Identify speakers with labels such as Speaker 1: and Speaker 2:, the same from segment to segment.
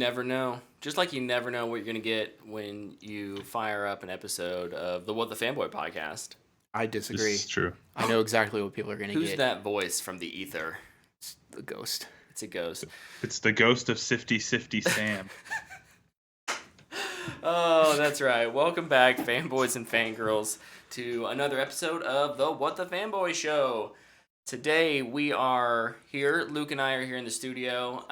Speaker 1: never know. Just like you never know what you're going to get when you fire up an episode of the What the Fanboy podcast.
Speaker 2: I
Speaker 3: This
Speaker 2: disagree.
Speaker 3: is true.
Speaker 2: I know exactly what people are going to
Speaker 1: Who's
Speaker 2: get.
Speaker 1: that voice from the ether?
Speaker 2: It's the ghost.
Speaker 1: It's a ghost.
Speaker 3: It's the ghost of Sifty Sam.
Speaker 1: Oh, that's right. Welcome back, fanboys and fangirls, to another episode of the What the Fanboy Show. Today we are here. Luke and I are here in the studio.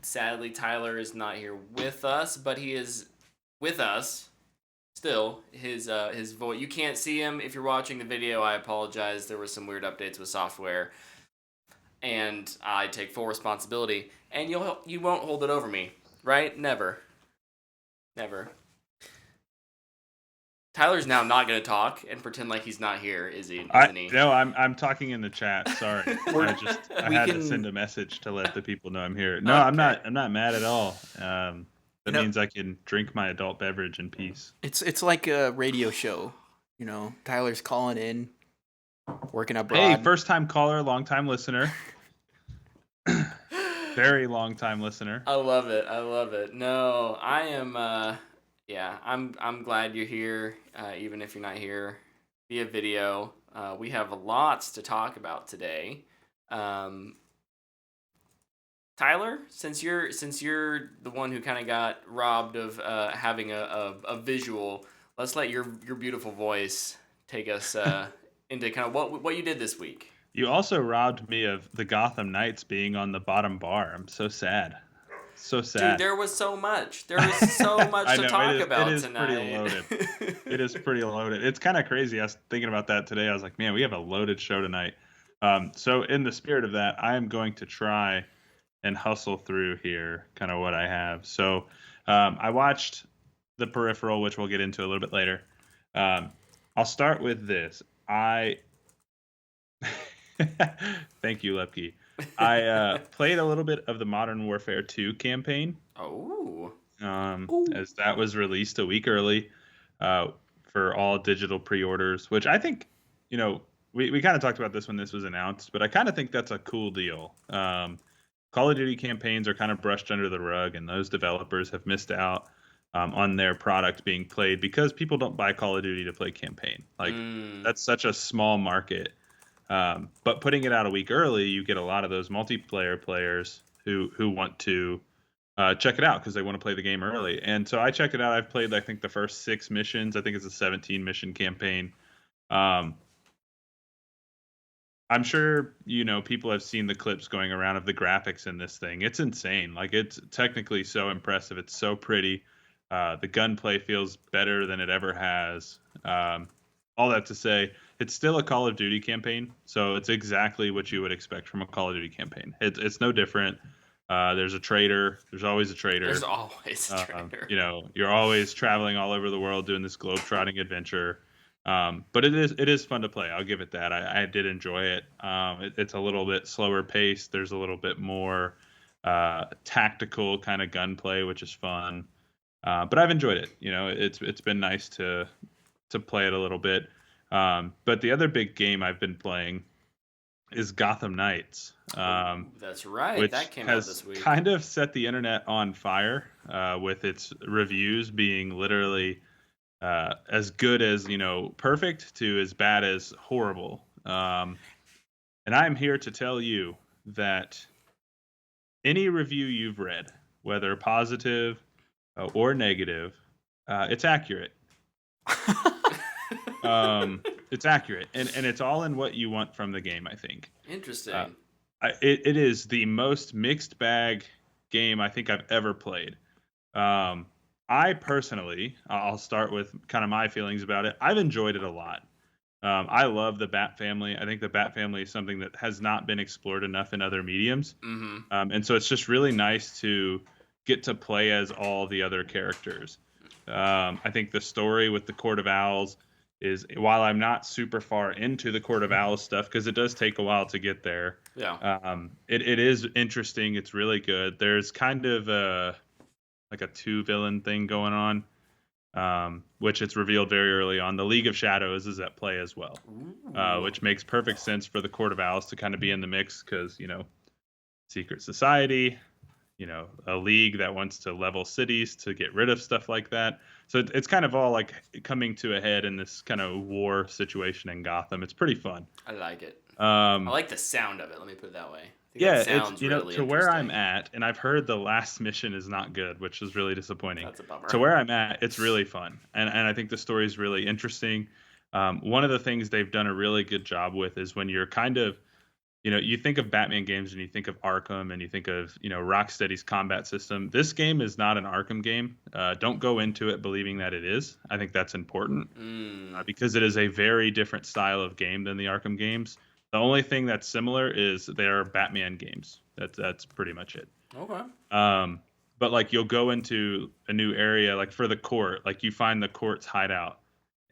Speaker 1: Sadly, Tyler is not here with us, but he is with us still. His voice. You can't see him if you're watching the video. I apologize. There were some weird updates with software, and I take full responsibility. And you won't hold it over me, right? Never. Tyler's now not going to talk and pretend like he's not here, isn't he?
Speaker 3: No, I'm talking in the chat. Sorry, I had to send a message to let the people know I'm here. No, okay. I'm not mad at all. That means I can drink my adult beverage in peace.
Speaker 2: It's like a radio show, you know. Tyler's calling in, working abroad.
Speaker 3: Hey, first time caller, long time listener. Very long time listener.
Speaker 1: I love it. No, I am. I'm glad you're here, even if you're not here via video. We have lots to talk about today. Tyler, since you're the one who kind of got robbed of having a visual, let's let your beautiful voice take us into kind of what you did this week.
Speaker 3: You also robbed me of the Gotham Knights being on the bottom bar. I'm so sad. So sad.
Speaker 1: Dude, there was so much. There was so much to talk about tonight.
Speaker 3: Pretty loaded. It is pretty loaded. It's kind of crazy. I was thinking about that today. I was like, man, we have a loaded show tonight. So in the spirit of that, I am going to try and hustle through here kind of what I have. So I watched the Peripheral, which we'll get into a little bit later. I'll start with this. Thank you, Lepke. I played a little bit of the Modern Warfare 2 campaign.
Speaker 1: Oh.
Speaker 3: As that was released a week early for all digital pre-orders, which I think, we kind of talked about this when this was announced, but I kind of think that's a cool deal. Call of Duty campaigns are kind of brushed under the rug, and those developers have missed out on their product being played because people don't buy Call of Duty to play campaign. That's such a small market. But putting it out a week early, you get a lot of those multiplayer players who want to check it out because they want to play the game early. And so I checked it out. I've played, I think, the first 6 missions. I think it's a 17 mission campaign. I'm sure, people have seen the clips going around of the graphics in this thing. It's insane. It's technically so impressive. It's so pretty. The gunplay feels better than it ever has. All that to say, it's still a Call of Duty campaign, so it's exactly what you would expect from a Call of Duty campaign. It's no different. There's a traitor. There's always a traitor.
Speaker 1: There's always a traitor.
Speaker 3: You're always traveling all over the world doing this globe-trotting adventure. But it is fun to play. I'll give it that. I did enjoy it. It's a little bit slower paced. There's a little bit more tactical kind of gunplay, which is fun. But I've enjoyed it. It's been nice to play it a little bit. But the other big game I've been playing is Gotham Knights.
Speaker 1: That's right.
Speaker 3: Which
Speaker 1: that came
Speaker 3: has
Speaker 1: out this week.
Speaker 3: Kind of set the internet on fire with its reviews being literally as good as, perfect to as bad as horrible. And I'm here to tell you that any review you've read, whether positive or negative, it's accurate. It's accurate, and it's all in what you want from the game, I think.
Speaker 1: Interesting.
Speaker 3: It is the most mixed bag game I think I've ever played. I personally, I'll start with kind of my feelings about it. I've enjoyed it a lot. I love the Bat family. I think the Bat family is something that has not been explored enough in other mediums.
Speaker 1: Mm-hmm.
Speaker 3: And so it's just really nice to get to play as all the other characters. I think the story with the Court of Owls is, while I'm not super far into the Court of Owls stuff, because it does take a while to get there.
Speaker 1: Yeah.
Speaker 3: It is interesting. It's really good. There's kind of a 2-villain thing going on, which it's revealed very early on. The League of Shadows is at play as well, which makes perfect sense for the Court of Owls to kind of be in the mix because, secret society, a league that wants to level cities to get rid of stuff like that. So it's kind of all like coming to a head in this kind of war situation in Gotham. It's pretty fun.
Speaker 1: I like it. I
Speaker 3: Um,
Speaker 1: like the sound of it. Let me put it that way. I think that
Speaker 3: yeah, it's
Speaker 1: sounds really
Speaker 3: to where I'm
Speaker 1: interesting.
Speaker 3: at, and I've heard the last mission is not good, which is really disappointing.
Speaker 1: That's a bummer.
Speaker 3: To where I'm at, it's really fun, and I think the story is really interesting. One of the things they've done a really good job with is when you're kind of you think of Batman games and you think of Arkham and you think of, Rocksteady's combat system. This game is not an Arkham game. Don't go into it believing that it is. I think that's important because it is a very different style of game than the Arkham games. The only thing that's similar is they are Batman games. That's pretty much it.
Speaker 1: Okay.
Speaker 3: But like you'll go into a new area, like for the court, like you find the court's hideout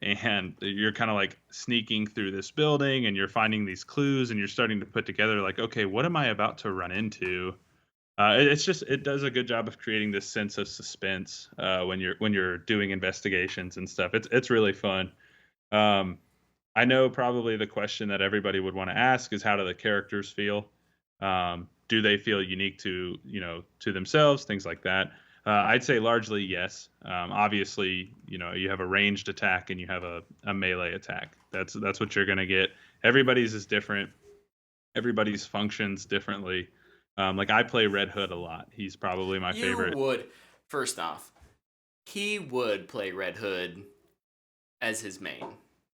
Speaker 3: and you're kind of like sneaking through this building and you're finding these clues and you're starting to put together like, okay, what am I about to run into? It does a good job of creating this sense of suspense when you're doing investigations and stuff. It's really fun. I know probably the question that everybody would want to ask is how do the characters feel? Do they feel unique to themselves, things like that? I'd say largely yes. Obviously, you have a ranged attack and you have a melee attack. That's what you're gonna get. Everybody's is different. Everybody's functions differently. Like I play Red Hood a lot. He's probably my favorite.
Speaker 1: First off, he would play Red Hood as his main.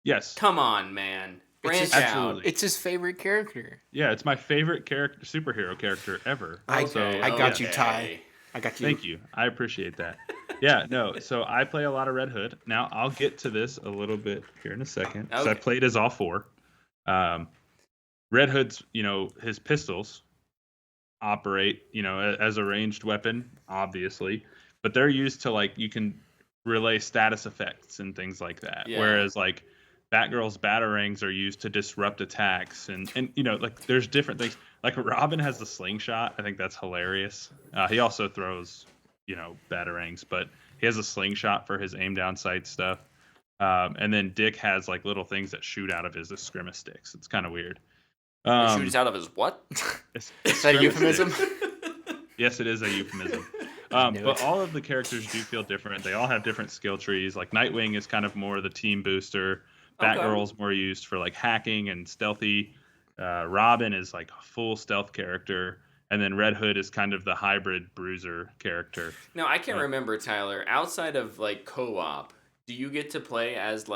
Speaker 3: Yes.
Speaker 1: Come on, man. Branch out.
Speaker 2: It's his favorite character.
Speaker 3: Yeah, it's my favorite superhero character ever.
Speaker 2: I got you, Ty. I got you.
Speaker 3: Thank you. I appreciate that. Yeah, no. So I play a lot of Red Hood. Now I'll get to this a little bit here in a second. Okay. So I played as all four. Red Hood's, his pistols operate, as a ranged weapon, obviously, but they're used to you can relay status effects and things like that. Yeah. Whereas Batgirl's batarangs are used to disrupt attacks and there's different things. Like Robin has the slingshot. I think that's hilarious. He also throws, batarangs, but he has a slingshot for his aim down sight stuff. And then Dick has little things that shoot out of his eskrima sticks. It's kind of weird.
Speaker 1: Shoots out of his what?
Speaker 2: Is that a euphemism?
Speaker 3: Yes, it is a euphemism. But all of the characters do feel different. They all have different skill trees. Like Nightwing is kind of more the team booster. Batgirl's more used for hacking and stealthy. Robin is a full stealth character, and then Red Hood is kind of the hybrid bruiser character.
Speaker 1: No, I can't remember, Tyler. Outside of co-op, do you get to play as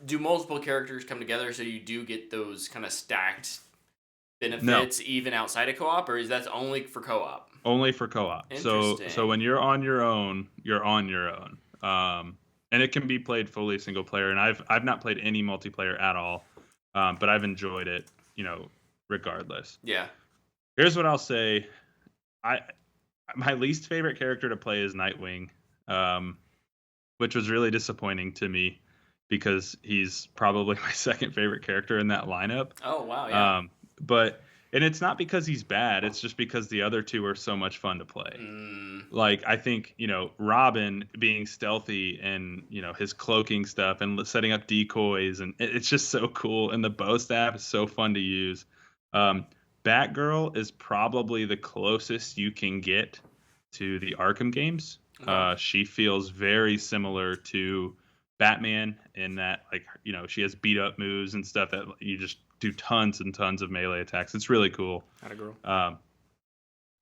Speaker 1: do multiple characters come together so you do get those kind of stacked benefits even outside of co-op, or is that only for co-op?
Speaker 3: Only for co-op. So when you're on your own, you're on your own. And it can be played fully single player, and I've not played any multiplayer at all, but I've enjoyed it, regardless.
Speaker 1: Yeah.
Speaker 3: Here's what I'll say: my least favorite character to play is Nightwing, which was really disappointing to me because he's probably my second favorite character in that lineup.
Speaker 1: Oh wow! Yeah.
Speaker 3: And it's not because he's bad. It's just because the other two are so much fun to play. I think, Robin being stealthy and, his cloaking stuff and setting up decoys. And it's just so cool. And the bow staff is so fun to use. Batgirl is probably the closest you can get to the Arkham games. She feels very similar to Batman in that, she has beat up moves and stuff that you just do tons and tons of melee attacks. It's really cool.
Speaker 2: Atta girl.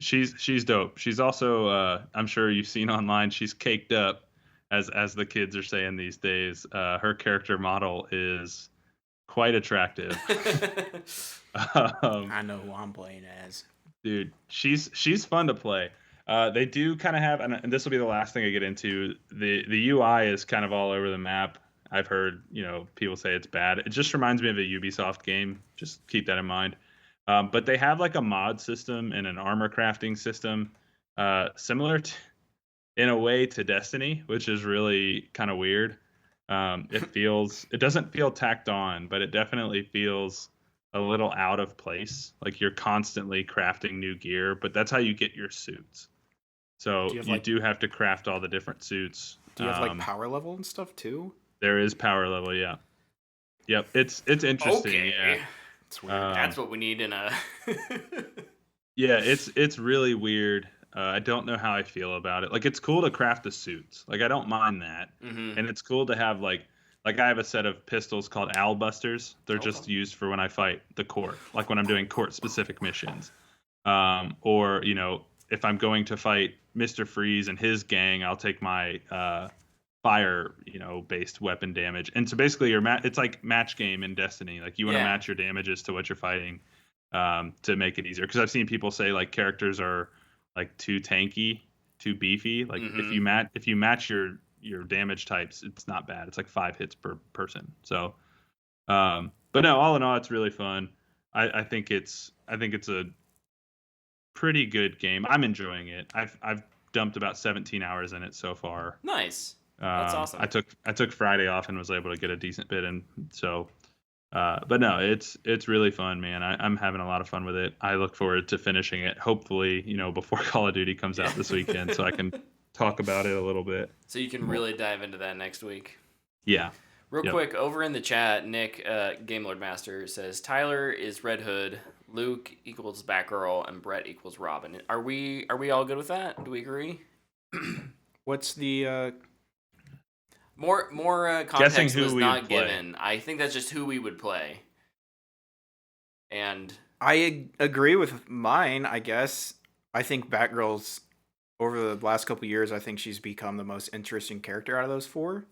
Speaker 3: She's dope. She's also I'm sure you've seen online, she's caked up, as the kids are saying these days. Her character model is quite attractive.
Speaker 2: I know who I'm playing as.
Speaker 3: Dude, she's fun to play. They do kind of have, and this will be the last thing I get into, the UI is kind of all over the map. I've heard, people say it's bad. It just reminds me of a Ubisoft game. Just keep that in mind. But they have a mod system and an armor crafting system, similar in a way to Destiny, which is really kind of weird. It doesn't feel tacked on, but it definitely feels a little out of place. You're constantly crafting new gear, but that's how you get your suits. So you do have to craft all the different suits.
Speaker 2: Do you have power level and stuff too?
Speaker 3: There is power level, yeah. Yep, it's interesting.
Speaker 1: Okay.
Speaker 3: Yeah.
Speaker 2: It's weird.
Speaker 1: That's what we need in a.
Speaker 3: Yeah, it's really weird. I don't know how I feel about it. Like, it's cool to craft the suits. Like, I don't mind that,
Speaker 1: Mm-hmm.
Speaker 3: and it's cool to have like I have a set of pistols called Owl Busters. They're
Speaker 1: Okay.
Speaker 3: just used for when I fight the court, like when I'm doing court specific missions. Or if I'm going to fight Mister Freeze and his gang, I'll take my fire based weapon damage. And so basically, it's like match game in Destiny. Like, you want to
Speaker 1: Yeah.
Speaker 3: match your damages to what you're fighting to make it easier. Because I've seen people say like characters are like too tanky, too beefy. Like,
Speaker 1: Mm-hmm.
Speaker 3: if you match your damage types, it's not bad. It's like 5 hits per person. So, but no, all in all, it's really fun. I think it's a pretty good game. I'm enjoying it. I've dumped about 17 hours in it so far.
Speaker 1: Nice. That's
Speaker 3: I
Speaker 1: awesome.
Speaker 3: took Friday off and was able to get a decent bit in. So, but no, it's really fun, man. I'm having a lot of fun with it. I look forward to finishing it. Hopefully, before Call of Duty comes
Speaker 1: Yeah.
Speaker 3: out this weekend, so I can talk about it a little bit
Speaker 1: So you can
Speaker 3: more.
Speaker 1: really dive into that next week.
Speaker 3: Yeah.
Speaker 1: Real
Speaker 3: Yep.
Speaker 1: quick, over in the chat, Nick, Game Lord Master, says Tyler is Red Hood, Luke equals Batgirl, and Brett equals Robin. Are we all good with that? Do we agree?
Speaker 2: What's the
Speaker 1: More
Speaker 3: Guessing
Speaker 1: context
Speaker 3: who
Speaker 1: was
Speaker 3: we would
Speaker 1: not
Speaker 3: play.
Speaker 1: given. I think that's just who we would play. And
Speaker 2: agree with mine, I guess. I think Batgirl's over the last couple years, I think she's become the most interesting character out of those four.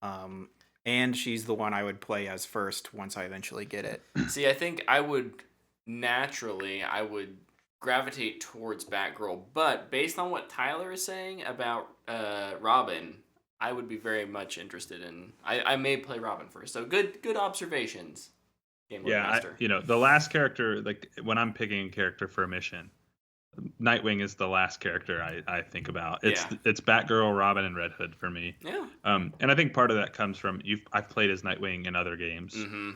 Speaker 2: And she's the one I would play as first once I eventually get it.
Speaker 1: see, I think I would gravitate towards Batgirl, but based on what Tyler is saying about Robin, I would be very much interested in. I may play Robin first. So good observations, Game Lord
Speaker 3: Yeah,
Speaker 1: Master.
Speaker 3: the last character, like when I'm picking a character for a mission, Nightwing is the last character I think about.
Speaker 1: Yeah.
Speaker 3: It's Batgirl, Robin, and Red Hood for me.
Speaker 1: Yeah.
Speaker 3: And I think part of that comes from I've played as Nightwing in other games,
Speaker 1: Mm-hmm.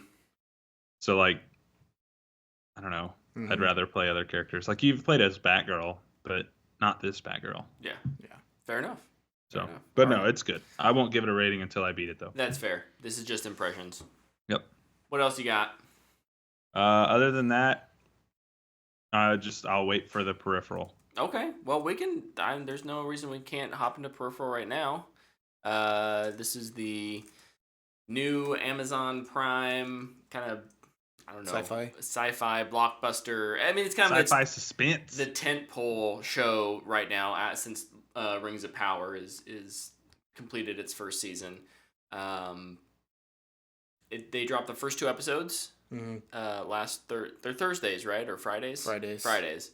Speaker 3: so like I don't know.
Speaker 2: Mm-hmm.
Speaker 3: I'd rather play other characters. Like, you've played as Batgirl, but not this Batgirl.
Speaker 1: Yeah.
Speaker 2: Yeah.
Speaker 1: Fair enough.
Speaker 3: So,
Speaker 1: Fair enough.
Speaker 3: but
Speaker 1: All
Speaker 3: no,
Speaker 1: right.
Speaker 3: it's good. I won't give it a rating until I beat it though.
Speaker 1: That's fair. This is just impressions.
Speaker 3: Yep.
Speaker 1: What else you got?
Speaker 3: Other than that, I'll wait for the peripheral.
Speaker 1: Okay. Well, we can. There's no reason we can't hop into Peripheral right now. This is the new Amazon Prime kind of, I don't know, sci-fi blockbuster. I mean, it's kind of
Speaker 3: Sci-fi suspense.
Speaker 1: the tentpole show right now. Since Rings of Power is completed its first season. They dropped the first 2 episodes.
Speaker 2: Mm-hmm.
Speaker 1: They're Thursdays, right, or Fridays?
Speaker 2: Fridays.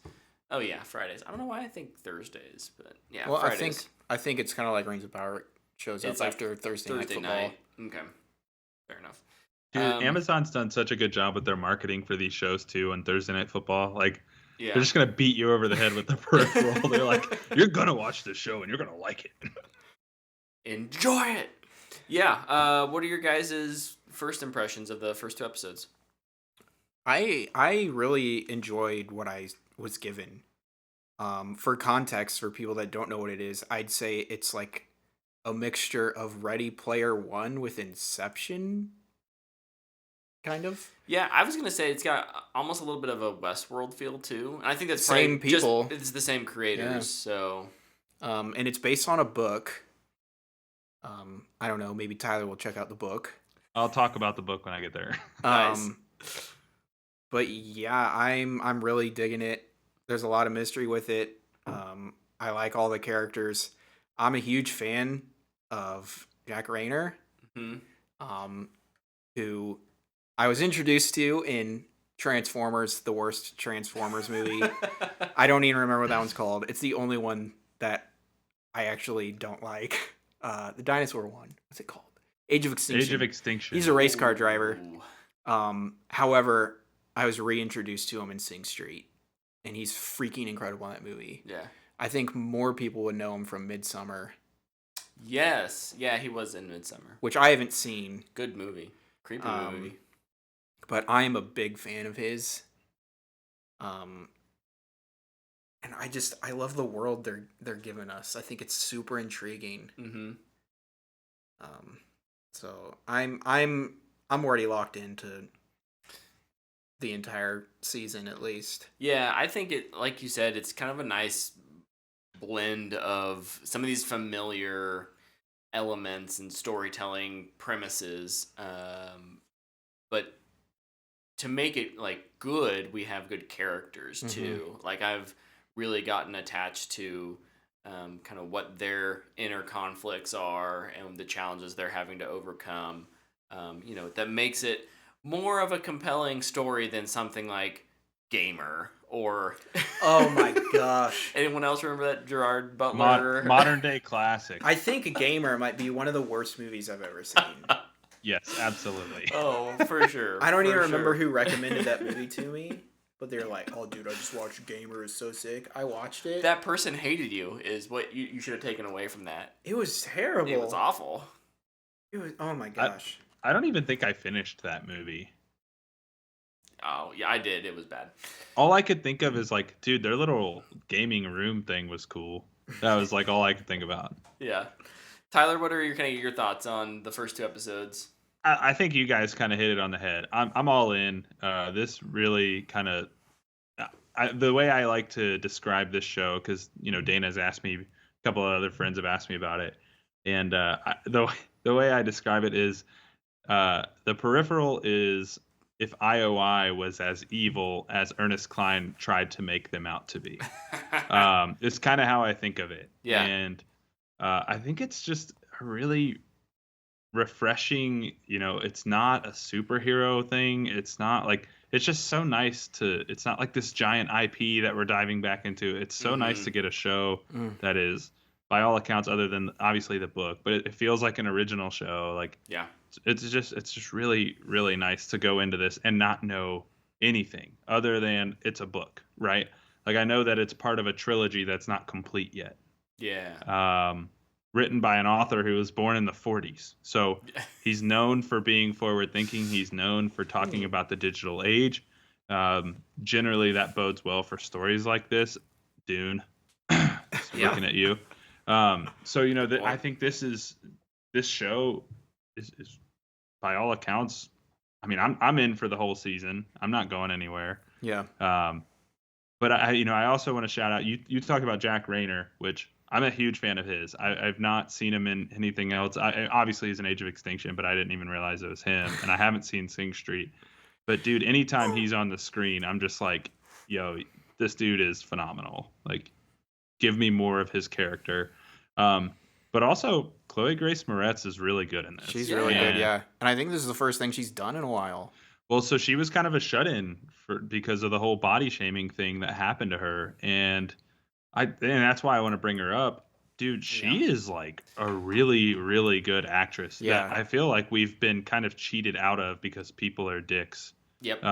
Speaker 1: Oh yeah, Fridays. I don't know why I think Thursdays, but yeah,
Speaker 2: Well,
Speaker 1: Fridays.
Speaker 2: I think it's kind of like Rings of Power. It shows up
Speaker 1: It's like
Speaker 2: after Thursday night football.
Speaker 1: night. Okay, fair enough.
Speaker 3: Dude, Amazon's done such a good job with their marketing for these shows too on Thursday Night Football. Like,
Speaker 1: Yeah,
Speaker 3: they're just gonna beat you over the head with the peripheral. They're like, you're gonna watch this show and you're gonna like it.
Speaker 1: enjoy it. Yeah. What are your guys' first impressions of the first 2 episodes?
Speaker 2: I really enjoyed what I was given. For context, for people that don't know what it is, I'd say it's like a mixture of Ready Player One with Inception, kind of.
Speaker 1: Yeah, I was gonna say it's got almost a little bit of a Westworld feel too, and I think that's
Speaker 2: Same
Speaker 1: probably
Speaker 2: people.
Speaker 1: It's the same creators,
Speaker 2: Yeah.
Speaker 1: so
Speaker 2: And it's based on a book. I don't know. Maybe Tyler will check out the book.
Speaker 3: I'll talk about the book when I get there.
Speaker 1: Nice.
Speaker 2: But yeah, I'm really digging it. There's a lot of mystery with it. I like all the characters. I'm a huge fan of Jack Rayner, who I was introduced to in Transformers, the worst Transformers movie. I don't even remember what that one's called. It's the only one that I actually don't like. The dinosaur one. What's it called? Age of Extinction.
Speaker 3: Age of Extinction.
Speaker 2: He's a race car driver.
Speaker 1: Ooh.
Speaker 2: However, I was reintroduced to him in Sing Street, and he's freaking incredible in that movie.
Speaker 1: Yeah.
Speaker 2: I think more people would know him from Midsummer,
Speaker 1: Yes. Yeah, he was in Midsummer.
Speaker 2: which I haven't seen,
Speaker 1: Good movie. Creepy movie.
Speaker 2: but I am a big fan of his. And I love the world they're giving us. I think it's super intriguing.
Speaker 1: Mm-hmm.
Speaker 2: So I'm already locked into the entire season at least.
Speaker 1: Yeah, I think it, like you said, it's kind of a nice blend of some of these familiar elements and storytelling premises, but to make it like good, we have good characters too. Like I've really gotten attached to kind of what their inner conflicts are and the challenges they're having to overcome. That makes it more of a compelling story than something like Gamer or
Speaker 2: Oh my gosh.
Speaker 1: anyone else remember that Gerard Butler
Speaker 3: Modern day classic.
Speaker 2: I think Gamer might be one of the worst movies I've ever seen.
Speaker 3: Yes, absolutely.
Speaker 1: Oh, for sure.
Speaker 2: I don't even remember
Speaker 1: sure.
Speaker 2: who recommended that movie to me, but they're like, "Oh, dude, I just watched Gamer. It's so sick." I watched it.
Speaker 1: That person hated you is what you should have taken away from that.
Speaker 2: It was terrible.
Speaker 1: It was awful.
Speaker 2: It was. Oh my gosh.
Speaker 3: I don't even think I finished that movie.
Speaker 1: Oh, yeah, I did. It was bad.
Speaker 3: All I could think of is like, dude, their little gaming room thing was cool. That was like all I could think about.
Speaker 1: Yeah. Tyler, what are your thoughts on the first 2 episodes?
Speaker 3: I think you guys kind of hit it on the head. I'm all in. This really kind of the way I like to describe this show, because Dana's asked me, a couple of other friends have asked me about it, and the way I describe it is the Peripheral is if IOI was as evil as Ernest Cline tried to make them out to be. It's kind of how I think of it.
Speaker 1: Yeah.
Speaker 3: And I think it's just a really refreshing, it's not a superhero thing. It's not like, it's just so nice it's not like this giant IP that we're diving back into. It's so nice to get a show that is, by all accounts, other than obviously the book, but it feels like an original show. Like,
Speaker 1: yeah,
Speaker 3: it's just really, really nice to go into this and not know anything other than it's a book, right? Like, I know that it's part of a trilogy that's not complete yet.
Speaker 1: Yeah.
Speaker 3: Written by an author who was born in the 40s. So he's known for being forward thinking. He's known for talking about the digital age. Generally, that bodes well for stories like this. Dune, looking at you. So I think this show is by all accounts. I mean, I'm in for the whole season. I'm not going anywhere.
Speaker 2: Yeah.
Speaker 3: But I also want to shout out. You talk about Jack Rayner, which I'm a huge fan of his. I've not seen him in anything else. Obviously, he's in Age of Extinction, but I didn't even realize it was him. And I haven't seen Sing Street. But, dude, anytime he's on the screen, I'm just like, yo, this dude is phenomenal. Like, give me more of his character. But also, Chloe Grace Moretz is really good in this.
Speaker 2: She's really good, yeah. And I think this is the first thing she's done in a while.
Speaker 3: Well, so she was kind of a shut-in because of the whole body shaming thing that happened to her. And that's why I want to bring her up. Dude, she is like a really, really good actress.
Speaker 2: Yeah.
Speaker 3: That I feel like we've been kind of cheated out of because people are dicks.
Speaker 1: Yep.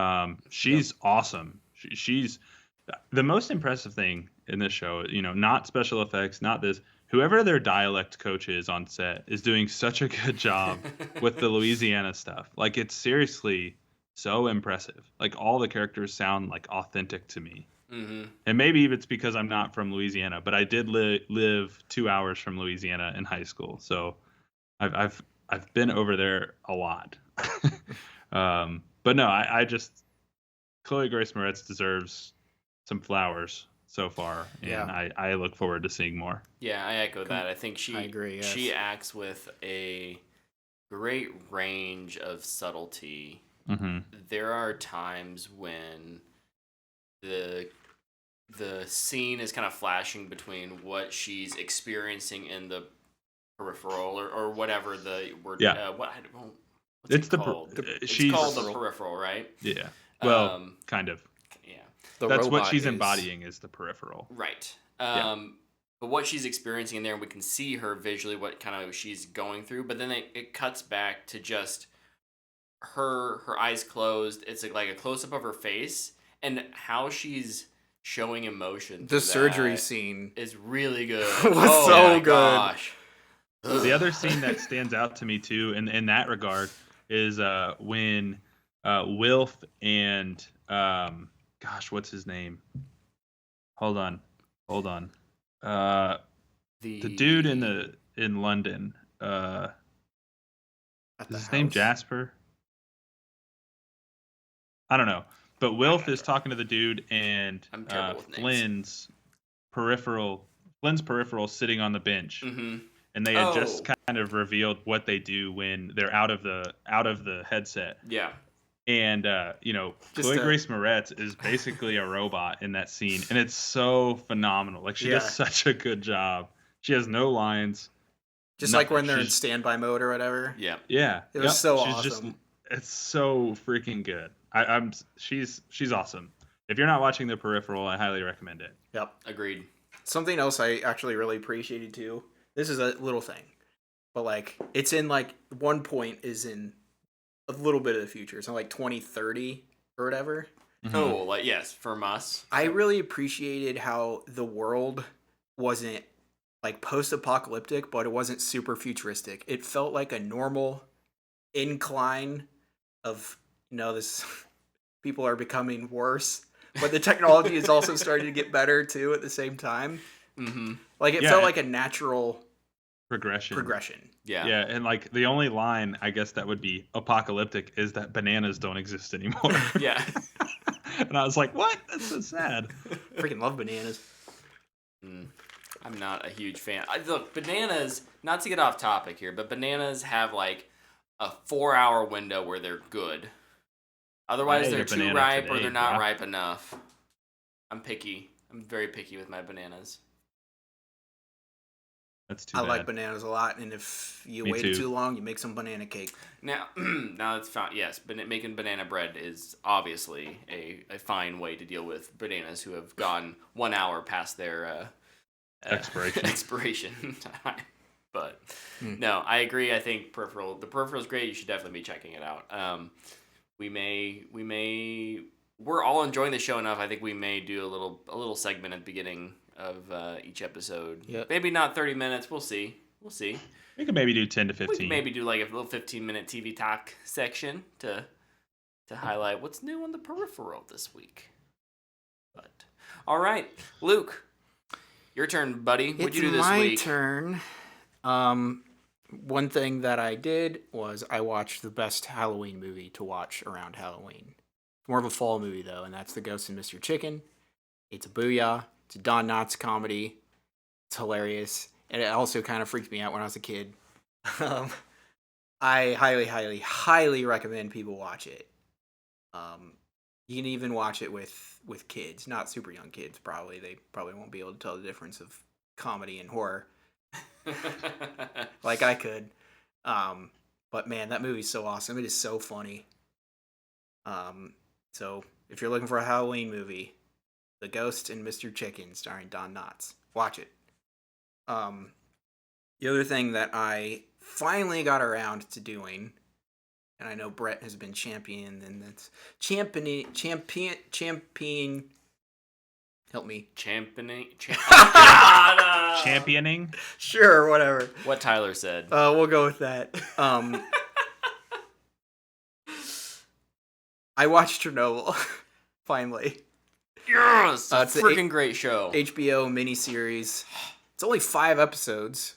Speaker 3: She's awesome. She's the most impressive thing in this show, not special effects, not this. Whoever their dialect coach is on set is doing such a good job with the Louisiana stuff. Like, it's seriously so impressive. Like, all the characters sound like authentic to me.
Speaker 1: Mm-hmm.
Speaker 3: And maybe it's because I'm not from Louisiana, but I did live 2 hours from Louisiana in high school, so I've been over there a lot. But no, I just Chloe Grace Moretz deserves some flowers so far, and I look forward to seeing more.
Speaker 1: Yeah, I echo that. I think
Speaker 2: I agree, yes.
Speaker 1: she acts with a great range of subtlety.
Speaker 3: Mm-hmm.
Speaker 1: There are times when the scene is kind of flashing between what she's experiencing in the peripheral or whatever the word.
Speaker 3: Yeah.
Speaker 1: What's
Speaker 3: It's
Speaker 1: it called? It's called the peripheral, right?
Speaker 3: Yeah. Well, kind of.
Speaker 1: Yeah.
Speaker 3: That's what she's embodying is the peripheral.
Speaker 1: Right. But what she's experiencing in there, we can see her visually, what kind of she's going through. But then it cuts back to just her eyes closed. It's like a close up of her face and how she's showing emotion.
Speaker 2: The surgery scene
Speaker 1: is really good.
Speaker 2: Was so good.
Speaker 1: Gosh.
Speaker 3: The other scene that stands out to me too, in that regard, is when Wilf and gosh, what's his name? Hold on. The dude in London. Is his name Jasper? I don't know. But Wilf is talking to the dude, and
Speaker 1: I'm terrible with names.
Speaker 3: Flynn's peripheral sitting on the bench,
Speaker 1: Mm-hmm.
Speaker 3: and they had just kind of revealed what they do when they're out of the headset.
Speaker 1: Yeah.
Speaker 3: And Chloe Grace Moretz is basically a robot in that scene, and it's so phenomenal. Like she does such a good job. She has no lines.
Speaker 2: Just like when they're in standby mode or whatever.
Speaker 1: Yeah.
Speaker 3: Yeah.
Speaker 2: It was so awesome.
Speaker 3: It's so freaking good. She's awesome. If you're not watching The Peripheral, I highly recommend it.
Speaker 2: Yep.
Speaker 1: Agreed.
Speaker 2: Something else I actually really appreciated too. This is a little thing, but like it's in like one point is in a little bit of the future. So like 2030 or whatever.
Speaker 1: Mm-hmm. Oh, like yes, from us.
Speaker 2: I really appreciated how the world wasn't like post-apocalyptic, but it wasn't super futuristic. It felt like a normal incline of, this people are becoming worse, but the technology is also starting to get better too at the same time.
Speaker 1: Mm-hmm.
Speaker 2: Like it felt like a natural
Speaker 3: progression.
Speaker 1: Yeah.
Speaker 3: Yeah, and like the only line I guess that would be apocalyptic is that bananas don't exist anymore.
Speaker 1: Yeah.
Speaker 3: And I was like, what? That's so sad.
Speaker 2: Freaking love bananas.
Speaker 1: I'm not a huge fan. Look, bananas, not to get off topic here, but bananas have like a 4-hour window where they're good. Otherwise, they're too ripe or they're not ripe enough. I'm picky. I'm very picky with my bananas.
Speaker 3: That's too bad.
Speaker 2: I like bananas a lot, and if you wait too long, you make some banana cake.
Speaker 1: Now that's fine. Yes, making banana bread is obviously a fine way to deal with bananas who have gone 1 hour past their expiration time. But no, I agree. I think the Peripheral is great. You should definitely be checking it out. We're all enjoying the show enough. I think we may do a little segment at the beginning of each episode.
Speaker 2: Yep.
Speaker 1: Maybe not 30 minutes. We'll see.
Speaker 3: We could maybe do 10 to 15.
Speaker 1: We could maybe do like a little 15-minute TV talk section to highlight what's new on the Peripheral this week. But all right, Luke, your turn, buddy. What'd you do this week?
Speaker 2: It's my turn. One thing that I did was I watched the best Halloween movie to watch around Halloween. More of a fall movie though, and that's The Ghost and Mr. Chicken. It's a booyah. It's a Don Knotts comedy. It's hilarious. And it also kind of freaked me out when I was a kid. I highly, highly, highly recommend people watch it. You can even watch it with kids. Not super young kids, probably. They probably won't be able to tell the difference of comedy and horror. Like I could. But man, that movie's so awesome. It is so funny. So if you're looking for a Halloween movie, The Ghost and Mr. Chicken starring Don Knotts, watch it. The other thing that I finally got around to doing, and I know Brett has been championing, and that's champion. Help me.
Speaker 3: Championing?
Speaker 2: Sure, whatever.
Speaker 1: What Tyler said.
Speaker 2: We'll go with that. I watched Chernobyl, finally.
Speaker 1: Yes! It's a freaking great show.
Speaker 2: HBO miniseries. It's only 5 episodes.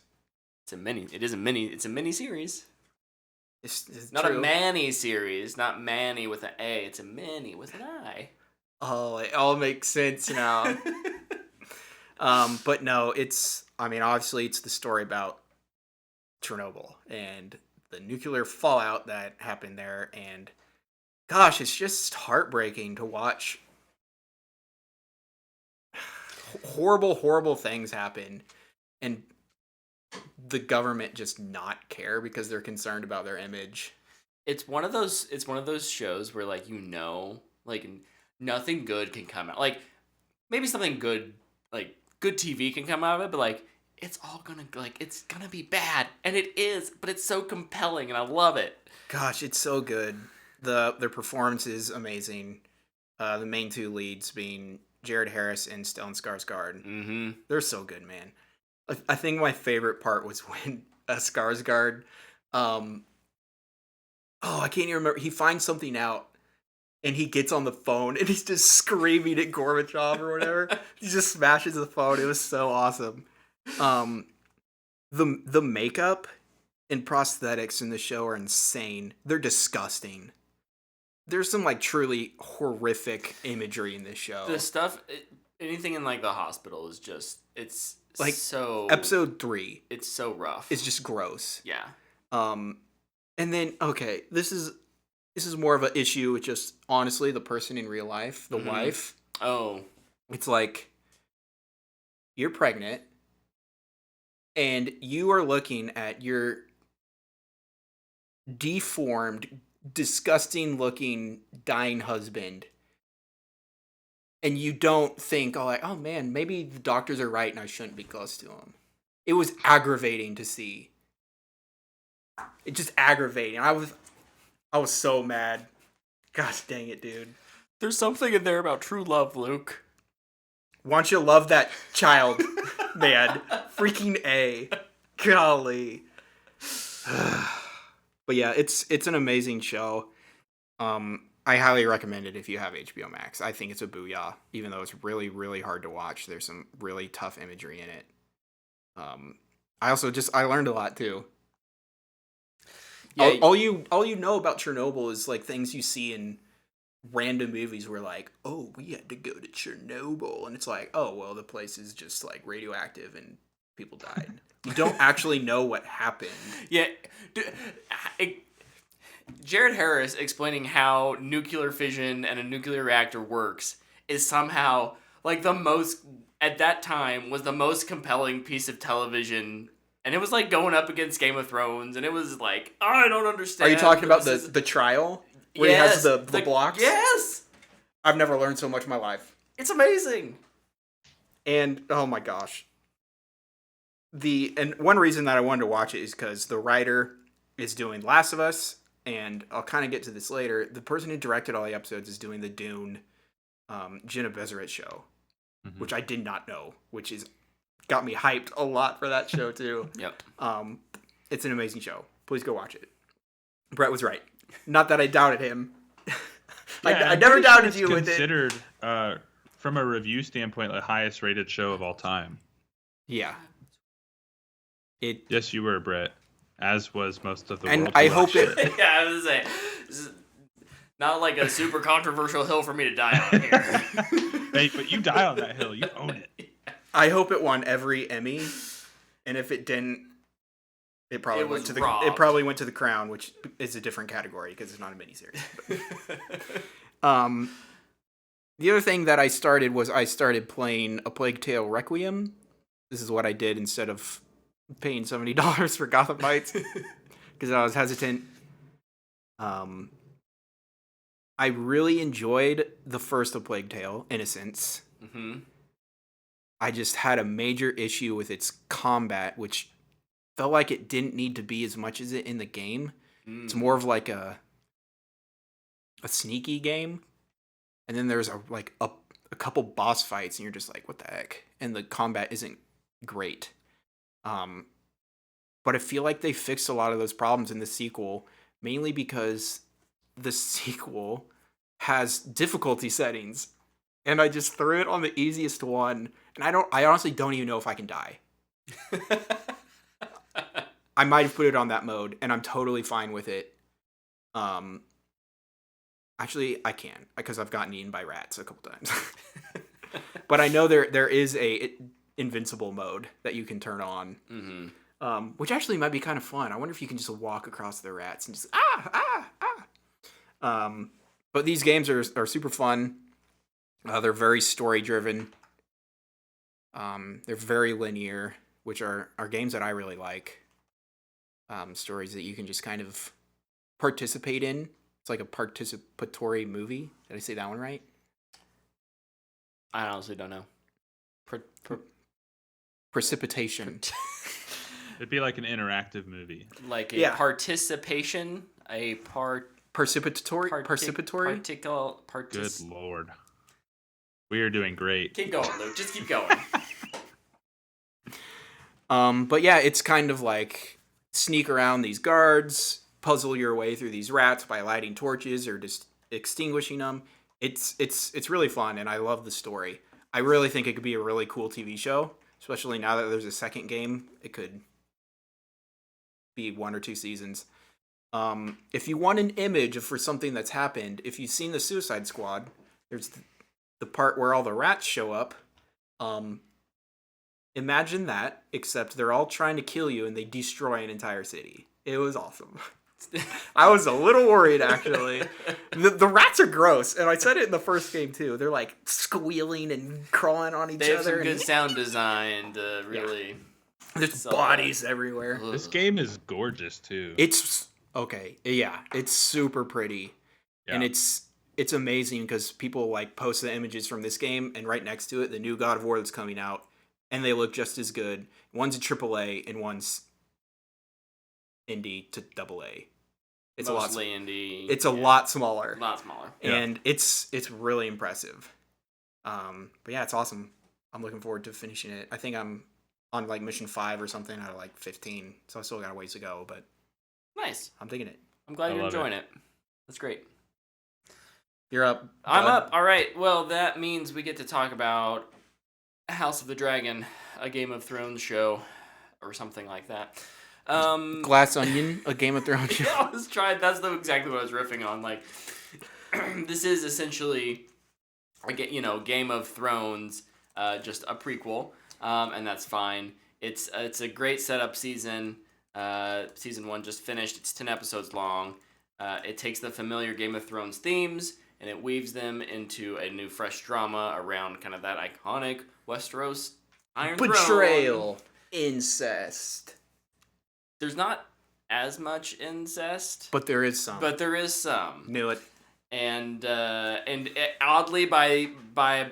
Speaker 1: It's a mini series.
Speaker 2: It's
Speaker 1: not
Speaker 2: true.
Speaker 1: A Manny series. Not Manny with an A. It's a Manny with an I.
Speaker 2: Oh, it all makes sense now. But no, obviously it's the story about Chernobyl and the nuclear fallout that happened there, and gosh, it's just heartbreaking to watch horrible things happen and the government just not care because they're concerned about their image.
Speaker 1: It's one of those shows where like nothing good can come out. Like maybe something good, like good TV can come out of it, but like it's gonna be bad, and it is, but it's so compelling and I love it.
Speaker 2: Gosh, it's so good. Their performance is amazing. The main 2 leads being Jared Harris and Stellan Skarsgård.
Speaker 1: Mm-hmm.
Speaker 2: They're so good, man. I think my favorite part was when Skarsgård, I can't even remember. He finds something out, and he gets on the phone, and he's just screaming at Gorbachev or whatever. He just smashes the phone. It was so awesome. The makeup and prosthetics in the show are insane. They're disgusting. there's some like truly horrific imagery in this show.
Speaker 1: The stuff, anything in like the hospital is just it's
Speaker 2: Like,
Speaker 1: so
Speaker 2: episode 3
Speaker 1: it's so rough.
Speaker 2: is just gross.
Speaker 1: Yeah.
Speaker 2: And then okay, this is more of an issue with just honestly the person in real life, the wife.
Speaker 1: Oh.
Speaker 2: It's like you're pregnant and you are looking at your deformed, disgusting looking dying husband, and you don't think, oh man, maybe the doctors are right and I shouldn't be close to him. It was aggravating to see. It just aggravating. I was so mad. Gosh dang it, dude.
Speaker 1: There's something in there about true love, Luke.
Speaker 2: Why don't you love that child, man? Freaking A. Golly. But yeah, it's an amazing show. I highly recommend it if you have HBO Max. I think it's a booyah, even though it's really, really hard to watch. There's some really tough imagery in it. I learned a lot too. Yeah, all you know about Chernobyl is like things you see in random movies where like, oh, we had to go to Chernobyl, and it's like, oh well, the place is just like radioactive and people died. You don't actually know what happened.
Speaker 1: Yeah, Jared Harris explaining how nuclear fission and a nuclear reactor works is somehow like the most, at that time, was the most compelling piece of television. And it was like going up against Game of Thrones, and it was like, oh, I don't understand.
Speaker 2: Are you talking about the trial? Where he has the blocks?
Speaker 1: Yes!
Speaker 2: I've never learned so much in my life.
Speaker 1: It's amazing.
Speaker 2: And, oh my gosh. And one reason that I wanted to watch it is because the writer is doing Last of Us, and I'll kind of get to this later. The person who directed all the episodes is doing the Dune Jenna Bezeret show, which I did not know, which is got me hyped a lot for that show too.
Speaker 1: Yep.
Speaker 2: It's an amazing show. Please go watch it. Brett was right. Not that I doubted him. I never doubted you with it.
Speaker 3: Considered from a review standpoint the highest rated show of all time.
Speaker 2: Yeah.
Speaker 3: Yes, you were, Brett. As was most of the
Speaker 2: and
Speaker 3: world.
Speaker 2: I hope it.
Speaker 1: Yeah, I was gonna say, this is not like a super controversial hill for me to die on here.
Speaker 3: Hey, but you die on that hill. You own it.
Speaker 2: I hope it won every Emmy, and if it didn't, it probably went to the Crown, which is a different category because it's not a miniseries. The other thing that I started playing a Plague Tale Requiem. This is what I did instead of paying $70 for Gotham Knights because I was hesitant. I really enjoyed the first of Plague Tale, Innocence. I just had a major issue with its combat, which felt like it didn't need to be as much as it in the game. It's more of like a sneaky game, and then there's a couple boss fights, and you're just like, what the heck? And the combat isn't great. But I feel like they fixed a lot of those problems in the sequel, mainly because the sequel has difficulty settings, and I just threw it on the easiest one, and I honestly don't even know if I can die. I might have put it on that mode, and I'm totally fine with it. Actually, I can, because I've gotten eaten by rats a couple times. But I know there is a invincible mode that you can turn on, which actually might be kind of fun. I wonder if you can just walk across the rats and just but these games are super fun. They're very story driven. They're very linear, which are games that I really like. Stories that you can just kind of participate in. It's like a participatory movie. Did I say that one right?
Speaker 1: I honestly don't know.
Speaker 2: Precipitation.
Speaker 3: It'd be like an interactive movie.
Speaker 1: Like a participation,
Speaker 2: Participatory?
Speaker 3: Good lord. We are doing great.
Speaker 1: Keep going, Luke. Just keep going.
Speaker 2: But yeah, it's kind of like sneak around these guards, puzzle your way through these rats by lighting torches or just extinguishing them. It's really fun, and I love the story. I really think it could be a really cool TV show, especially now that there's a second game. It could be 1 or 2 seasons. If you want an image for something that's happened, if you've seen the Suicide Squad, there's the part where all the rats show up. Imagine that, except they're all trying to kill you and they destroy an entire city. It was awesome. I was a little worried, actually. The rats are gross, and I said it in the first game too. They're like squealing and crawling on each
Speaker 1: They have
Speaker 2: other.
Speaker 1: some good sound design to really.
Speaker 2: Yeah. There's bodies everywhere.
Speaker 3: This game is gorgeous too.
Speaker 2: It's okay. Yeah, it's super pretty, and it's amazing because people like post the images from this game, and right next to it, the new God of War that's coming out, and they look just as good. One's a AAA, and one's indie to AA. It's
Speaker 1: mostly indie.
Speaker 2: It's a lot smaller.
Speaker 1: A lot smaller.
Speaker 2: And it's really impressive. But yeah, it's awesome. I'm looking forward to finishing it. I think I'm on like mission 5 or something out of like 15, so I still got a ways to go, but
Speaker 1: nice.
Speaker 2: I'm digging it.
Speaker 1: I'm glad you're enjoying it. That's great.
Speaker 2: You're up.
Speaker 1: I'm up. All right. Well, that means we get to talk about House of the Dragon, a Game of Thrones show, or something like that.
Speaker 2: Glass Onion, a Game of Thrones show.
Speaker 1: Yeah, I was trying. That's exactly what I was riffing on. Like, this is essentially, Game of Thrones, just a prequel, and that's fine. It's a great setup season. Season 1 just finished. It's 10 episodes long. It takes the familiar Game of Thrones themes and it weaves them into a new, fresh drama around kind of that iconic Westeros Iron Throne.
Speaker 2: Betrayal, incest.
Speaker 1: There's not as much incest,
Speaker 2: but there is some.
Speaker 1: Knew
Speaker 2: it.
Speaker 1: And oddly, by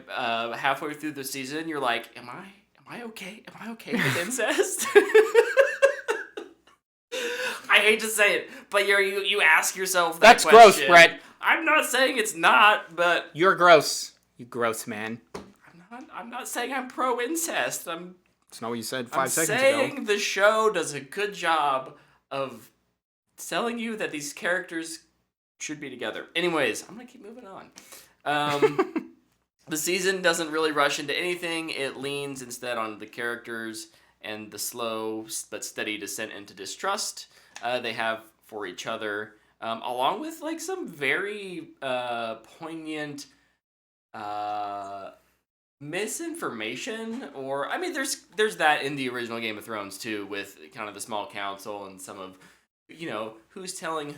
Speaker 1: halfway through the season, you're like, am I okay? Am I okay with incest? I hate to say it, but you ask yourself that question.
Speaker 2: That's gross, Brett.
Speaker 1: I'm not saying it's not, but
Speaker 2: you're gross. You gross man.
Speaker 1: I'm not saying I'm pro incest.
Speaker 2: That's not what you said 5 seconds ago.
Speaker 1: I'm saying the show does a good job of telling you that these characters should be together. Anyways, I'm gonna keep moving on. The season doesn't really rush into anything. It leans instead on the characters and the slow but steady descent into distrust they have for each other, along with like some very poignant misinformation, or I mean, there's that in the original Game of Thrones too, with kind of the small council and some of who's telling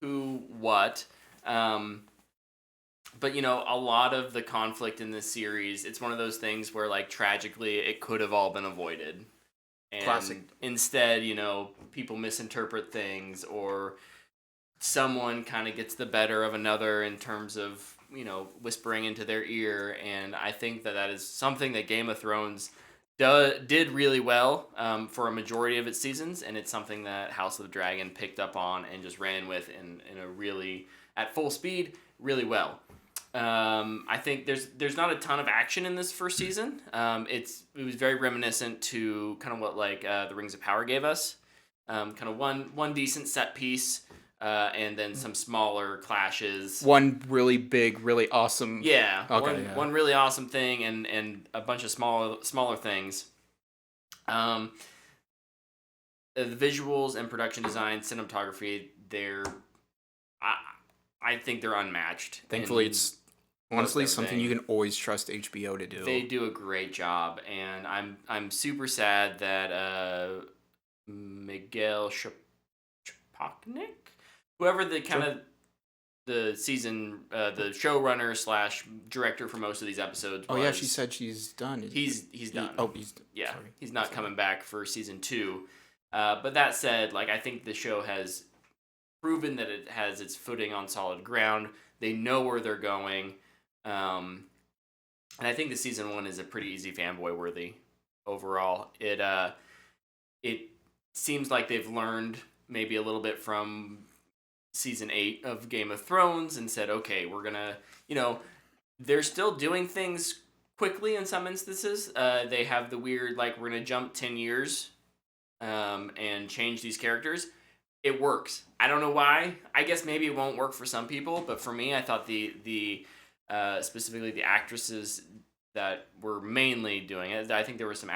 Speaker 1: who what. But a lot of the conflict in this series, it's one of those things where like tragically it could have all been avoided. And
Speaker 2: classic.
Speaker 1: Instead, people misinterpret things, or someone kind of gets the better of another in terms of, whispering into their ear. And I think that is something that Game of Thrones did really well for a majority of its seasons. And it's something that House of the Dragon picked up on and just ran with in a really, at full speed, really well. I think there's not a ton of action in this first season. It was very reminiscent to kind of what like the Rings of Power gave us. Kind of one decent set piece, and then some smaller clashes.
Speaker 2: One really big, really awesome.
Speaker 1: Yeah. Okay, one really awesome thing, and a bunch of smaller things. The visuals and production design, cinematography, I think they're unmatched.
Speaker 2: Thankfully, it's honestly something you can always trust HBO to do.
Speaker 1: They do a great job, and I'm super sad that Miguel Chapoknik, whoever the kind of the season, the showrunner / director for most of these episodes.
Speaker 2: Oh yeah, she said she's done.
Speaker 1: He's done.
Speaker 2: He's
Speaker 1: yeah.
Speaker 2: Sorry.
Speaker 1: He's not coming back for season 2. But that said, like I think the show has proven that it has its footing on solid ground. They know where they're going. And I think the season 1 is a pretty easy fanboy worthy overall. It seems like they've learned maybe a little bit from season 8 of Game of Thrones and said, okay, we're gonna, they're still doing things quickly in some instances. They have the weird, like, we're gonna jump 10 years and change these characters. It works. I don't know why. I guess maybe it won't work for some people, but for me, I thought the specifically the actresses that were mainly doing it. I think there were some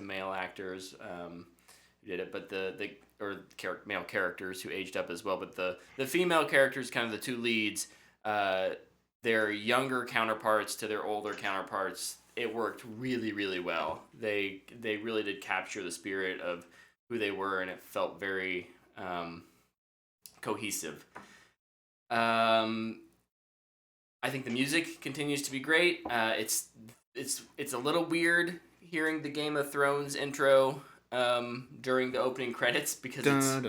Speaker 1: male actors who did it, but male characters who aged up as well. But the female characters, kind of the two leads, their younger counterparts to their older counterparts, it worked really, really well. They really did capture the spirit of who they were, and it felt very cohesive. I think the music continues to be great. It's a little weird hearing the Game of Thrones intro during the opening credits because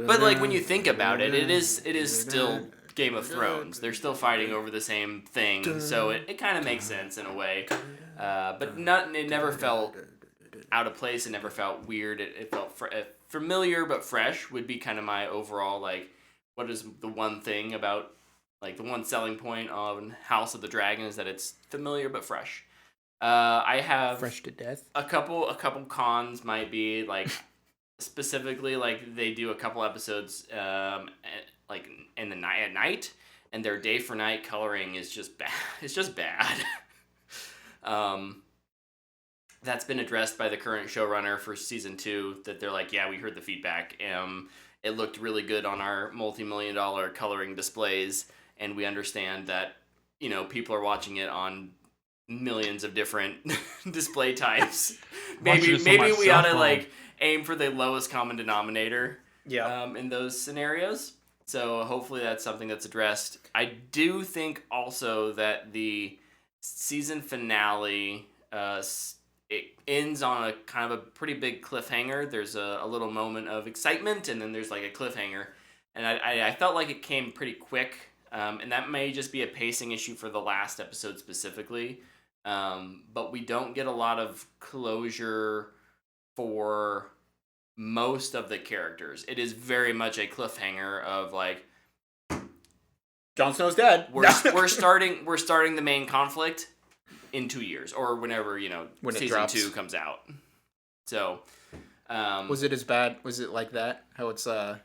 Speaker 1: but like when you think about it, it is still Game of Thrones. They're still fighting over the same thing, so it kind of makes sense in a way. But it never felt out of place. It never felt weird. It felt familiar but fresh would be kind of my overall, like, what is the one thing about, like, the one selling point on House of the Dragon is that it's familiar but fresh. I have
Speaker 2: fresh to death.
Speaker 1: A couple cons might be, like, specifically, like, they do a couple episodes like in the night at night, and their day for night coloring is just bad. It's just bad. That's been addressed by the current showrunner for season 2, that they're like, yeah, we heard the feedback. It looked really good on our multi-million-dollar coloring displays, and we understand that, you know, people are watching it on millions of different display types. Maybe we ought to, like, aim for the lowest common denominator.
Speaker 2: Yeah.
Speaker 1: In those scenarios. So hopefully that's something that's addressed. I do think also that the season finale, it ends on a kind of a pretty big cliffhanger. There's a little moment of excitement, and then there's like a cliffhanger. And I felt like it came pretty quick, and that may just be a pacing issue for the last episode specifically. But we don't get a lot of closure for most of the characters. It is very much a cliffhanger of, like,
Speaker 2: Jon Snow's dead.
Speaker 1: We're starting the main conflict in 2 years, or whenever, you know,
Speaker 2: when
Speaker 1: season 2 comes out. So,
Speaker 2: was it as bad? Was it like that? How it's like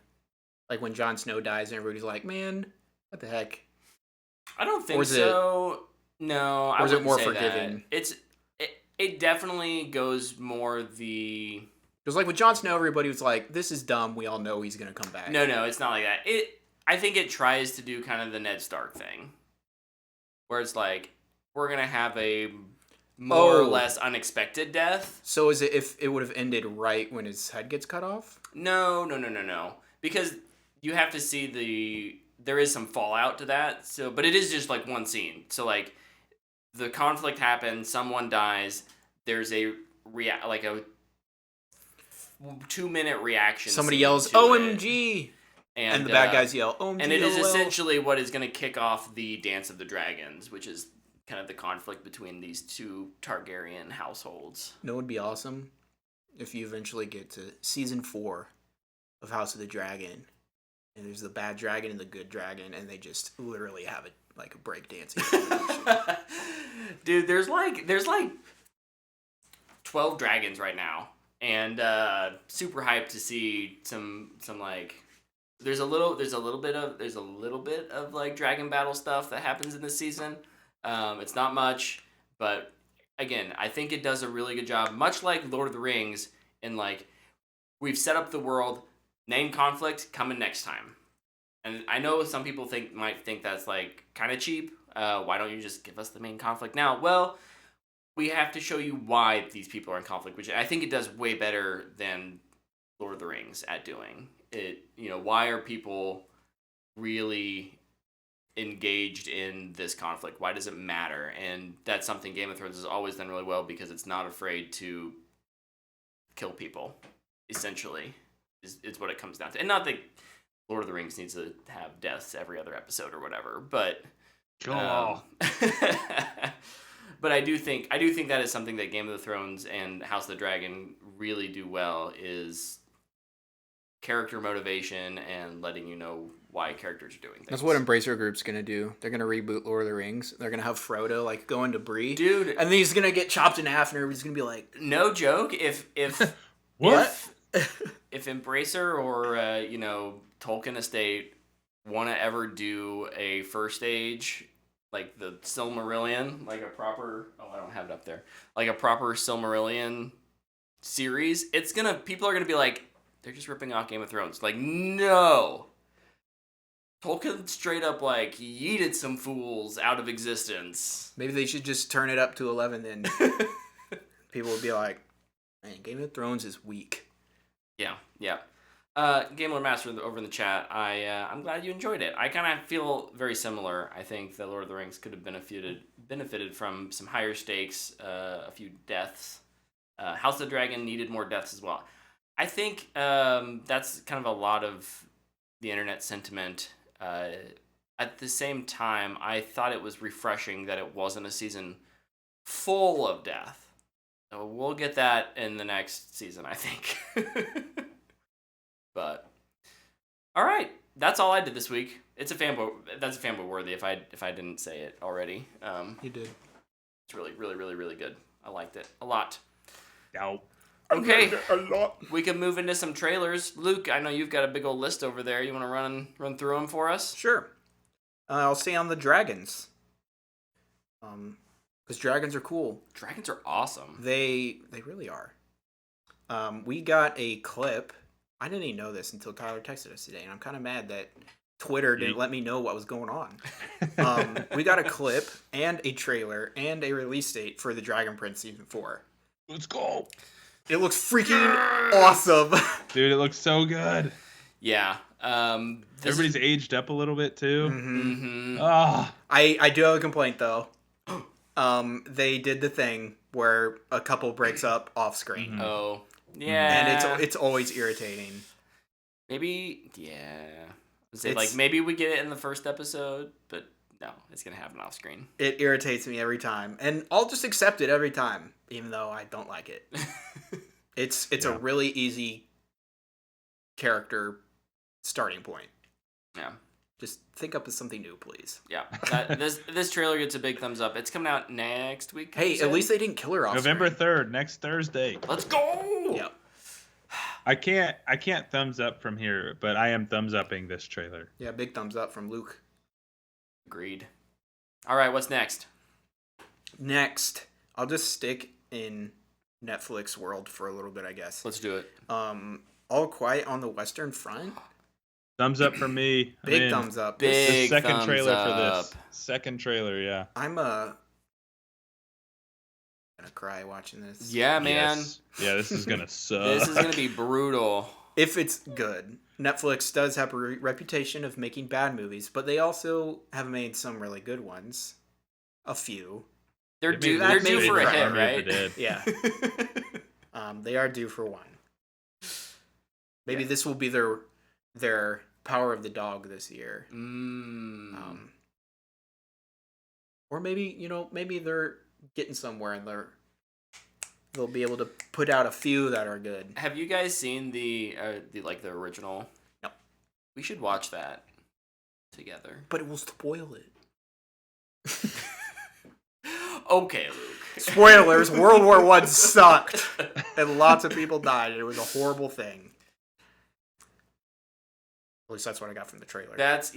Speaker 2: when Jon Snow dies and everybody's like, man, what the heck?
Speaker 1: I don't think so. No, I wouldn't say that. Or is it more forgiving? It definitely goes more the...
Speaker 2: It was like with Jon Snow, everybody was like, this is dumb. We all know he's going to come back.
Speaker 1: No, it's not like that. I think it tries to do kind of the Ned Stark thing. Where it's like, we're going to have a more or less unexpected death.
Speaker 2: So is it if it would have ended right when his head gets cut off?
Speaker 1: No. Because you have to see there is some fallout to that. So, but it is just like one scene. So, like, the conflict happens, someone dies, there's a 2-minute reaction.
Speaker 2: Somebody yells, OMG! And the bad guys yell, OMG!
Speaker 1: And it is essentially what is going to kick off the Dance of the Dragons, which is kind of the conflict between these two Targaryen households.
Speaker 2: You know what would be awesome? If you eventually get to season 4 of House of the Dragon, and there's the bad dragon and the good dragon, and they just literally have it like a breakdancing.
Speaker 1: Dude, there's like 12 dragons right now. And super hyped to see some like there's a little bit of like dragon battle stuff that happens in this season. It's not much, but again, I think it does a really good job, much like Lord of the Rings, in like, we've set up the world, name conflict coming next time. And I know some people might think that's like kind of cheap. Why don't you just give us the main conflict now? Well, we have to show you why these people are in conflict, which I think it does way better than Lord of the Rings at doing it. You know, why are people really engaged in this conflict? Why does it matter? And that's something Game of Thrones has always done really well, because it's not afraid to kill people, essentially, is what it comes down to. And not that Lord of the Rings needs to have deaths every other episode or whatever, but but I do think that is something that Game of Thrones and House of the Dragon really do well, is character motivation and letting you know why characters are doing things.
Speaker 2: That's what Embracer Group's gonna do. They're gonna reboot Lord of the Rings. They're gonna have Frodo like go into Bree,
Speaker 1: dude,
Speaker 2: and then he's gonna get chopped in half, and everybody's gonna be like,
Speaker 1: no joke. If
Speaker 2: what?
Speaker 1: If Embracer or you know, Tolkien Estate want to ever do a first age, like the Silmarillion, like a proper, I don't have it up there, like a proper Silmarillion series, people are gonna be like, they're just ripping off Game of Thrones. Like, no. Tolkien straight up, like, yeeted some fools out of existence.
Speaker 2: Maybe they should just turn it up to 11 and people would be like, man, Game of Thrones is weak.
Speaker 1: Yeah. Game Lord Master over in the chat, I'm glad you enjoyed it. I kind of feel very similar. I think that Lord of the Rings could have benefited from some higher stakes, a few deaths. House of the Dragon needed more deaths as well. I think that's kind of a lot of the internet sentiment. At the same time, I thought it was refreshing that it wasn't a season full of death. So we'll get that in the next season, I think. But all right, that's all I did this week. It's a fanboy. That's a fanboy worthy. If I didn't say it already,
Speaker 2: You did.
Speaker 1: it's really, really, really, really good. I liked it a lot.
Speaker 3: Ow.
Speaker 1: Okay,
Speaker 2: A lot.
Speaker 1: we can move into some trailers. Luke, I know you've got a big old list over there. You want to run through them for us?
Speaker 2: Sure. I'll say on the dragons. Because dragons are cool.
Speaker 1: Dragons are awesome.
Speaker 2: They really are. We got a clip. I didn't even know this until Tyler texted us today, and I'm kind of mad that Twitter didn't let me know what was going on. We got a clip and a trailer and a release date for the Dragon Prince Season 4.
Speaker 3: Let's go.
Speaker 2: It looks freaking awesome.
Speaker 3: Dude, it looks so good.
Speaker 1: Yeah.
Speaker 3: Everybody's aged up a little bit too.
Speaker 1: Mm-hmm.
Speaker 3: Ah.
Speaker 2: I do have a complaint, though. They did the thing where a couple breaks up off screen.
Speaker 3: Mm-hmm.
Speaker 1: Oh. Yeah.
Speaker 2: And it's always irritating.
Speaker 1: Maybe, yeah. Say,
Speaker 2: It's-
Speaker 1: like, maybe we get it in the first episode, but no, it's going to happen off screen.
Speaker 2: It irritates me every time. And I'll just accept it every time, even though I don't like it. It's a really easy character starting point.
Speaker 1: Yeah.
Speaker 2: Just think up of something new, please.
Speaker 1: Yeah. This trailer gets a big thumbs up. It's coming out next week.
Speaker 2: Hey,
Speaker 1: you
Speaker 2: at
Speaker 1: said?
Speaker 2: least they didn't kill her off
Speaker 3: November
Speaker 2: screen.
Speaker 3: 3rd, next Thursday.
Speaker 1: Let's go!
Speaker 2: Yep.
Speaker 3: I can't thumbs up from here, but I am thumbs upping this trailer.
Speaker 2: Yeah, big thumbs up from Luke.
Speaker 1: Agreed. All right, what's next?
Speaker 2: Next, I'll just stick in Netflix world for a little bit, I guess.
Speaker 1: Let's do it.
Speaker 2: All Quiet on the Western Front.
Speaker 3: Thumbs up from me. I'm
Speaker 2: Big
Speaker 3: in.
Speaker 2: thumbs up.
Speaker 1: Big
Speaker 3: The second
Speaker 1: thumbs
Speaker 3: trailer
Speaker 1: up.
Speaker 3: for this. Second trailer, yeah.
Speaker 2: I'm gonna cry watching this.
Speaker 1: Yeah, man.
Speaker 3: Yes. Yeah, this is gonna suck.
Speaker 1: This is going to be brutal.
Speaker 2: If it's good. Netflix does have a reputation of making bad movies, but they also have made some really good ones. A few.
Speaker 1: They're
Speaker 3: It
Speaker 1: due,
Speaker 3: made
Speaker 1: they're
Speaker 2: Luke's
Speaker 1: due for a
Speaker 2: favorite
Speaker 1: hit,
Speaker 3: Army of
Speaker 1: right?
Speaker 3: the Dead.
Speaker 2: Yeah. They are due for one. Maybe this will be their Power of the Dog this year. Or maybe they're getting somewhere and they'll be able to put out a few that are good.
Speaker 1: Have you guys seen the original?
Speaker 2: No.
Speaker 1: We should watch that together.
Speaker 2: But it will spoil it.
Speaker 1: Okay, Luke.
Speaker 2: Spoilers, World War I sucked. And lots of people died. It was a horrible thing. At least that's what I got from the trailer.
Speaker 1: That's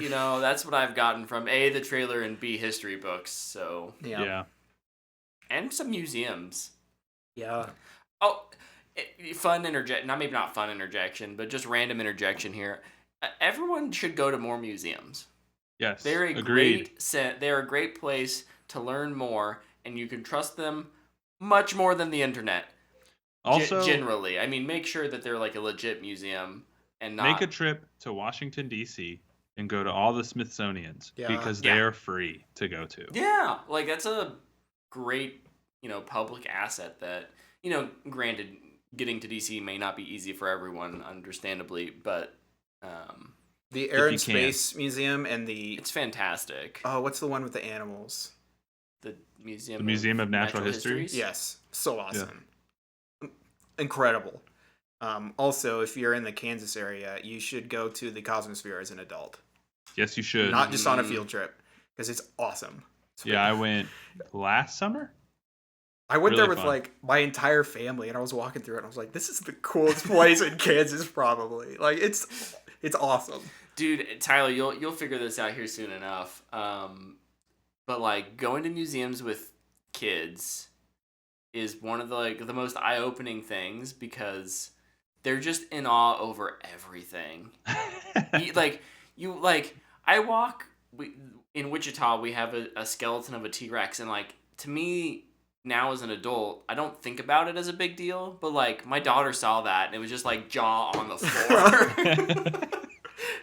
Speaker 1: what I've gotten from A, the trailer, and B, history books. So
Speaker 3: Yeah.
Speaker 1: and some museums.
Speaker 2: Yeah.
Speaker 1: Oh, not fun interjection, but just random interjection here. Everyone should go to more museums.
Speaker 3: Yes.
Speaker 1: They're a
Speaker 3: Agreed.
Speaker 1: they're a great place to learn more, and you can trust them much more than the internet.
Speaker 3: Also,
Speaker 1: Generally, I mean, make sure that they're like a legit museum and not
Speaker 3: make a trip to Washington, D.C. and go to all the Smithsonians because they are free to go to.
Speaker 1: Yeah, like that's a great, public asset that, granted, getting to DC may not be easy for everyone, understandably, but
Speaker 2: The Air and
Speaker 3: you can.
Speaker 2: Space Museum and the...
Speaker 1: it's fantastic.
Speaker 2: Oh, what's the one with the animals?
Speaker 1: The
Speaker 3: The Museum of Natural History?
Speaker 1: Histories?
Speaker 2: Yes. So awesome. Incredible. Also, if you're in the Kansas area, you should go to the Cosmosphere as an adult.
Speaker 3: Yes, you should.
Speaker 2: Not just on a field trip. Because it's awesome. It's
Speaker 3: Yeah, I went last summer.
Speaker 2: I went
Speaker 3: Really
Speaker 2: there with
Speaker 3: fun.
Speaker 2: like my entire family, and I was walking through it, and I was like, "This is the coolest place in Kansas, probably." Like, it's awesome.
Speaker 1: Dude, Tyler, you'll figure this out here soon enough. But like going to museums with kids is one of the most eye-opening things because they're just in awe over everything. In Wichita, we have a skeleton of a T-Rex, and like, to me now as an adult, I don't think about it as a big deal, but like, my daughter saw that and it was just like jaw on the floor.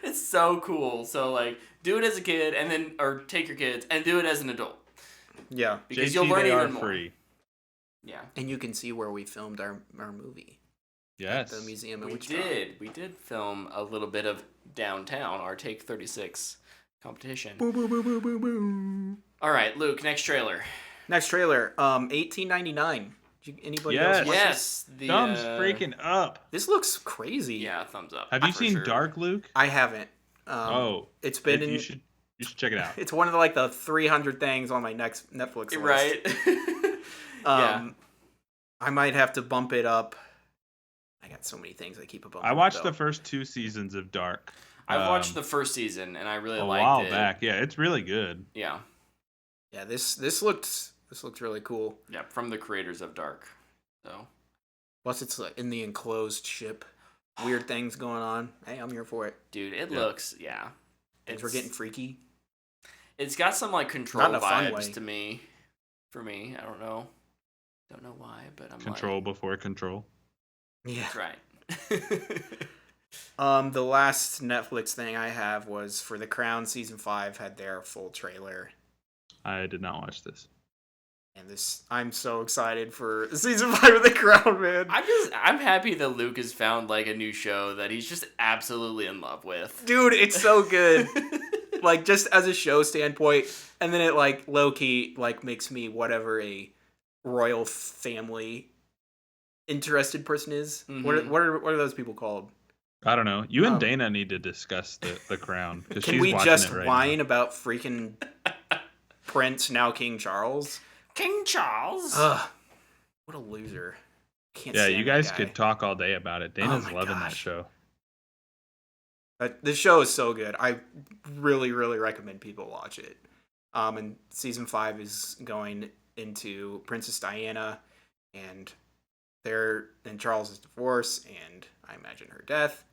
Speaker 1: It's so cool. So like, do it as a kid, and then, or take your kids and do it as an adult.
Speaker 2: Yeah,
Speaker 1: because
Speaker 3: JT,
Speaker 1: you'll learn
Speaker 3: they
Speaker 1: even
Speaker 3: are
Speaker 1: more.
Speaker 3: free.
Speaker 1: Yeah,
Speaker 2: and you can see where we filmed our movie.
Speaker 3: Yes,
Speaker 2: At the museum in
Speaker 1: we
Speaker 2: Wichita.
Speaker 1: we did film a little bit of downtown, our Take 36 competition.
Speaker 2: Boo, boo, boo, boo, boo, boo.
Speaker 1: All right, Luke, next trailer.
Speaker 2: Next trailer, 1899. Anybody
Speaker 3: Yes.
Speaker 2: else watch
Speaker 1: Yes,
Speaker 2: this?
Speaker 1: the
Speaker 3: thumbs freaking up.
Speaker 2: This looks crazy.
Speaker 1: Yeah, thumbs up.
Speaker 3: Have you
Speaker 1: for
Speaker 3: seen
Speaker 1: sure.
Speaker 3: Dark, Luke?
Speaker 2: I haven't. It's been in.
Speaker 3: You should check it out.
Speaker 2: It's one of the 300 things on my next Netflix list.
Speaker 1: Right. Yeah.
Speaker 2: I might have to bump it up. I got so many things I keep a bump.
Speaker 3: I watched the first 2 seasons of Dark.
Speaker 1: I watched the first season and I really
Speaker 3: a
Speaker 1: liked
Speaker 3: while
Speaker 1: it.
Speaker 3: back. Yeah, it's really good.
Speaker 1: Yeah.
Speaker 2: Yeah, this looks really cool.
Speaker 1: Yeah, from the creators of Dark. So.
Speaker 2: Plus, it's in the enclosed ship. Weird things going on. Hey, I'm here for it.
Speaker 1: Dude, it looks, yeah.
Speaker 2: We're getting freaky.
Speaker 1: It's got some like Control
Speaker 2: Not in a fun
Speaker 1: vibes
Speaker 2: way.
Speaker 1: to me. For me, I don't know. Don't know why, but I'm
Speaker 3: Control before control.
Speaker 2: Yeah.
Speaker 1: That's right.
Speaker 2: The last Netflix thing I have was for The Crown season 5 had their full trailer.
Speaker 3: I did not watch this.
Speaker 2: And I'm so excited for season 5 of The Crown, man.
Speaker 1: I'm happy that Luke has found like a new show that he's just absolutely in love with.
Speaker 2: Dude, it's so good. Like, just as a show standpoint, and then it like low-key like makes me whatever a royal family interested person is.
Speaker 1: Mhm.
Speaker 2: What are those people called?
Speaker 3: I don't know. You and Dana need to discuss the Crown because
Speaker 2: Can
Speaker 3: she's
Speaker 2: we
Speaker 3: watching
Speaker 2: just
Speaker 3: it right
Speaker 2: whine about freaking Prince, now King Charles?
Speaker 1: King Charles.
Speaker 2: Ugh, what a loser. Can't
Speaker 3: Yeah,
Speaker 2: stand
Speaker 3: you
Speaker 2: that
Speaker 3: guy
Speaker 2: guy.
Speaker 3: could talk all day about it. Dana's
Speaker 2: my
Speaker 3: loving that
Speaker 2: gosh.
Speaker 3: show.
Speaker 2: This show is so good. I really, really recommend people watch it. And season 5 is going into Princess Diana and Charles's divorce, and I imagine her death.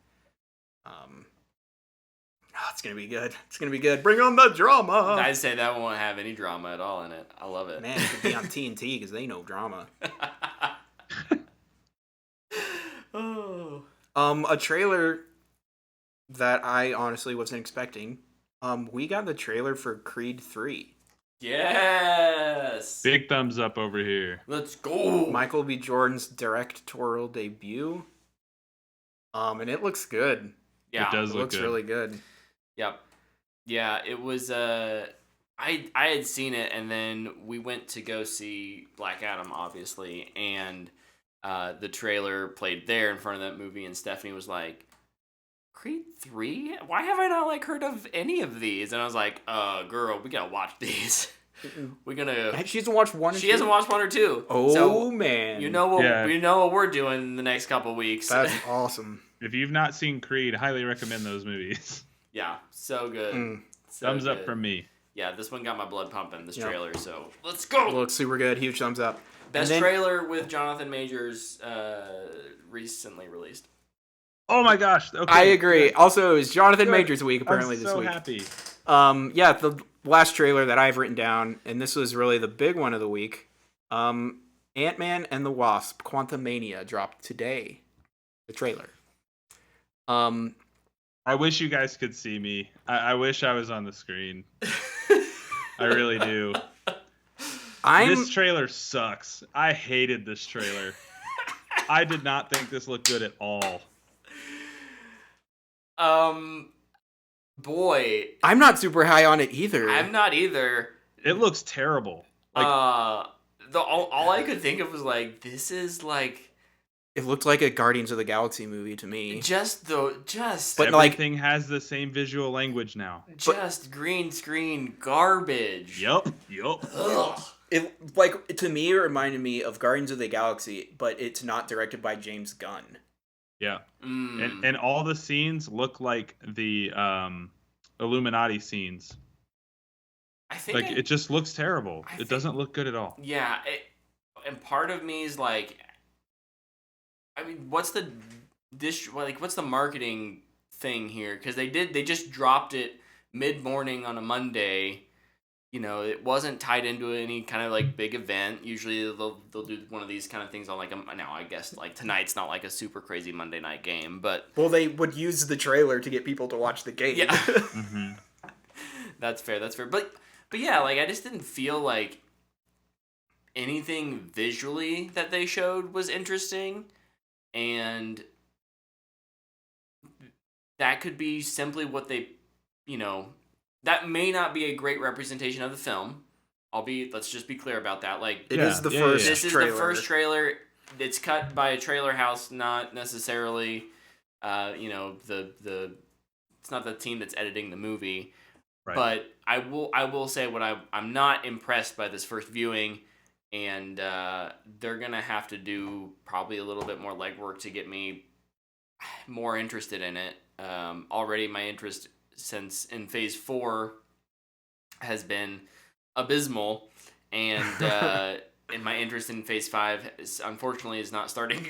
Speaker 2: It's gonna be good. It's gonna be good. Bring on the drama.
Speaker 1: I'd say that won't have any drama at all in it. I love it.
Speaker 2: Man, it could be on TNT because they know drama.
Speaker 1: Oh.
Speaker 2: A trailer that I honestly wasn't expecting. We got the trailer for Creed 3.
Speaker 1: Yes.
Speaker 3: Big thumbs up over here.
Speaker 1: Let's go.
Speaker 2: Michael B. Jordan's directorial debut. And it looks good.
Speaker 1: Yeah.
Speaker 3: It does
Speaker 2: It
Speaker 3: look
Speaker 2: looks
Speaker 3: good.
Speaker 2: really good.
Speaker 1: Yep. Yeah, it was I had seen it, and then we went to go see Black Adam, obviously, and the trailer played there in front of that movie, and Stephanie was like, Creed 3? Why have I not like heard of any of these? And I was like, girl, we gotta watch these. We're gonna
Speaker 2: She hasn't watched one.
Speaker 1: She hasn't watched 1 or 2.
Speaker 2: Oh
Speaker 1: So
Speaker 2: man,
Speaker 1: you know what
Speaker 3: Yeah.
Speaker 1: we know what we're doing in the next couple weeks.
Speaker 2: that's awesome.
Speaker 3: If you've not seen Creed, highly recommend those movies.
Speaker 1: Yeah, so good.
Speaker 2: Mm.
Speaker 1: So
Speaker 3: Thumbs up
Speaker 1: good.
Speaker 3: from me.
Speaker 1: Yeah, this one got my blood pumping, this
Speaker 2: Yeah.
Speaker 1: trailer, so let's go!
Speaker 2: Looks super good. Huge thumbs up.
Speaker 1: Best
Speaker 2: And then-
Speaker 1: trailer with Jonathan Majors recently released.
Speaker 3: Oh my gosh. Okay.
Speaker 2: I agree.
Speaker 3: Good.
Speaker 2: Also, it was Jonathan
Speaker 3: Good.
Speaker 2: Majors week apparently
Speaker 3: I'm
Speaker 2: this
Speaker 3: so
Speaker 2: week.
Speaker 3: happy.
Speaker 2: Yeah, the last trailer that I've written down, and this was really the big one of the week. Ant-Man and the Wasp: Quantumania dropped today. The trailer.
Speaker 3: I wish you guys could see me. I wish I was on the screen. I really do. This trailer sucks. I hated this trailer. I did not think this looked good at all.
Speaker 1: Boy,
Speaker 2: I'm not super high on it either.
Speaker 1: I'm not either.
Speaker 3: It looks terrible. Like,
Speaker 1: All I could think of was like, this is like
Speaker 2: It looked like a Guardians of the Galaxy movie to me.
Speaker 1: but
Speaker 2: like-
Speaker 3: everything has the same visual language now.
Speaker 1: just green screen garbage.
Speaker 3: Yup.
Speaker 1: Ugh.
Speaker 2: It like to me it reminded me of Guardians of the Galaxy, but it's not directed by James Gunn.
Speaker 3: Yeah.
Speaker 1: Mm.
Speaker 3: And all the scenes look like the Illuminati scenes.
Speaker 1: I think
Speaker 3: Like, it just looks terrible.
Speaker 1: I
Speaker 3: It
Speaker 1: think-
Speaker 3: doesn't look good at all.
Speaker 1: Yeah, and part of me is like, I mean, what's the what's the marketing thing here? Because they just dropped it mid-morning on a Monday. It wasn't tied into any kind of like big event. Usually they'll do one of these kind of things on like now I guess like tonight's not like a super crazy Monday night game, but
Speaker 2: well, they would use the trailer to get people to watch the game.
Speaker 1: yeah,
Speaker 3: Mm-hmm.
Speaker 1: that's fair. But yeah, like I just didn't feel like anything visually that they showed was interesting, and that could be simply what they, that may not be a great representation of the film. Let's just be clear about that. Like,
Speaker 2: It is the first
Speaker 1: this is
Speaker 2: trailer.
Speaker 1: the first trailer. It's cut by a trailer house, not necessarily, it's not the team that's editing the movie.
Speaker 3: Right.
Speaker 1: But I will say I'm not impressed by this first viewing, and they're gonna have to do probably a little bit more legwork to get me more interested in it. Already my interest since in Phase 4 has been abysmal, and my interest in Phase 5 unfortunately is not starting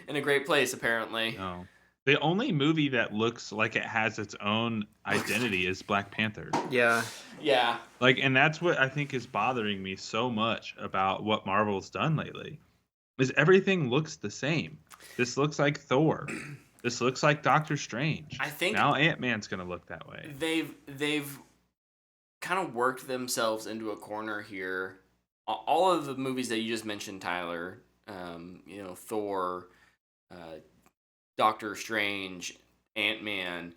Speaker 1: in a great place apparently.
Speaker 3: No. The only movie that looks like it has its own identity is Black Panther.
Speaker 2: Yeah.
Speaker 1: Yeah.
Speaker 3: Like, and that's what I think is bothering me so much about what Marvel's done lately, is everything looks the same. This looks like Thor. This looks like Doctor Strange.
Speaker 1: I think
Speaker 3: now Ant-Man's gonna look that way.
Speaker 1: They've kind of worked themselves into a corner here. All of the movies that you just mentioned, Tyler, Thor, Doctor Strange, Ant-Man,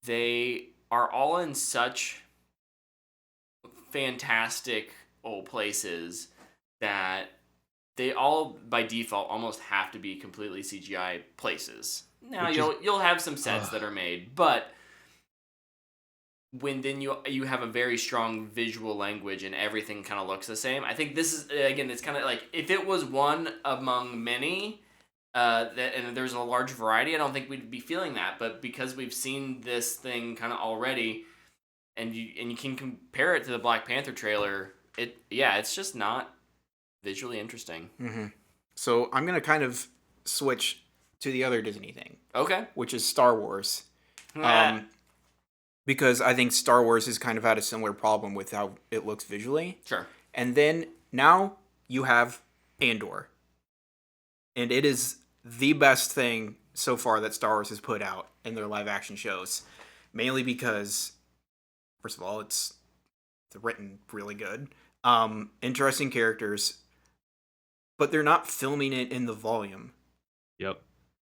Speaker 1: they are all in such fantastic old places that they all by default almost have to be completely CGI places. Now you'll have some sets that are made, but when then you have a very strong visual language and everything kind of looks the same. I think this is again, it's kind of like if it was one among many, and there's a large variety, I don't think we'd be feeling that. But because we've seen this thing kind of already, and you can compare it to the Black Panther trailer, it's just not visually interesting.
Speaker 2: Mm-hmm. So I'm gonna kind of switch to the other Disney thing.
Speaker 1: Okay.
Speaker 2: Which is Star Wars. Because I think Star Wars has kind of had a similar problem with how it looks visually.
Speaker 1: Sure.
Speaker 2: And then now you have Andor. And it is the best thing so far that Star Wars has put out in their live action shows. Mainly because, first of all, it's written really good. Interesting characters. But they're not filming it in the volume.
Speaker 3: Yep.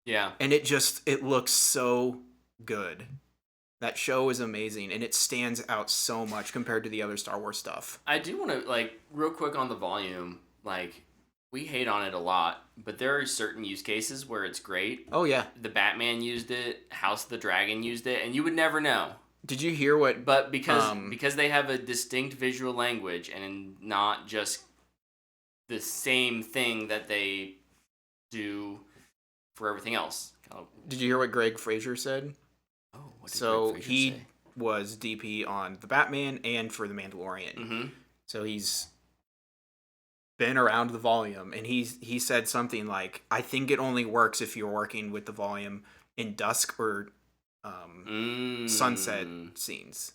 Speaker 1: Yeah.
Speaker 2: And it looks so good. That show is amazing, and it stands out so much compared to the other Star Wars stuff.
Speaker 1: I do want to, real quick on the volume, we hate on it a lot, but there are certain use cases where it's great.
Speaker 2: Oh, yeah.
Speaker 1: The Batman used it, House of the Dragon used it, and you would never know.
Speaker 2: Did you hear what...
Speaker 1: But because they have a distinct visual language and not just the same thing that they do for everything else.
Speaker 2: Did you hear what Greg Fraser said?
Speaker 1: Oh, what did
Speaker 2: So
Speaker 1: Greg Fraser
Speaker 2: he
Speaker 1: say?
Speaker 2: was DP on The Batman and for The Mandalorian.
Speaker 1: Mm-hmm.
Speaker 2: So he's been around the volume, and he said something like, I think it only works if you're working with the volume in dusk or sunset scenes.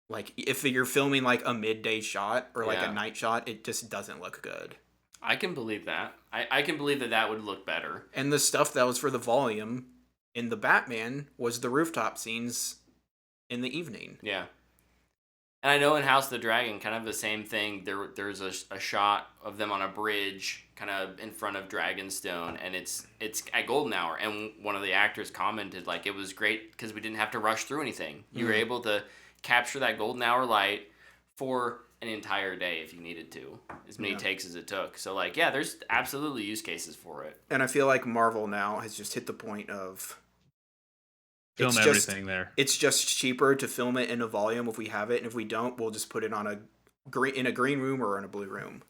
Speaker 2: Like, if you're filming, a midday shot or, a night shot, it just doesn't look good.
Speaker 1: I can believe that. I can believe that would look better.
Speaker 2: And the stuff that was for the volume in the Batman was the rooftop scenes in the evening.
Speaker 1: Yeah. And I know in House of the Dragon, kind of the same thing. There's a shot of them on a bridge, kind of in front of Dragonstone, and it's at golden hour. And one of the actors commented it was great because we didn't have to rush through anything. You were able to capture that golden hour light for an entire day if you needed to, as many takes as it took. So there's absolutely use cases for it.
Speaker 2: And I feel like Marvel now has just hit the point of
Speaker 3: film everything there.
Speaker 2: It's just cheaper to film it in a volume if we have it, and if we don't, we'll just put it on in a green room or in a blue room.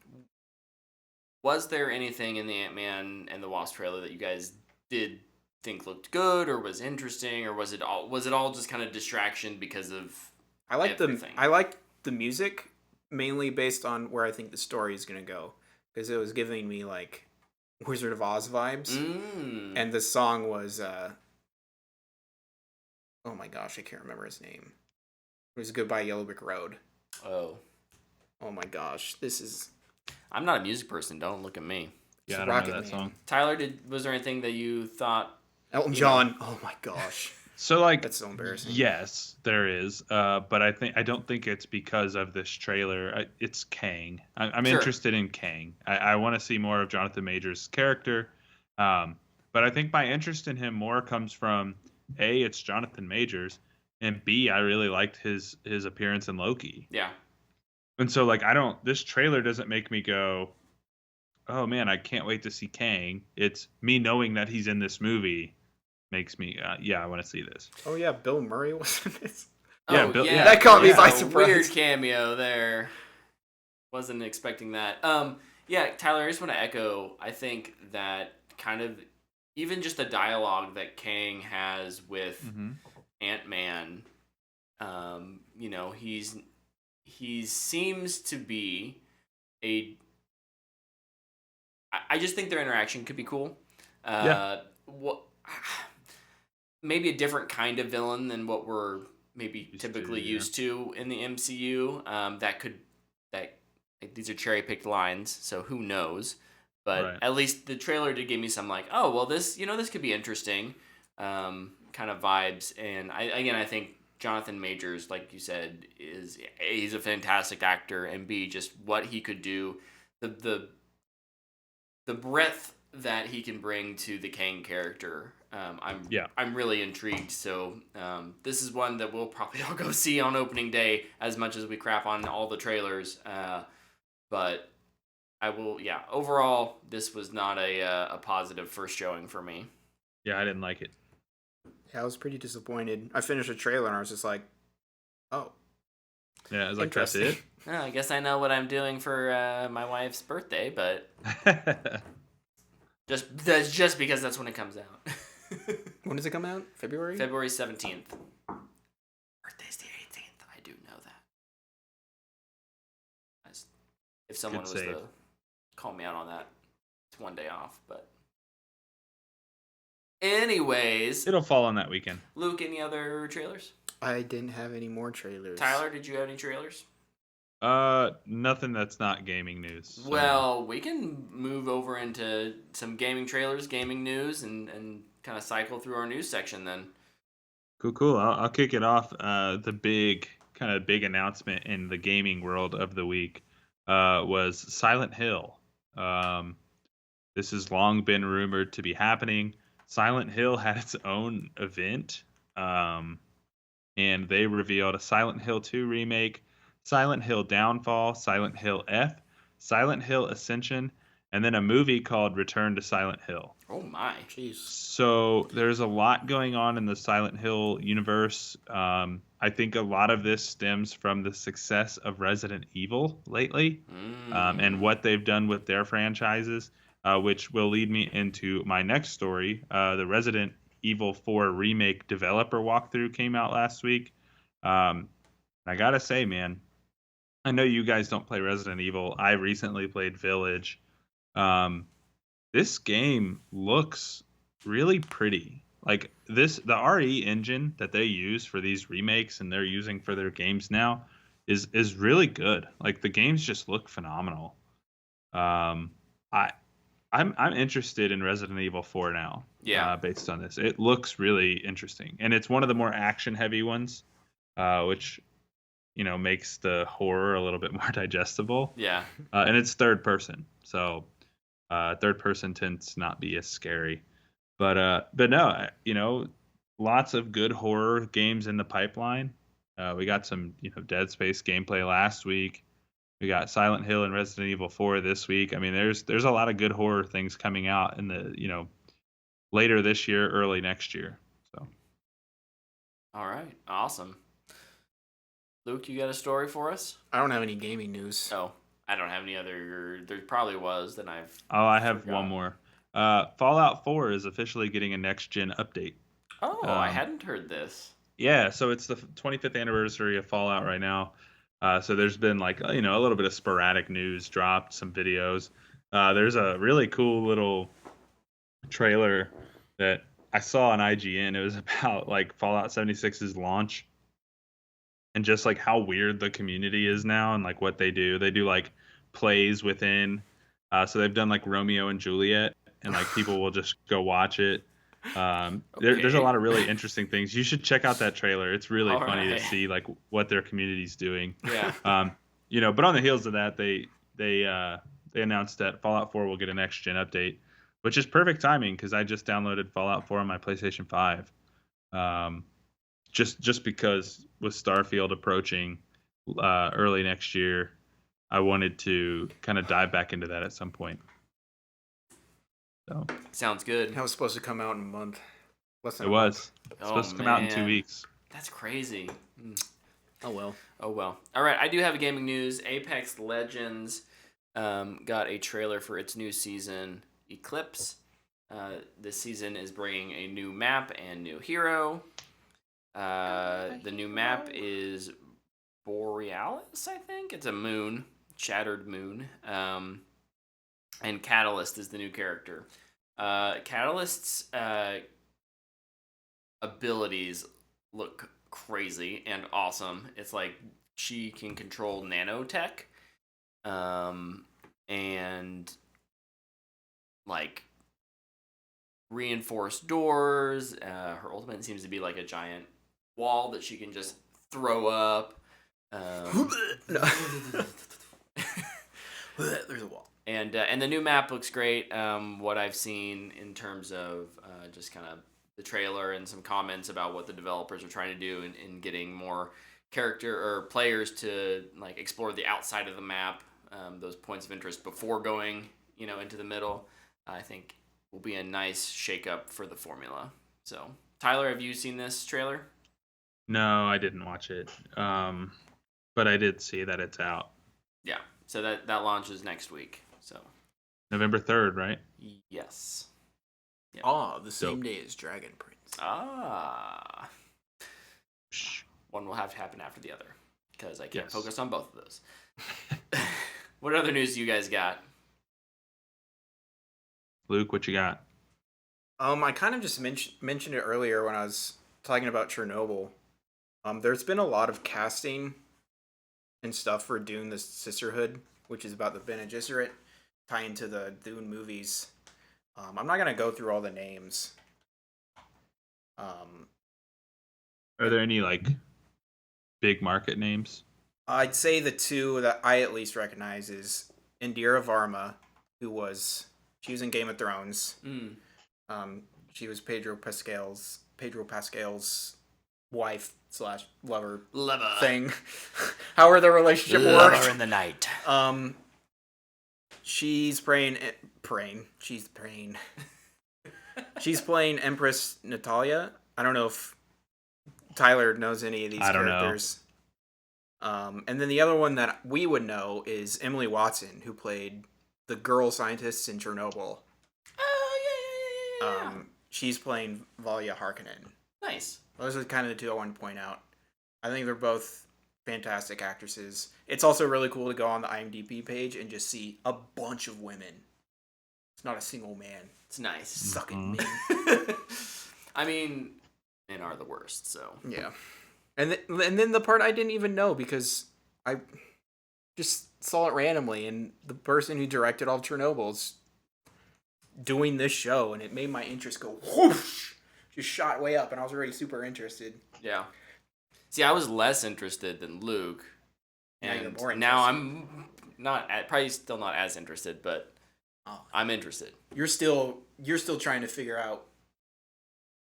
Speaker 1: Was there anything in the Ant-Man and the Wasp trailer that you guys did think looked good or was interesting, or was it all just kind of distraction because of
Speaker 2: I like the music mainly based on where I think the story is going to go, because it was giving me Wizard of Oz vibes.
Speaker 1: Mm.
Speaker 2: And the song was oh my gosh, I can't remember his name. It was Goodbye Yellow Brick Road.
Speaker 1: Oh.
Speaker 2: Oh my gosh, this is
Speaker 1: I'm not a music person. Don't look at me.
Speaker 3: Yeah, I don't
Speaker 2: Rocket
Speaker 3: know that
Speaker 2: Man.
Speaker 3: song.
Speaker 1: Tyler, was there anything that you thought?
Speaker 2: Elton John. Oh my gosh.
Speaker 3: So like,
Speaker 2: That's so embarrassing.
Speaker 3: yes, there is, but I don't think it's because of this trailer. It's Kang. I'm
Speaker 1: Sure.
Speaker 3: interested in Kang. I want to see more of Jonathan Majors' character, but I think my interest in him more comes from A, it's Jonathan Majors, and B, I really liked his appearance in Loki.
Speaker 1: Yeah.
Speaker 3: And so like this trailer doesn't make me go, oh man, I can't wait to see Kang. It's me knowing that he's in this movie makes me I want to see this.
Speaker 2: Oh yeah, Bill Murray was in this.
Speaker 3: Yeah,
Speaker 1: Oh,
Speaker 3: Bill-
Speaker 1: yeah.
Speaker 2: That caught me
Speaker 1: Yeah,
Speaker 2: by
Speaker 1: a
Speaker 2: surprise.
Speaker 1: Weird cameo there. Wasn't expecting that. Yeah, Tyler, I just want to echo. I think that kind of even just the dialogue that Kang has with Ant-Man. You know, he seems to be a. I just think their interaction could be cool. What? Maybe a different kind of villain than what we're maybe typically used to in the MCU. These are cherry picked lines, so who knows? But
Speaker 3: Right.
Speaker 1: at least the trailer did give me some like, oh well, this could be interesting, kind of vibes. And I think Jonathan Majors, like you said, he's a fantastic actor, and B, just what he could do, the breadth that he can bring to the Kang character. I'm really intrigued. So this is one that we'll probably all go see on opening day, as much as we crap on all the trailers. But I will. Yeah. Overall, this was not a positive first showing for me.
Speaker 3: Yeah, I didn't like it.
Speaker 2: Yeah, I was pretty disappointed. I finished the trailer and I was just like, oh.
Speaker 3: Yeah, I was like, that's it.
Speaker 1: Oh, I guess I know what I'm doing for my wife's birthday, but that's just because that's when it comes out.
Speaker 2: When does it come out? February?
Speaker 1: February 17th. Birthday's the 18th. I do know that. If someone was to call me out on that, it's one day off. But anyways,
Speaker 3: It'll fall on that weekend.
Speaker 1: Luke, any other trailers?
Speaker 2: I didn't have any more trailers.
Speaker 1: Tyler, did you have any trailers?
Speaker 3: Nothing that's not gaming news. So.
Speaker 1: Well, we can move over into some gaming trailers, gaming news, and kind of cycle through our news section then.
Speaker 3: Cool. I'll kick it off. The big announcement in the gaming world of the week was Silent Hill. This has long been rumored to be happening. Silent Hill had its own event, and they revealed a Silent Hill 2 remake, Silent Hill Downfall, Silent Hill F, Silent Hill Ascension, and then a movie called Return to Silent Hill.
Speaker 1: Oh my.
Speaker 2: Jeez.
Speaker 3: So there's a lot going on in the Silent Hill universe. I think a lot of this stems from the success of Resident Evil lately, and what they've done with their franchises, which will lead me into my next story. The Resident Evil 4 remake developer walkthrough came out last week. I gotta say, man, I know you guys don't play Resident Evil. I recently played Village. This game looks really pretty. Like the RE engine that they use for these remakes and they're using for their games now is really good. Like the games just look phenomenal. I'm interested in Resident Evil 4 now.
Speaker 1: Yeah.
Speaker 3: Based on this, it looks really interesting, and it's one of the more action heavy ones, which makes the horror a little bit more digestible.
Speaker 1: Yeah.
Speaker 3: And it's third person, so third person tends to not be as scary. But no, lots of good horror games in the pipeline. We got some Dead Space gameplay last week. We got Silent Hill and Resident Evil 4 this week. I mean, there's a lot of good horror things coming out in the later this year, early next year. So.
Speaker 1: All right. Awesome. Luke, you got a story for us?
Speaker 2: I don't have any gaming news.
Speaker 1: Oh, I don't have any other. There probably was. Then I've.
Speaker 3: Oh, I have
Speaker 1: forgot.
Speaker 3: one more. Fallout 4 is officially getting a next gen update.
Speaker 1: Oh, I hadn't heard this.
Speaker 3: Yeah, so it's the 25th anniversary of Fallout right now. So there's been a little bit of sporadic news dropped, some videos. There's a really cool little trailer that I saw on IGN. It was about like Fallout 76's launch and just like how weird the community is now and like what they do. They do like plays within. So they've done like Romeo and Juliet, and like people will just go watch it. There's a
Speaker 1: Okay.
Speaker 3: lot of really interesting things. You should check out that trailer. It's really
Speaker 1: All
Speaker 3: funny to
Speaker 1: right.
Speaker 3: see like what their community's doing.
Speaker 1: Yeah.
Speaker 3: But on the heels of that, they announced that Fallout 4 will get a next gen update, which is perfect timing because I just downloaded Fallout 4 on my PlayStation 5. Just because with Starfield approaching early next year, I wanted to kind of dive back into that at some point. So
Speaker 1: Sounds good.
Speaker 2: That was supposed to come out in a month. Less than
Speaker 3: it
Speaker 2: a month.
Speaker 3: was. It's supposed to come out in 2 weeks.
Speaker 1: That's crazy.
Speaker 2: Oh well.
Speaker 1: Oh well. All right, I do have a gaming news. Apex Legends got a trailer for its new season, Eclipse. This season is bringing a new map and new hero. The new map is Borealis, I think. It's a moon, shattered moon. And Catalyst is the new character. Catalyst's abilities look crazy and awesome. It's like she can control nanotech, and like reinforced doors. Her ultimate seems to be like a giant wall that she can just throw up.
Speaker 2: There's a wall.
Speaker 1: And the new map looks great. What I've seen in terms of just kind of the trailer and some comments about what the developers are trying to do in getting more character or players to like explore the outside of the map, those points of interest before going into the middle, I think will be a nice shakeup for the formula. So Tyler, have you seen this trailer?
Speaker 3: No, I didn't watch it. But I did see that it's out.
Speaker 1: Yeah. So that launches next week. So
Speaker 3: November 3rd, right?
Speaker 1: yes. Yeah.
Speaker 2: Oh, the same
Speaker 3: Dope.
Speaker 2: day as Dragon Prince.
Speaker 1: Ah.
Speaker 3: Psh.
Speaker 1: One will have to happen after the other because I can't
Speaker 3: Yes.
Speaker 1: focus on both of those. What other news do you guys got?
Speaker 3: Luke, what you got?
Speaker 2: I kind of just mentioned it earlier when I was talking about Chernobyl. There's been a lot of casting and stuff for Dune: The Sisterhood, which is about the Bene Gesserit, tie into the Dune movies. I'm not gonna go through all the names.
Speaker 3: Are there any like big market names?
Speaker 2: I'd say the two that I at least recognize is Indira Varma, she was in Game of Thrones. She was Pedro Pascal's wife / lover thing. However the relationship worked.
Speaker 1: Lover in the night.
Speaker 2: She's She's playing Empress Natalia. I don't know if Tyler knows any of these characters. And then the other one that we would know is Emily Watson, who played the girl scientists in Chernobyl.
Speaker 1: Oh yeah.
Speaker 2: She's playing Valya Harkonnen.
Speaker 1: Nice.
Speaker 2: Those are kind of the two I want to point out. I think they're both fantastic actresses. It's also really cool to go on the IMDb page and just see a bunch of women. It's not a single man.
Speaker 1: It's nice.
Speaker 2: Sucking men.
Speaker 1: I mean, men are the worst. So
Speaker 2: Yeah. And then the part I didn't even know because I just saw it randomly, and the person who directed all of Chernobyl's doing this show, and it made my interest go whoosh, just shot way up, and I was already super interested.
Speaker 1: yeah. See, I was less interested than Luke,
Speaker 2: Now you're
Speaker 1: and
Speaker 2: more
Speaker 1: now
Speaker 2: interested.
Speaker 1: I'm probably still not as interested, but I'm interested.
Speaker 2: You're still trying to figure out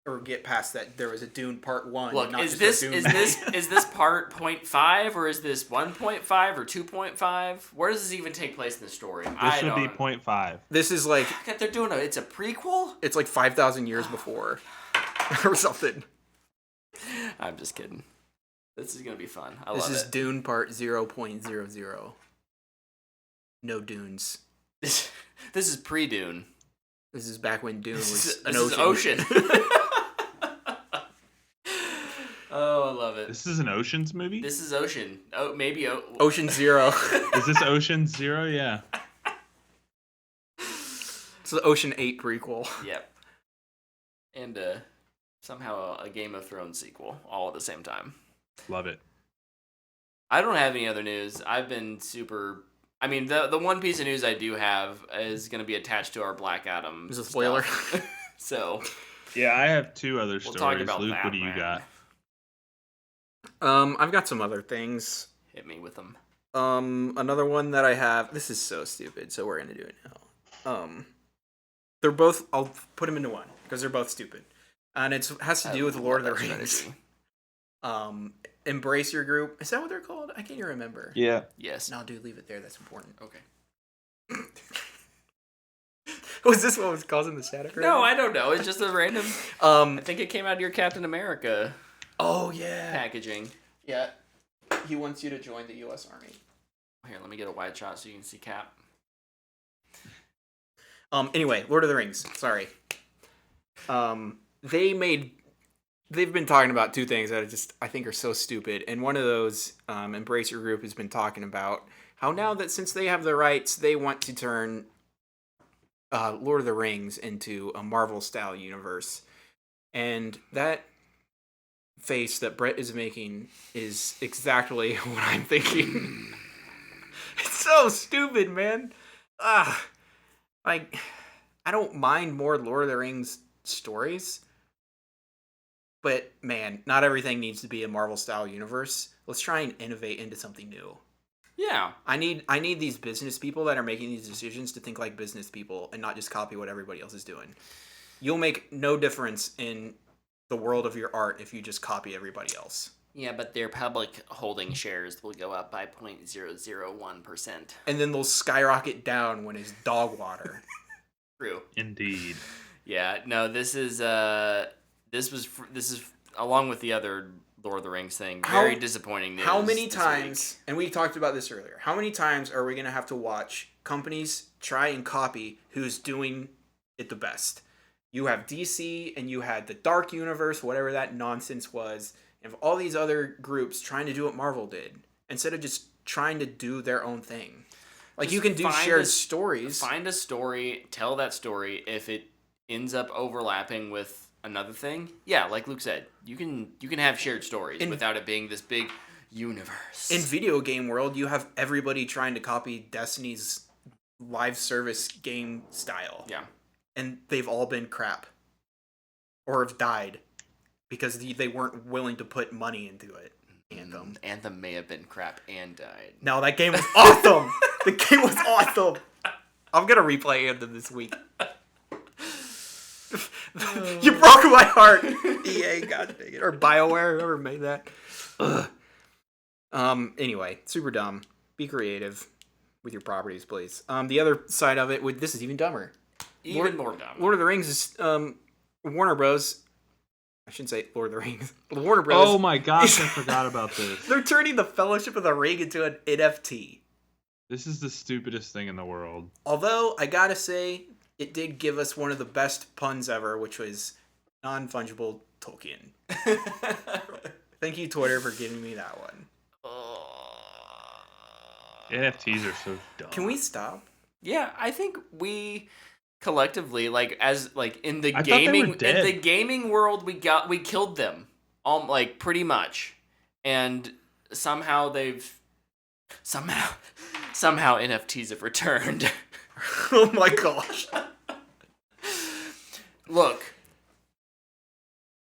Speaker 2: or get past that there was a Dune Part 1.
Speaker 1: Look,
Speaker 2: not
Speaker 1: is
Speaker 2: just a
Speaker 1: this
Speaker 2: Dune
Speaker 1: is this part 0.5 or is this 1.5 or 2.5? Where does this even take place in the story?
Speaker 3: This would be 0.5.
Speaker 2: This is like
Speaker 1: They're doing it's a prequel?
Speaker 2: it's like 5,000 years before or something.
Speaker 1: I'm just kidding. This is gonna be fun.
Speaker 2: This is
Speaker 1: it.
Speaker 2: Dune Part 0.00. No dunes.
Speaker 1: This is pre-Dune.
Speaker 2: This is back when Dune was an
Speaker 1: This
Speaker 2: ocean.
Speaker 1: is Oh, I love it.
Speaker 3: This is an Oceans movie?
Speaker 1: This is Ocean. Oh, maybe
Speaker 2: Ocean Zero.
Speaker 3: Is this Ocean Zero? Yeah.
Speaker 2: It's the Ocean 8 prequel.
Speaker 1: Yep. And somehow a Game of Thrones sequel, all at the same time.
Speaker 3: Love it.
Speaker 1: I don't have any other news. I've been super... I mean, the one piece of news I do have is going to be attached to our Black Adam.
Speaker 2: Is a spoiler?
Speaker 1: So...
Speaker 3: Yeah, I have two other
Speaker 1: We'll
Speaker 3: stories.
Speaker 1: talk about
Speaker 3: Luke,
Speaker 1: that,
Speaker 3: what do you
Speaker 1: man.
Speaker 3: got?
Speaker 2: I've got some other things.
Speaker 1: Hit me with them.
Speaker 2: Another one that I have. This is so stupid, so we're gonna do it now. They're both. I'll put them into one because they're both stupid, and it has to do with Lord of the Rings. Embrace your group. Is that what they're called? I can't even remember.
Speaker 3: Yeah.
Speaker 1: Yes.
Speaker 2: No, dude, leave it there. That's important.
Speaker 1: Okay.
Speaker 2: Was this what was causing the static?
Speaker 1: No, I don't know. It's just a random... I think it came out of your Captain America
Speaker 2: Oh yeah.
Speaker 1: packaging.
Speaker 2: Yeah. He wants you to join the U.S. Army.
Speaker 1: Here, let me get a wide shot so you can see Cap.
Speaker 2: Anyway, Lord of the Rings. Sorry. They've been talking about two things that I think are so stupid, and one of those, Embrace Your Group has been talking about how now that since they have the rights, they want to turn Lord of the Rings into a Marvel-style universe, and that face that Brett is making is exactly what I'm thinking. It's so stupid, man. Like, I don't mind more Lord of the Rings stories, but man, not everything needs to be a Marvel-style universe. Let's try and innovate into something new.
Speaker 1: Yeah.
Speaker 2: I need these business people that are making these decisions to think like business people and not just copy what everybody else is doing. You'll make no difference in the world of your art if you just copy everybody else.
Speaker 1: Yeah, but their public holding shares will go up by 0.001%.
Speaker 2: And then they'll skyrocket down when it's dog water.
Speaker 1: True.
Speaker 3: Indeed.
Speaker 1: Yeah, no, this is along with the other Lord of the Rings thing, very disappointing news.
Speaker 2: How many
Speaker 1: this
Speaker 2: times,
Speaker 1: week.
Speaker 2: and we talked about this earlier, how many times are we going to have to watch companies try and copy who's doing it the best? You have DC, and you had the Dark Universe, whatever that nonsense was, and all these other groups trying to do what Marvel did, instead of just trying to do their own thing. Like,
Speaker 1: Just
Speaker 2: you can do shared stories.
Speaker 1: Find a story, tell that story. If it ends up overlapping with another thing, yeah, like Luke said, you can have shared stories without it being this big universe.
Speaker 2: In video game world, you have everybody trying to copy Destiny's live service game style.
Speaker 1: Yeah.
Speaker 2: And they've all been crap. Or have died. Because they weren't willing to put money into it. Anthem.
Speaker 1: Anthem may have been crap and died.
Speaker 2: No, that game was awesome! The game was awesome! I'm gonna replay Anthem this week. You broke my heart! EA, god dang it. Or BioWare, whoever made that. Ugh. Anyway, super dumb. Be creative with your properties, please. The other side of it, this is even dumber.
Speaker 1: Even more dumb.
Speaker 2: Lord of the Rings is, Warner Bros. I shouldn't say Lord of the Rings. Warner Bros.
Speaker 3: Oh my gosh, I forgot about this.
Speaker 2: They're turning the Fellowship of the Ring into an NFT.
Speaker 3: This is the stupidest thing in the world.
Speaker 2: Although, I gotta say, it did give us one of the best puns ever, which was non-fungible Tolkien. Thank you, Twitter, for giving me that one.
Speaker 3: NFTs are so dumb.
Speaker 2: Can we stop?
Speaker 1: Yeah, I think we collectively, in the
Speaker 3: I thought they were
Speaker 1: gaming
Speaker 3: dead.
Speaker 1: in the gaming world, we killed them, pretty much, and somehow NFTs have returned.
Speaker 2: Oh my gosh.
Speaker 1: Look,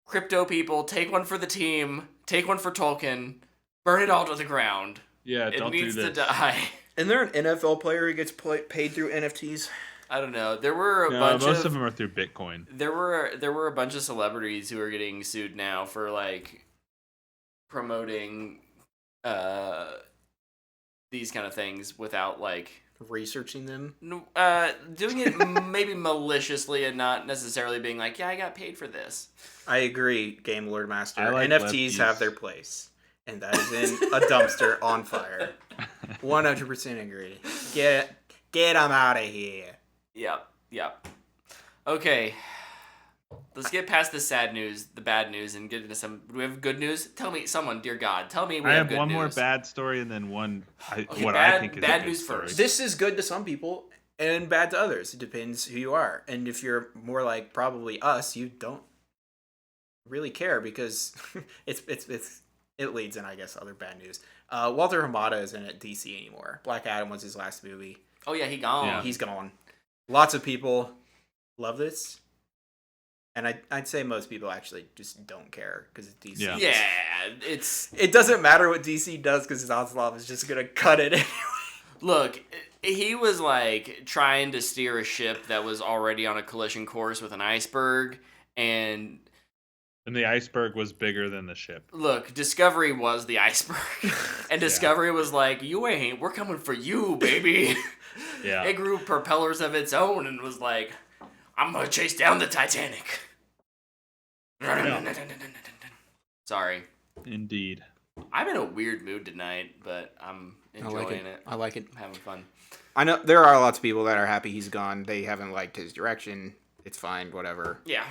Speaker 1: crypto people, take one for the team, take one for Tolkien, burn it all to the ground.
Speaker 3: Yeah,
Speaker 1: It
Speaker 3: don't do
Speaker 1: needs
Speaker 3: this.
Speaker 1: to die.
Speaker 2: Isn't there an NFL player who gets paid through NFTs?
Speaker 1: I don't know. There were a
Speaker 3: No,
Speaker 1: bunch
Speaker 3: most of them are through Bitcoin.
Speaker 1: There were a bunch of celebrities who are getting sued now for promoting these kind of things without
Speaker 2: Researching them?
Speaker 1: doing it maybe maliciously and not necessarily being like, yeah, I got paid for this.
Speaker 2: I agree, Game Lord Master.
Speaker 3: I like
Speaker 2: NFTs
Speaker 3: lefties.
Speaker 2: have their place. And that is in a dumpster on fire. 100% agree. Get them out of here.
Speaker 1: Yep. Okay. Let's get past the sad news, the bad news, and get into some... Do we have good news? Tell me, someone, dear God, tell me we
Speaker 3: I
Speaker 1: have
Speaker 3: have
Speaker 1: good
Speaker 3: one
Speaker 1: news.
Speaker 3: more bad story and then one
Speaker 1: Okay,
Speaker 3: what
Speaker 1: bad-
Speaker 3: I think is
Speaker 1: bad
Speaker 3: a good
Speaker 1: news
Speaker 3: story.
Speaker 1: first.
Speaker 2: This is good to some people, and bad to others. It depends who you are. And if you're more like probably us, you don't really care because it leads in, I guess, other bad news. Walter Hamada isn't at DC anymore. Black Adam was his last movie.
Speaker 1: Oh yeah, he gone.
Speaker 3: Yeah.
Speaker 2: He's gone. Lots of people love this. And I'd say most people actually just don't care because it's DC.
Speaker 3: Yeah.
Speaker 1: Yeah,
Speaker 2: It doesn't matter what DC does because Zaslav is just going to cut it anyway.
Speaker 1: Look, he was like trying to steer a ship that was already on a collision course with an iceberg, and
Speaker 3: the iceberg was bigger than the ship.
Speaker 1: look, Discovery was the iceberg, and Discovery was like, "You ain't, we're coming for you, baby."
Speaker 3: Yeah.
Speaker 1: It grew propellers of its own and was like, "I'm gonna chase down the Titanic." Sorry.
Speaker 3: Indeed.
Speaker 1: I'm in a weird mood tonight, but I'm enjoying it.
Speaker 2: I like it.
Speaker 1: I'm having fun.
Speaker 2: I know there are lots of people that are happy he's gone. They haven't liked his direction. It's fine, whatever.
Speaker 1: Yeah.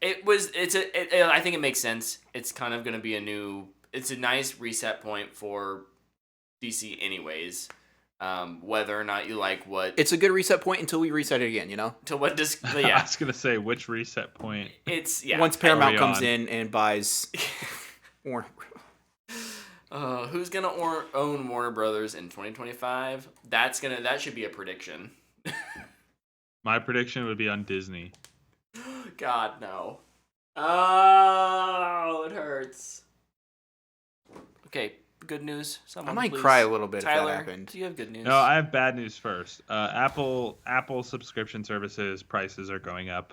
Speaker 1: I think it makes sense. It's kind of going to be it's a nice reset point for DC anyways. Whether or not you like what...
Speaker 2: It's a good reset point until we reset it again, you know?
Speaker 1: To what
Speaker 3: I
Speaker 1: yeah.
Speaker 3: was going to say, which reset point?
Speaker 1: It's, yeah.
Speaker 2: Once Paramount
Speaker 3: Early
Speaker 2: comes
Speaker 3: on.
Speaker 2: in and buys...
Speaker 1: Who's going to own Warner Brothers in 2025? That should be a prediction.
Speaker 3: My prediction would be on Disney.
Speaker 1: God, no. Oh, it hurts. Okay, good news. Someone,
Speaker 2: I might
Speaker 1: please.
Speaker 2: cry a little bit
Speaker 1: Tyler,
Speaker 2: if that happened.
Speaker 1: do you have good news?
Speaker 3: No, I have bad news first. Apple subscription services prices are going up.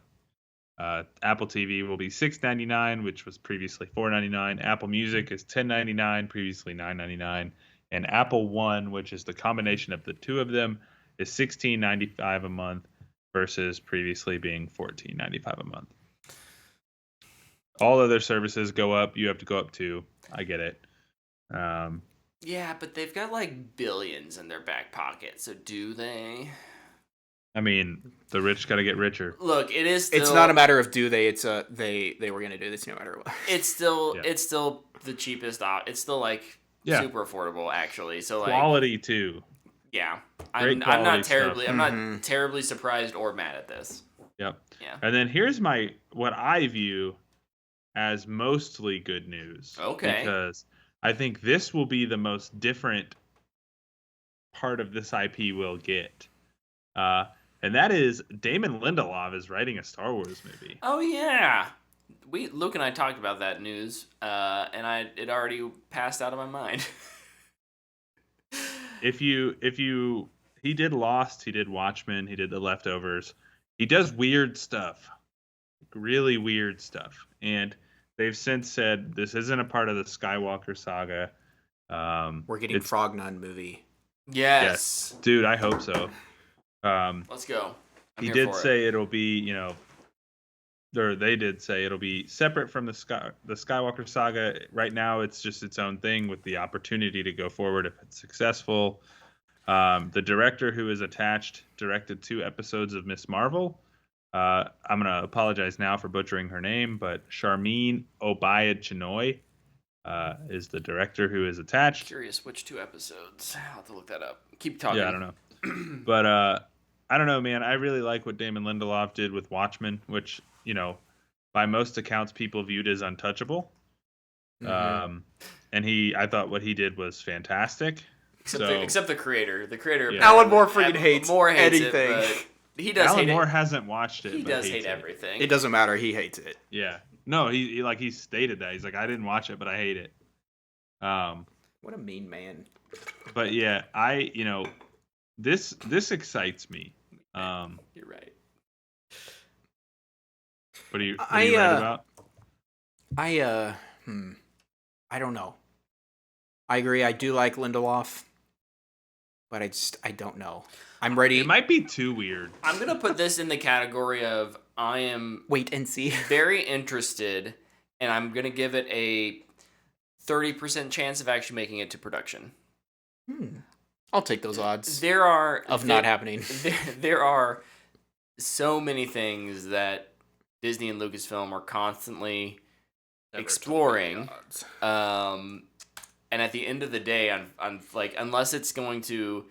Speaker 3: Apple TV will be $6.99, which was previously $4.99. Apple Music is $10.99, previously $9.99, and Apple One, which is the combination of the two of them, is $16.95 a month versus previously being $14.95 a month. All other services go up. You have to go up too. I get it.
Speaker 1: Yeah, but they've got like billions in their back pocket, so do they?
Speaker 3: I mean, the rich got to get richer.
Speaker 1: Look, it is still...
Speaker 2: It's not a matter of do they, it's they were going to do this no matter what.
Speaker 1: It's still
Speaker 3: Yeah.
Speaker 1: it's still the cheapest it's still like
Speaker 3: Yeah.
Speaker 1: super affordable actually. So like
Speaker 3: Quality too.
Speaker 1: yeah.
Speaker 3: Great
Speaker 1: I'm
Speaker 3: quality
Speaker 1: not terribly
Speaker 3: stuff.
Speaker 1: not terribly surprised or mad at this.
Speaker 3: Yep.
Speaker 1: Yeah.
Speaker 3: And then here's what I view as mostly good news.
Speaker 1: Okay.
Speaker 3: Because I think this will be the most different part of this IP we'll get. And that is Damon Lindelof is writing a Star Wars movie.
Speaker 1: Oh yeah. Luke and I talked about that news, and it already passed out of my mind.
Speaker 3: He did Lost, he did Watchmen, he did The Leftovers. He does weird stuff. Really weird stuff. And they've since said this isn't a part of the Skywalker saga.
Speaker 2: We're getting Frog Nun movie.
Speaker 1: Yes.
Speaker 3: Dude, I hope so.
Speaker 1: Let's go.
Speaker 3: He did say it'll be, or they did say it'll be separate from the Skywalker saga. Right now, it's just its own thing with the opportunity to go forward if it's successful. The director who is attached directed 2 episodes of Miss Marvel. I'm going to apologize now for butchering her name, but Charmine Obaid-Chinoy is the director who is attached.
Speaker 1: Curious which 2 episodes. I'll have to look that up. Keep talking.
Speaker 3: Yeah, I don't know. But I don't know, man. I really like what Damon Lindelof did with Watchmen, which, by most accounts, people viewed as untouchable. Mm-hmm. And I thought what he did was fantastic.
Speaker 1: Except the creator. The creator.
Speaker 3: Yeah.
Speaker 2: Alan Moore freaking hates
Speaker 3: Anything.
Speaker 2: anything.
Speaker 1: It, but he does
Speaker 3: Alan
Speaker 1: hate
Speaker 3: Moore
Speaker 1: it.
Speaker 3: hasn't watched it.
Speaker 1: He
Speaker 3: but
Speaker 1: does
Speaker 3: hates
Speaker 1: hate everything.
Speaker 2: It doesn't matter. He hates it.
Speaker 3: Yeah. No, he stated that. He's like, I didn't watch it, but I hate it.
Speaker 2: What a mean man.
Speaker 3: But yeah, this excites me.
Speaker 1: You're right.
Speaker 3: What are you right about?
Speaker 2: I don't know. I agree. I do like Lindelof, but I don't know. I'm ready.
Speaker 3: It might be too weird.
Speaker 1: I'm gonna put this in the category of I am
Speaker 2: wait and see.
Speaker 1: Very interested, and I'm gonna give it a 30% chance of actually making it to production.
Speaker 2: I'll take those odds.
Speaker 1: Not
Speaker 2: happening.
Speaker 1: There are so many things that Disney and Lucasfilm are constantly exploring. And at the end of the day, I'm like, unless it's going to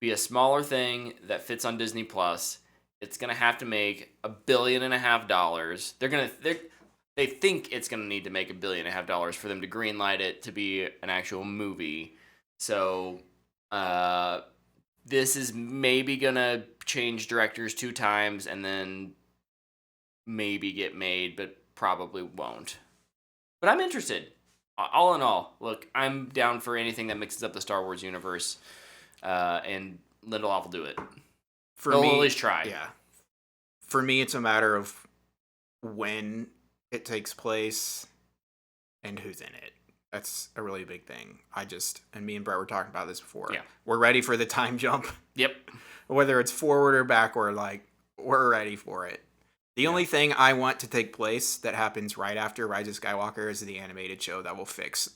Speaker 1: be a smaller thing that fits on Disney Plus. It's gonna have to make $1.5 billion. They think it's gonna need to make $1.5 billion for them to greenlight it to be an actual movie. So, this is maybe gonna change directors 2 times and then maybe get made, but probably won't. But I'm interested. All in all, look, I'm down for anything that mixes up the Star Wars universe, and Lindelof will do it.
Speaker 2: For me,
Speaker 1: at least try.
Speaker 2: Yeah. For me, it's a matter of when it takes place and who's in it. That's a really big thing. And me and Brett were talking about this before.
Speaker 1: Yeah.
Speaker 2: We're ready for the time jump.
Speaker 1: Yep.
Speaker 2: Whether it's forward or backward, like, we're ready for it. The only thing I want to take place that happens right after Rise of Skywalker is the animated show that will fix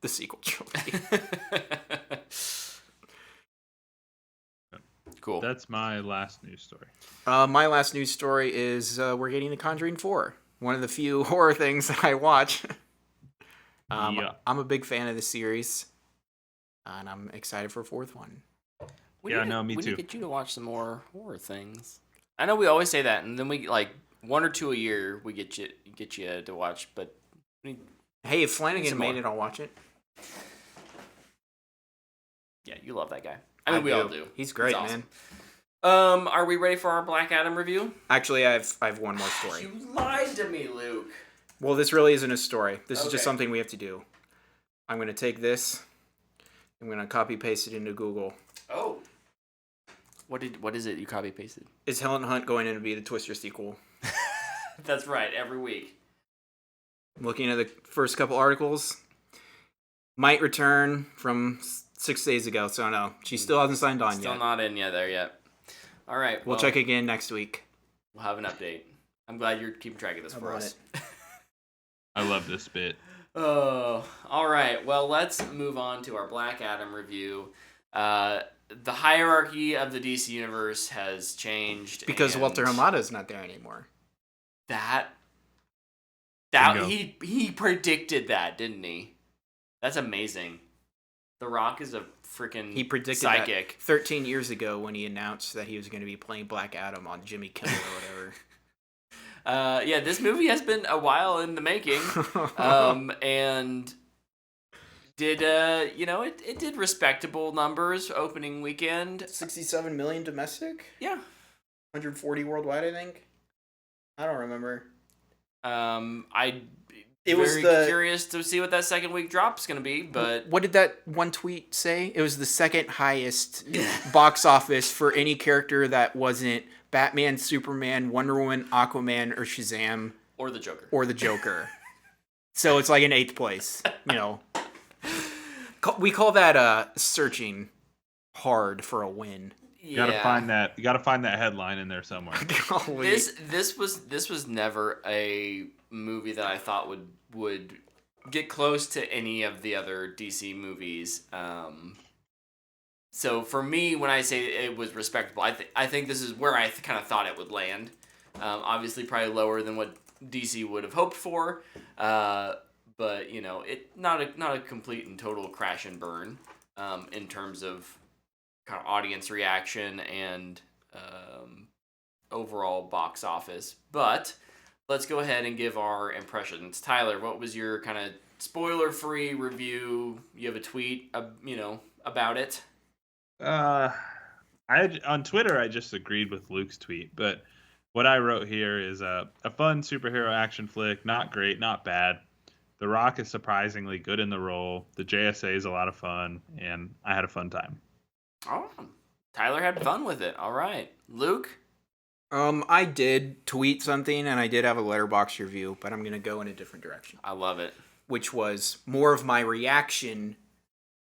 Speaker 2: the sequel trilogy.
Speaker 1: Cool.
Speaker 3: That's my last news story.
Speaker 2: My last news story is we're getting The Conjuring 4. One of the few horror things that I watch.
Speaker 3: Yeah.
Speaker 2: I'm a big fan of the series, and I'm excited for a 4th one.
Speaker 1: Me
Speaker 3: me
Speaker 1: too.
Speaker 3: too.
Speaker 1: We need to get you to watch some more horror things. I know we always say that, and then we, like, 1 or 2 a year we get you to watch, but...
Speaker 2: Hey, if Flanagan made it, I'll watch it.
Speaker 1: Yeah, you love that guy. I mean, we all do.
Speaker 2: He's great,
Speaker 1: awesome.
Speaker 2: man.
Speaker 1: Are we ready for our Black Adam review?
Speaker 2: Actually, I have one more story.
Speaker 1: You lied to me, Luke.
Speaker 2: Well, this really isn't a story. This is
Speaker 1: Okay.
Speaker 2: just something we have to do. I'm going to take this. I'm going to copy paste it into Google.
Speaker 1: Oh. What is it you copy pasted?
Speaker 2: Is Helen Hunt going to be the Twister sequel?
Speaker 1: That's right, every week.
Speaker 2: I'm looking at the first couple articles. Might return from 6 days ago, so no. She still hasn't signed on
Speaker 1: Still
Speaker 2: yet.
Speaker 1: not in yet there yet. All right.
Speaker 2: We'll check again next week.
Speaker 1: We'll have an update. I'm glad you're keeping track of this for us.
Speaker 3: I love this bit.
Speaker 1: Oh, all right. Well, let's move on to our Black Adam review. The hierarchy of the DC universe has changed
Speaker 2: Because
Speaker 1: and
Speaker 2: Walter Hamada's not there anymore.
Speaker 1: That
Speaker 3: Bingo.
Speaker 1: he predicted that, didn't he? That's amazing. The Rock is a freaking
Speaker 2: He predicted
Speaker 1: psychic.
Speaker 2: that 13 years ago when he announced that he was going to be playing Black Adam on Jimmy Kimmel or whatever.
Speaker 1: Yeah, this movie has been a while in the making, and did it did respectable numbers opening weekend.
Speaker 2: 67 million domestic?
Speaker 1: Yeah.
Speaker 2: 140 worldwide, I think. I don't remember.
Speaker 1: It was curious to see what that second week drop's gonna be, but
Speaker 2: What did that one tweet say? It was the second highest box office for any character that wasn't Batman, Superman, Wonder Woman, Aquaman, or Shazam,
Speaker 1: or the Joker.
Speaker 2: or the Joker. So it's like in 8th place, you know. We call that searching hard for a win.
Speaker 3: You gotta find that. You gotta find that headline in there somewhere.
Speaker 1: This was never a movie that I thought would get close to any of the other DC movies. So for me, when I say it was respectable, I think this is where I kind of thought it would land. Obviously, probably lower than what DC would have hoped for, but you know, it not a complete and total crash and burn in terms of kind of audience reaction and overall box office. But let's go ahead and give our impressions. Tyler, what was your kind of spoiler-free review? You have a tweet, about it.
Speaker 3: On Twitter, I just agreed with Luke's tweet, but what I wrote here is a fun superhero action flick. Not great, not bad. The Rock is surprisingly good in the role. The JSA is a lot of fun, and I had a fun time.
Speaker 1: Oh, Tyler had fun with it. All right, Luke.
Speaker 2: I did tweet something, and I did have a letterbox review, but I'm gonna go in a different direction.
Speaker 1: I love it.
Speaker 2: Which was more of my reaction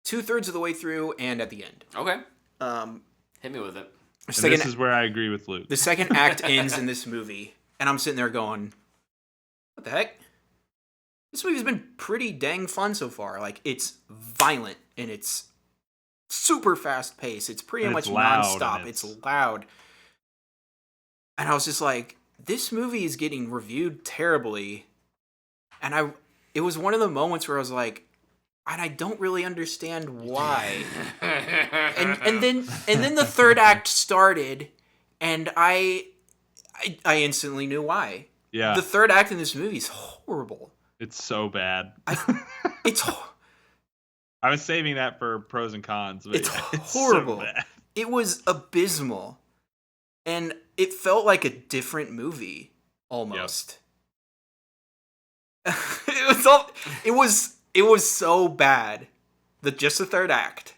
Speaker 2: 2/3 of the way through and at the end.
Speaker 1: Okay. Hit me with it.
Speaker 3: And this is where I agree with Luke.
Speaker 2: The second act ends in this movie, and I'm sitting there going, what the heck? This movie's been pretty dang fun so far. Like, it's violent, and it's super fast paced. It's pretty much nonstop. It's loud. And I was just like, this movie is getting reviewed terribly. And it was one of the moments where I was like, and I don't really understand why. and then the third act started, and I instantly knew why.
Speaker 3: Yeah.
Speaker 2: The third act in this movie is horrible.
Speaker 3: It's so bad.
Speaker 2: It's
Speaker 3: I was saving that for pros and cons, but
Speaker 2: it's
Speaker 3: it's
Speaker 2: horrible.
Speaker 3: So bad.
Speaker 2: It was abysmal, and it felt like a different movie almost. Yep. It was so bad that just the third act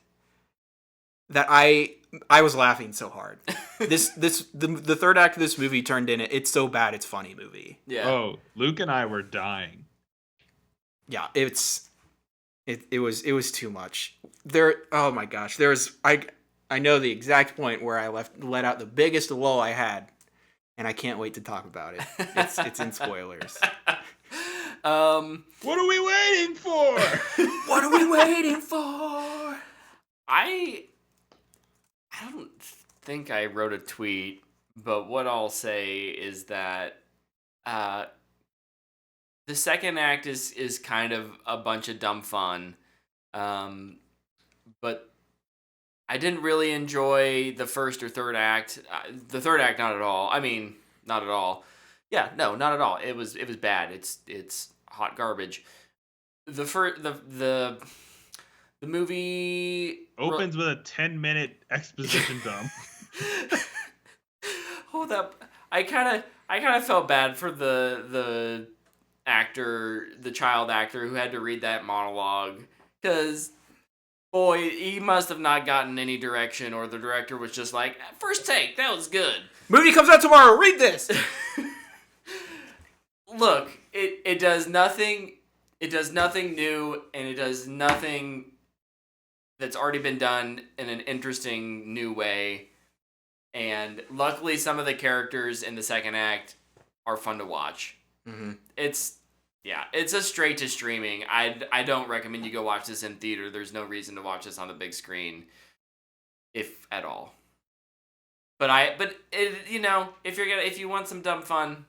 Speaker 2: that I was laughing so hard. The third act of this movie turned in it's so bad it's funny movie.
Speaker 1: Yeah.
Speaker 3: Oh, Luke and I were dying.
Speaker 2: Yeah, it was too much. Oh my gosh, I know the exact point where I let out the biggest lull I had, and I can't wait to talk about it. It's in spoilers.
Speaker 3: What are we waiting for?
Speaker 2: What are we waiting for?
Speaker 1: I don't think I wrote a tweet, but what I'll say is that the second act is kind of a bunch of dumb fun, but I didn't really enjoy the first or third act. The third act, not at all. I mean, not at all. Yeah, no, not at all. It was bad. It's hot garbage. The movie
Speaker 3: opens with a 10-minute exposition dump.
Speaker 1: Hold up. I kind of felt bad for the actor, the child actor who had to read that monologue, cuz boy, he must have not gotten any direction, or the director was just like, first take, that was good.
Speaker 2: Movie comes out tomorrow, read this.
Speaker 1: Look, it does nothing new, and it does nothing that's already been done in an interesting new way. And luckily, some of the characters in the second act are fun to watch.
Speaker 2: Mm-hmm.
Speaker 1: It's a straight to streaming. I don't recommend you go watch this in theater. There's no reason to watch this on the big screen, if at all. But if you want some dumb fun,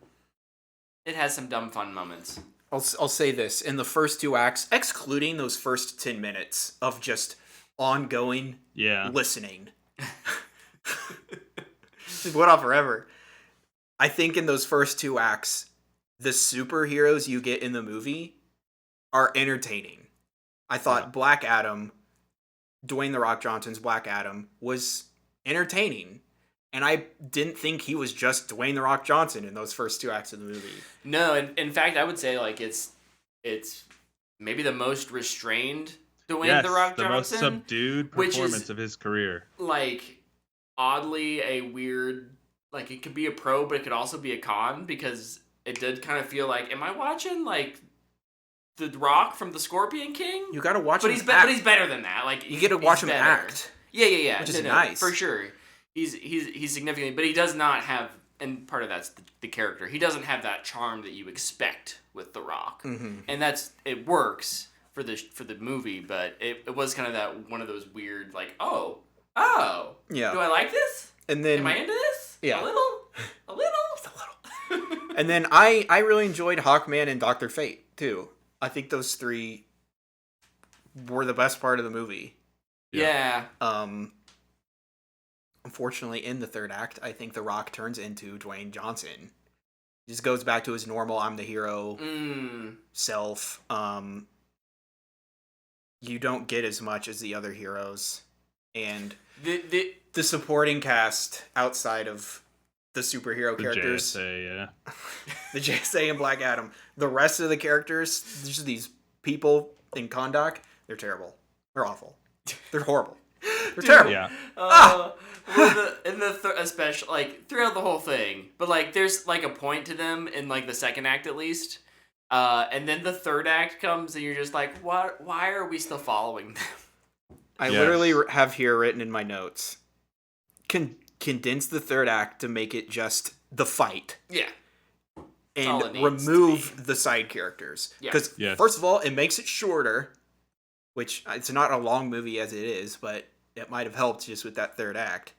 Speaker 1: it has some dumb fun moments.
Speaker 2: I'll say this. In the first two acts, excluding those first 10 minutes of just ongoing listening. Just went on forever. I think in those first two acts, the superheroes you get in the movie are entertaining. I thought Black Adam, Dwayne "The Rock" Johnson's Black Adam, was entertaining. And I didn't think he was just Dwayne "The Rock" Johnson in those first two acts of the movie.
Speaker 1: No, in fact, I would say like it's maybe the most restrained Dwayne "The Rock" Johnson.
Speaker 3: The most subdued performance of his career.
Speaker 1: Like, oddly a weird, like, it could be a pro, but it could also be a con, because it did kind of feel like, am I watching like The Rock from the Scorpion King?
Speaker 2: You gotta watch him
Speaker 1: act. But he's better than that. Like,
Speaker 2: you get to watch him act.
Speaker 1: Yeah.
Speaker 2: Which is nice.
Speaker 1: For sure. He's significant, but he does not have, and part of that's the character. He doesn't have that charm that you expect with The Rock.
Speaker 2: Mm-hmm.
Speaker 1: And it works for the movie, but it was kind of that one of those weird, like, oh, yeah. Do I like this?
Speaker 2: And then,
Speaker 1: am I into this?
Speaker 2: Yeah.
Speaker 1: A little.
Speaker 2: Just a little. And then I really enjoyed Hawkman and Dr. Fate too. I think those three were the best part of the movie.
Speaker 1: Yeah.
Speaker 2: Unfortunately, in the third act, I think The Rock turns into Dwayne Johnson. He just goes back to his normal "I'm the hero" self. You don't get as much as the other heroes, and the supporting cast outside of the superhero characters,
Speaker 3: JSA,
Speaker 2: the JSA and Black Adam, the rest of the characters, just these people in Kondak, they're terrible. They're awful. They're horrible. They're terrible.
Speaker 3: Yeah.
Speaker 1: Especially like throughout the whole thing, but like there's like a point to them in like the second act at least, and then the third act comes and you're just like, what? Why are we still following them?
Speaker 2: I literally have here written in my notes, condense the third act to make it just the fight.
Speaker 1: Yeah.
Speaker 2: And remove the side characters. Because first of all, it makes it shorter, which it's not a long movie as it is, but it might have helped just with that third act.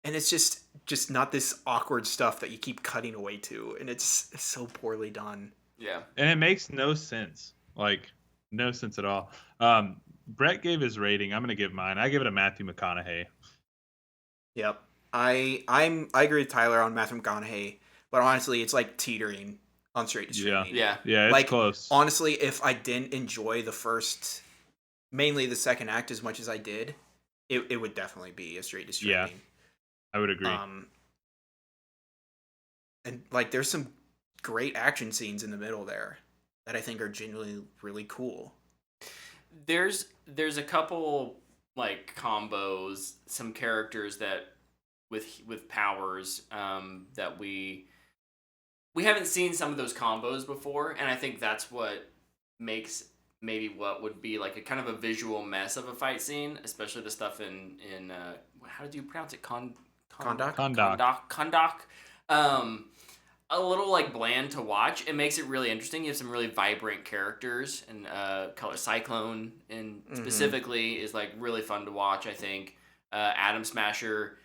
Speaker 2: And it's just not this awkward stuff that you keep cutting away to, and it's so poorly done.
Speaker 1: Yeah.
Speaker 3: And it makes no sense. Like, No sense at all. Brett gave his rating. I'm going to give mine. I give it a Matthew McConaughey.
Speaker 2: Yep. I agree with Tyler on Matthew McConaughey, but honestly, it's like teetering on straight to streaming.
Speaker 1: Yeah.
Speaker 3: Yeah, it's
Speaker 2: like
Speaker 3: close.
Speaker 2: honestly, if I didn't enjoy mainly the second act as much as I did, it would definitely be a straight to streaming.
Speaker 3: Yeah, I would agree.
Speaker 2: And like there's some great action scenes in the middle there that I think are genuinely really cool.
Speaker 1: There's a couple like combos, some characters that with powers that we haven't seen some of those combos before, and I think that's what makes maybe what would be like a kind of a visual mess of a fight scene, especially the stuff in how did you pronounce it?
Speaker 2: Kondak?
Speaker 1: Kondak. A little like bland to watch. It makes it really interesting. You have some really vibrant characters, and Color Cyclone and specifically is like really fun to watch. I think Atom Smasher,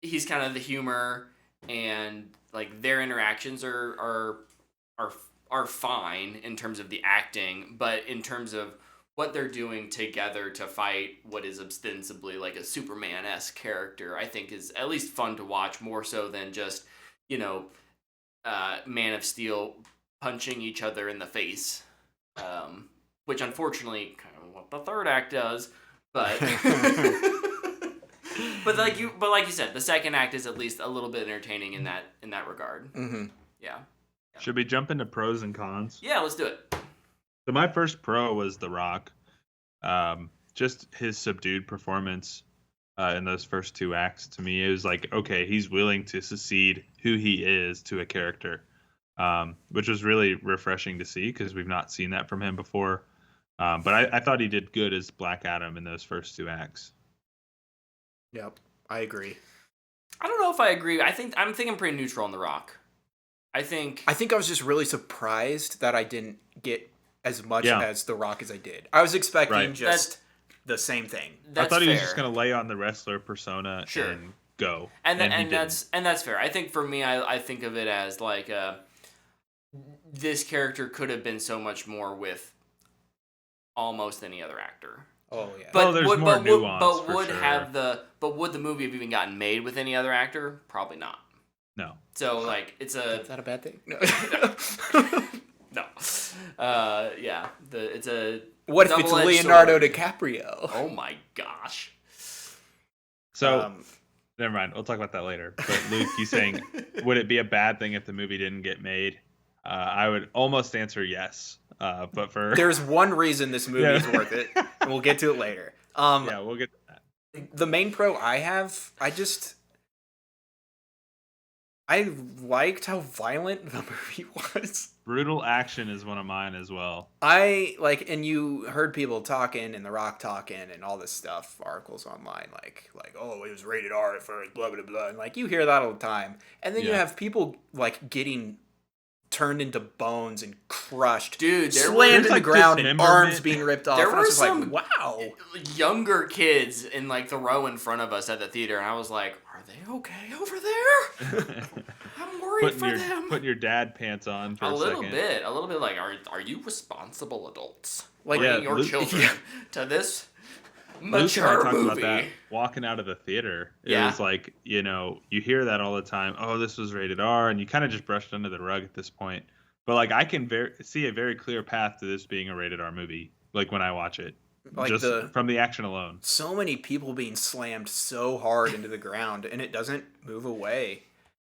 Speaker 1: he's kind of the humor, and like their interactions are fine in terms of the acting, but in terms of what they're doing together to fight what is ostensibly like a Superman-esque character, I think is at least fun to watch, more so than just, Man of Steel punching each other in the face, which unfortunately kind of what the third act does, but but like you said, the second act is at least a little bit entertaining in that regard.
Speaker 2: Mm-hmm.
Speaker 1: Yeah.
Speaker 3: Should we jump into pros and cons?
Speaker 1: Yeah, let's do it.
Speaker 3: So my first pro was The Rock. Just his subdued performance in those first two acts, to me, it was like, okay, he's willing to secede who he is to a character, which was really refreshing to see because we've not seen that from him before. But I thought he did good as Black Adam in those first two acts.
Speaker 2: Yep, I agree.
Speaker 1: I don't know if I agree. I'm thinking pretty neutral on The Rock. I think
Speaker 2: I was just really surprised that I didn't get as much as The Rock as I did. I was expecting just the same thing.
Speaker 3: I thought he was just going to lay on the wrestler persona and go.
Speaker 1: And that's fair. I think for me, I think of it as like this character could have been so much more with almost any other actor.
Speaker 2: Oh yeah.
Speaker 1: But
Speaker 3: there's more nuance.
Speaker 1: But would the movie have even gotten made with any other actor? Probably not.
Speaker 3: No.
Speaker 1: So like is
Speaker 2: that a bad thing? No.
Speaker 1: No. Yeah. It's a
Speaker 2: what if it's Leonardo DiCaprio?
Speaker 1: Oh my gosh.
Speaker 3: So never mind. We'll talk about that later. But Luke, you saying would it be a bad thing if the movie didn't get made? I would almost answer yes. But
Speaker 2: there's one reason this movie is worth it. And we'll get to it later.
Speaker 3: Yeah, we'll get to that.
Speaker 2: The main pro I have, I liked how violent the movie was.
Speaker 3: Brutal action is one of mine as well.
Speaker 2: And you heard people talking and The Rock talking and all this stuff, articles online, like, oh, it was rated R at first, blah, blah, blah. And like, you hear that all the time. And then you have people like getting turned into bones and crushed.
Speaker 1: Dude,
Speaker 2: slammed to the ground and arms being ripped off.
Speaker 1: There
Speaker 2: and
Speaker 1: were
Speaker 2: I was
Speaker 1: some
Speaker 2: like, wow.
Speaker 1: Younger kids in like the row in front of us at the theater, and I was like, are they okay over there? I'm worried for them.
Speaker 3: Putting your dad pants on for a
Speaker 1: little
Speaker 3: second.
Speaker 1: A little bit like, are you responsible adults?
Speaker 2: Like,
Speaker 1: bringing your children to this mature
Speaker 3: Luke and I talked
Speaker 1: movie.
Speaker 3: about that walking out of the theater. It was like, you hear that all the time. Oh, this was rated R, and you kind of just brushed under the rug at this point. But like, I can see a very clear path to this being a rated R movie. Like when I watch it,
Speaker 2: like
Speaker 3: just from the action alone.
Speaker 2: So many people being slammed so hard into the ground, and it doesn't move away.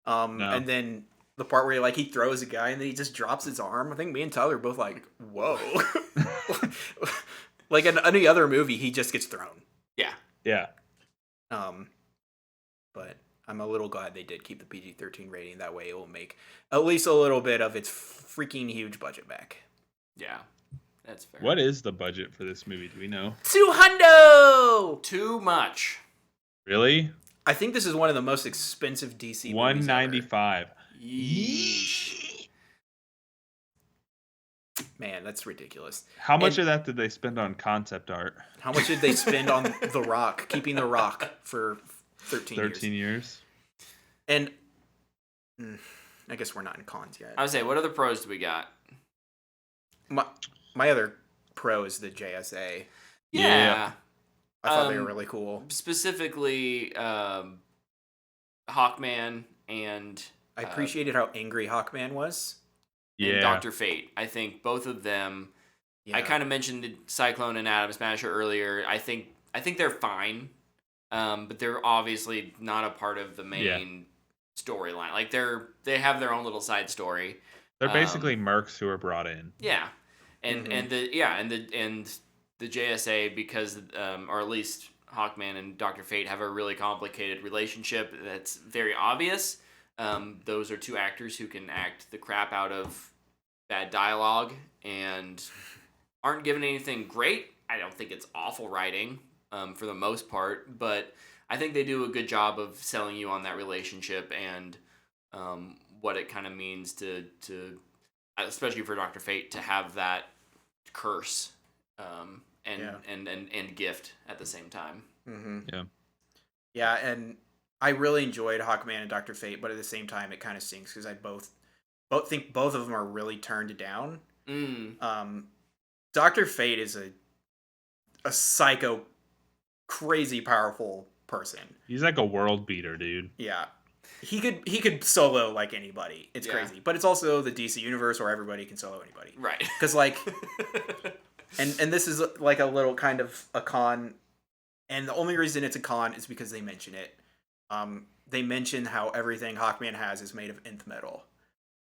Speaker 2: No. And then the part where he throws a guy and then he just drops his arm. I think me and Tyler are both like, whoa. Like in any other movie, he just gets thrown.
Speaker 1: Yeah.
Speaker 3: Yeah.
Speaker 2: But I'm a little glad they did keep the PG-13 rating. That way it will make at least a little bit of its freaking huge budget back.
Speaker 1: Yeah. That's fair.
Speaker 3: What is the budget for this movie? Do we know?
Speaker 2: $200!
Speaker 1: Too much.
Speaker 3: Really?
Speaker 2: I think this is one of the most expensive DC movies
Speaker 3: $195.
Speaker 1: Yeesh.
Speaker 2: Man, that's ridiculous.
Speaker 3: How much of that did they spend on concept art?
Speaker 2: How much did they spend on The Rock, keeping The Rock for 13
Speaker 3: years?
Speaker 2: And I guess we're not in cons yet.
Speaker 1: I would say, what other pros do we got?
Speaker 2: My other pros the JSA.
Speaker 1: Yeah.
Speaker 2: I thought they were really cool.
Speaker 1: Specifically, Hawkman and
Speaker 2: I appreciated how angry Hawkman was.
Speaker 1: And Dr. Fate. I think both of them. Yeah. I kind of mentioned Cyclone and Atom Smasher earlier. I think they're fine, but they're obviously not a part of the main storyline. Like they have their own little side story.
Speaker 3: They're basically mercs who are brought in.
Speaker 1: Yeah, and the JSA, because or at least Hawkman and Dr. Fate have a really complicated relationship that's very obvious. Those are two actors who can act the crap out of bad dialogue and aren't given anything great. I don't think it's awful writing for the most part, but I think they do a good job of selling you on that relationship and what it kind of means to especially for Dr. Fate to have that curse and gift at the same time.
Speaker 2: Mm-hmm.
Speaker 3: Yeah,
Speaker 2: and I really enjoyed Hawkman and Dr. Fate, but at the same time it kind of stinks because I both think both of them are really turned down. Dr. Fate is a psycho, crazy powerful person.
Speaker 3: He's like a world beater, dude.
Speaker 2: Yeah. He could solo like anybody. It's crazy. But it's also the DC universe where everybody can solo anybody.
Speaker 1: Right.
Speaker 2: Because like and this is like a little kind of a con, and the only reason it's a con is because they mention it. They mention how everything Hawkman has is made of nth metal,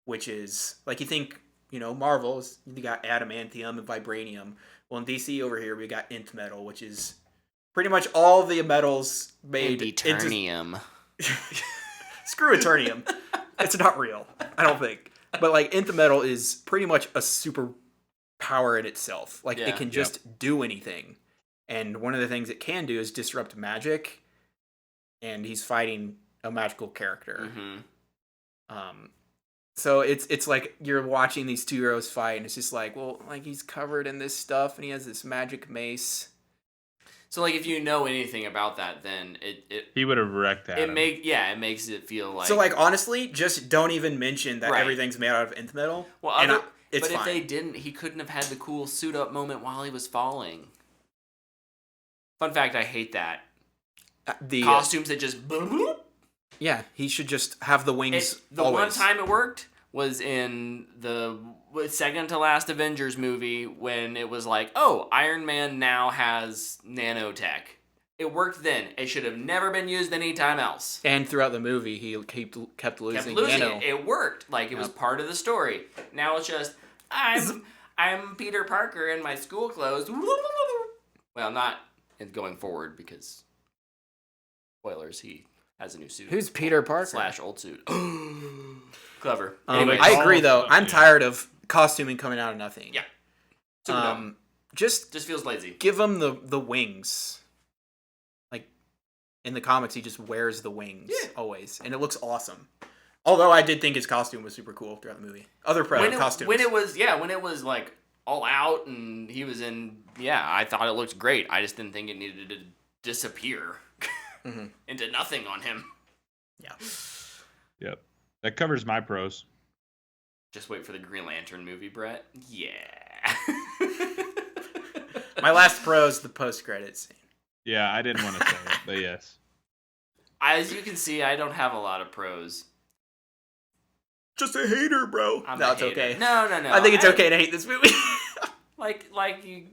Speaker 2: which is like, you think, Marvel's, you got adamantium and vibranium. Well, in DC over here we got nth metal, which is pretty much all the metals made
Speaker 1: Eternium.
Speaker 2: Screw Eternium. It's not real, I don't think. But like, nth metal is pretty much a super power in itself. Like, it can just do anything. And one of the things it can do is disrupt magic. And he's fighting a magical character.
Speaker 1: Mm-hmm.
Speaker 2: So it's like you're watching these two heroes fight, and it's just like, well, like, he's covered in this stuff, and he has this magic mace.
Speaker 1: So like, if you know anything about that, then
Speaker 3: he would have wrecked that.
Speaker 1: It makes it feel like.
Speaker 2: So like, honestly, just don't even mention that everything's made out of nth metal.
Speaker 1: Well,
Speaker 2: it's
Speaker 1: fine.
Speaker 2: If
Speaker 1: they didn't, he couldn't have had the cool suit up moment while he was falling. Fun fact: I hate that. The costumes that just boom.
Speaker 2: Yeah, he should just have the wings.
Speaker 1: The one time it worked was in the second to last Avengers movie when it was like, oh, Iron Man now has nanotech. It worked then. It should have never been used anytime else.
Speaker 2: And throughout the movie, he kept losing nano.
Speaker 1: It worked. Like, it was part of the story. Now it's just, I'm Peter Parker in my school clothes. Well, not going forward, because spoilers, he has a new suit.
Speaker 2: Who's Peter Parker?
Speaker 1: / old suit. Clever.
Speaker 2: I agree, though. I'm tired of costuming coming out of nothing.
Speaker 1: Yeah.
Speaker 2: Just
Speaker 1: feels lazy.
Speaker 2: Give him the wings. Like, in the comics, he just wears the wings always, and it looks awesome. Although I did think his costume was super cool throughout the movie. Other costumes.
Speaker 1: When it was like all out and he was in, I thought it looked great. I just didn't think it needed to disappear into nothing on him.
Speaker 2: Yeah.
Speaker 3: Yep. That covers my pros.
Speaker 1: Just wait for the Green Lantern movie, Brett. Yeah.
Speaker 2: My last pro is the post-credits scene.
Speaker 3: Yeah, I didn't want to say it, but yes.
Speaker 1: As you can see, I don't have a lot of pros.
Speaker 2: Just a hater, bro.
Speaker 1: It's okay. No.
Speaker 2: I think it's okay to hate this movie.
Speaker 1: like we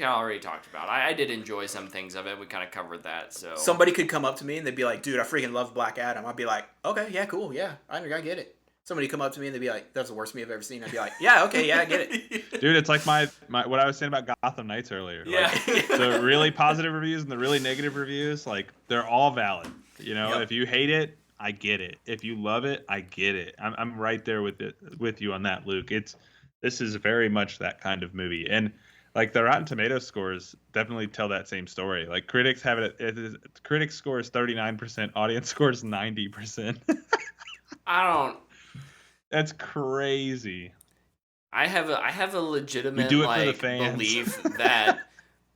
Speaker 1: already talked about. I did enjoy some things of it. We kind of covered that. So
Speaker 2: somebody could come up to me and they'd be like, "Dude, I freaking love Black Adam." I'd be like, "Okay, yeah, cool, yeah, I get it." Somebody come up to me and they'd be like, "That's the worst movie I've ever seen." I'd be like, "Yeah, okay, yeah, I get it."
Speaker 3: Dude, it's like my what I was saying about Gotham Knights earlier.
Speaker 1: Yeah.
Speaker 3: Like, the really positive reviews and the really negative reviews, like, they're all valid. If you hate it, I get it. If you love it, I get it. I'm right there with you on that, Luke. This is very much that kind of movie, and like, the Rotten Tomatoes scores definitely tell that same story. Like, critics have critics score is 39%, audience scores 90%. That's crazy.
Speaker 1: I have a legitimate
Speaker 3: do it for the fans.
Speaker 1: Belief that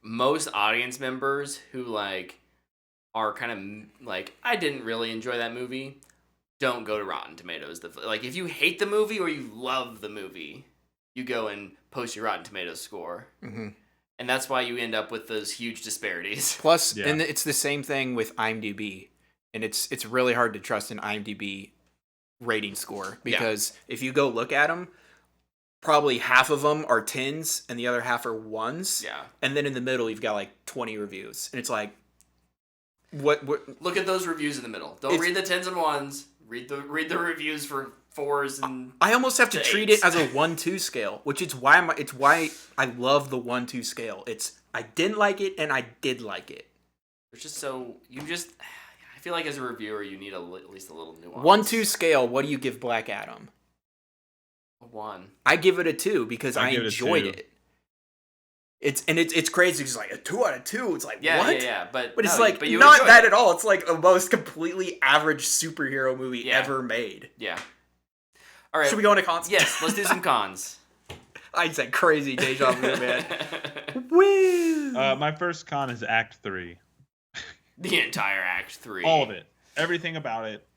Speaker 1: most audience members who like are kind of like, I didn't really enjoy that movie, don't go to Rotten Tomatoes. Like, if you hate the movie or you love the movie, you go and post your Rotten Tomatoes score.
Speaker 2: Mm-hmm.
Speaker 1: And that's why you end up with those huge disparities.
Speaker 2: Plus, and it's the same thing with IMDb, and it's really hard to trust an IMDb rating score because if you go look at them, probably half of them are 10s and the other half are 1s.
Speaker 1: Yeah.
Speaker 2: And then in the middle, you've got like 20 reviews, and it's like, what?
Speaker 1: Look at those reviews in the middle. Don't read the 10s and 1s. Read the reviews for 4s and.
Speaker 2: I almost have to treat it as a 1-2 scale, which is why why I love the 1-2 scale. It's I didn't like it and I did like it.
Speaker 1: It's just I feel like as a reviewer you need at least a little nuance.
Speaker 2: 1-2 scale. What do you give Black Adam?
Speaker 1: A 1.
Speaker 2: I give it a 2 because I enjoyed it. It's crazy. It's like a 2 out of 2. It's like what?
Speaker 1: Yeah. But
Speaker 2: it's like not that at all. It's like the most completely average superhero movie ever made.
Speaker 1: Yeah. All right.
Speaker 2: Should we go into cons?
Speaker 1: Yes. Let's do some cons.
Speaker 2: I said crazy deja vu, man. Woo!
Speaker 3: My first con is Act 3.
Speaker 1: The entire Act 3.
Speaker 3: All of it. Everything about it.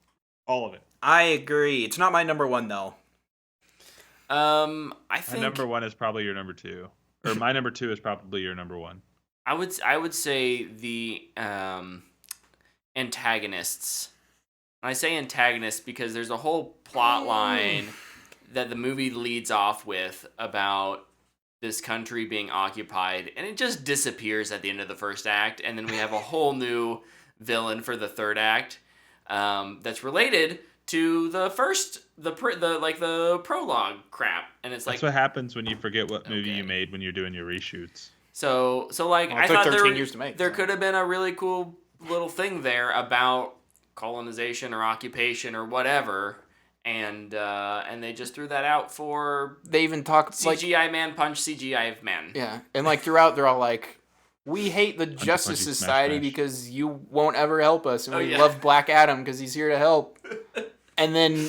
Speaker 3: All of it.
Speaker 2: I agree. It's not my number 1 though.
Speaker 1: I think
Speaker 3: my number 1 is probably your number 2. Or my number 2 is probably your number 1.
Speaker 1: I would say the antagonists. And I say antagonists because there's a whole plot line that the movie leads off with about this country being occupied, and it just disappears at the end of the first act, and then we have a whole new villain for the third act that's related to the first the prologue crap, and it's like
Speaker 3: that's what happens when you forget what movie you made when you're doing your reshoots.
Speaker 1: So like
Speaker 2: well,
Speaker 1: I thought
Speaker 2: 13 years to make,
Speaker 1: there could have been a really cool little thing there about colonization or occupation or whatever, and they just threw that out for
Speaker 2: they even talk
Speaker 1: CGI man punch CGI man.
Speaker 2: Yeah, and like throughout they're all like, we hate the Justice Society because you won't ever help us, and we love Black Adam because he's here to help. And then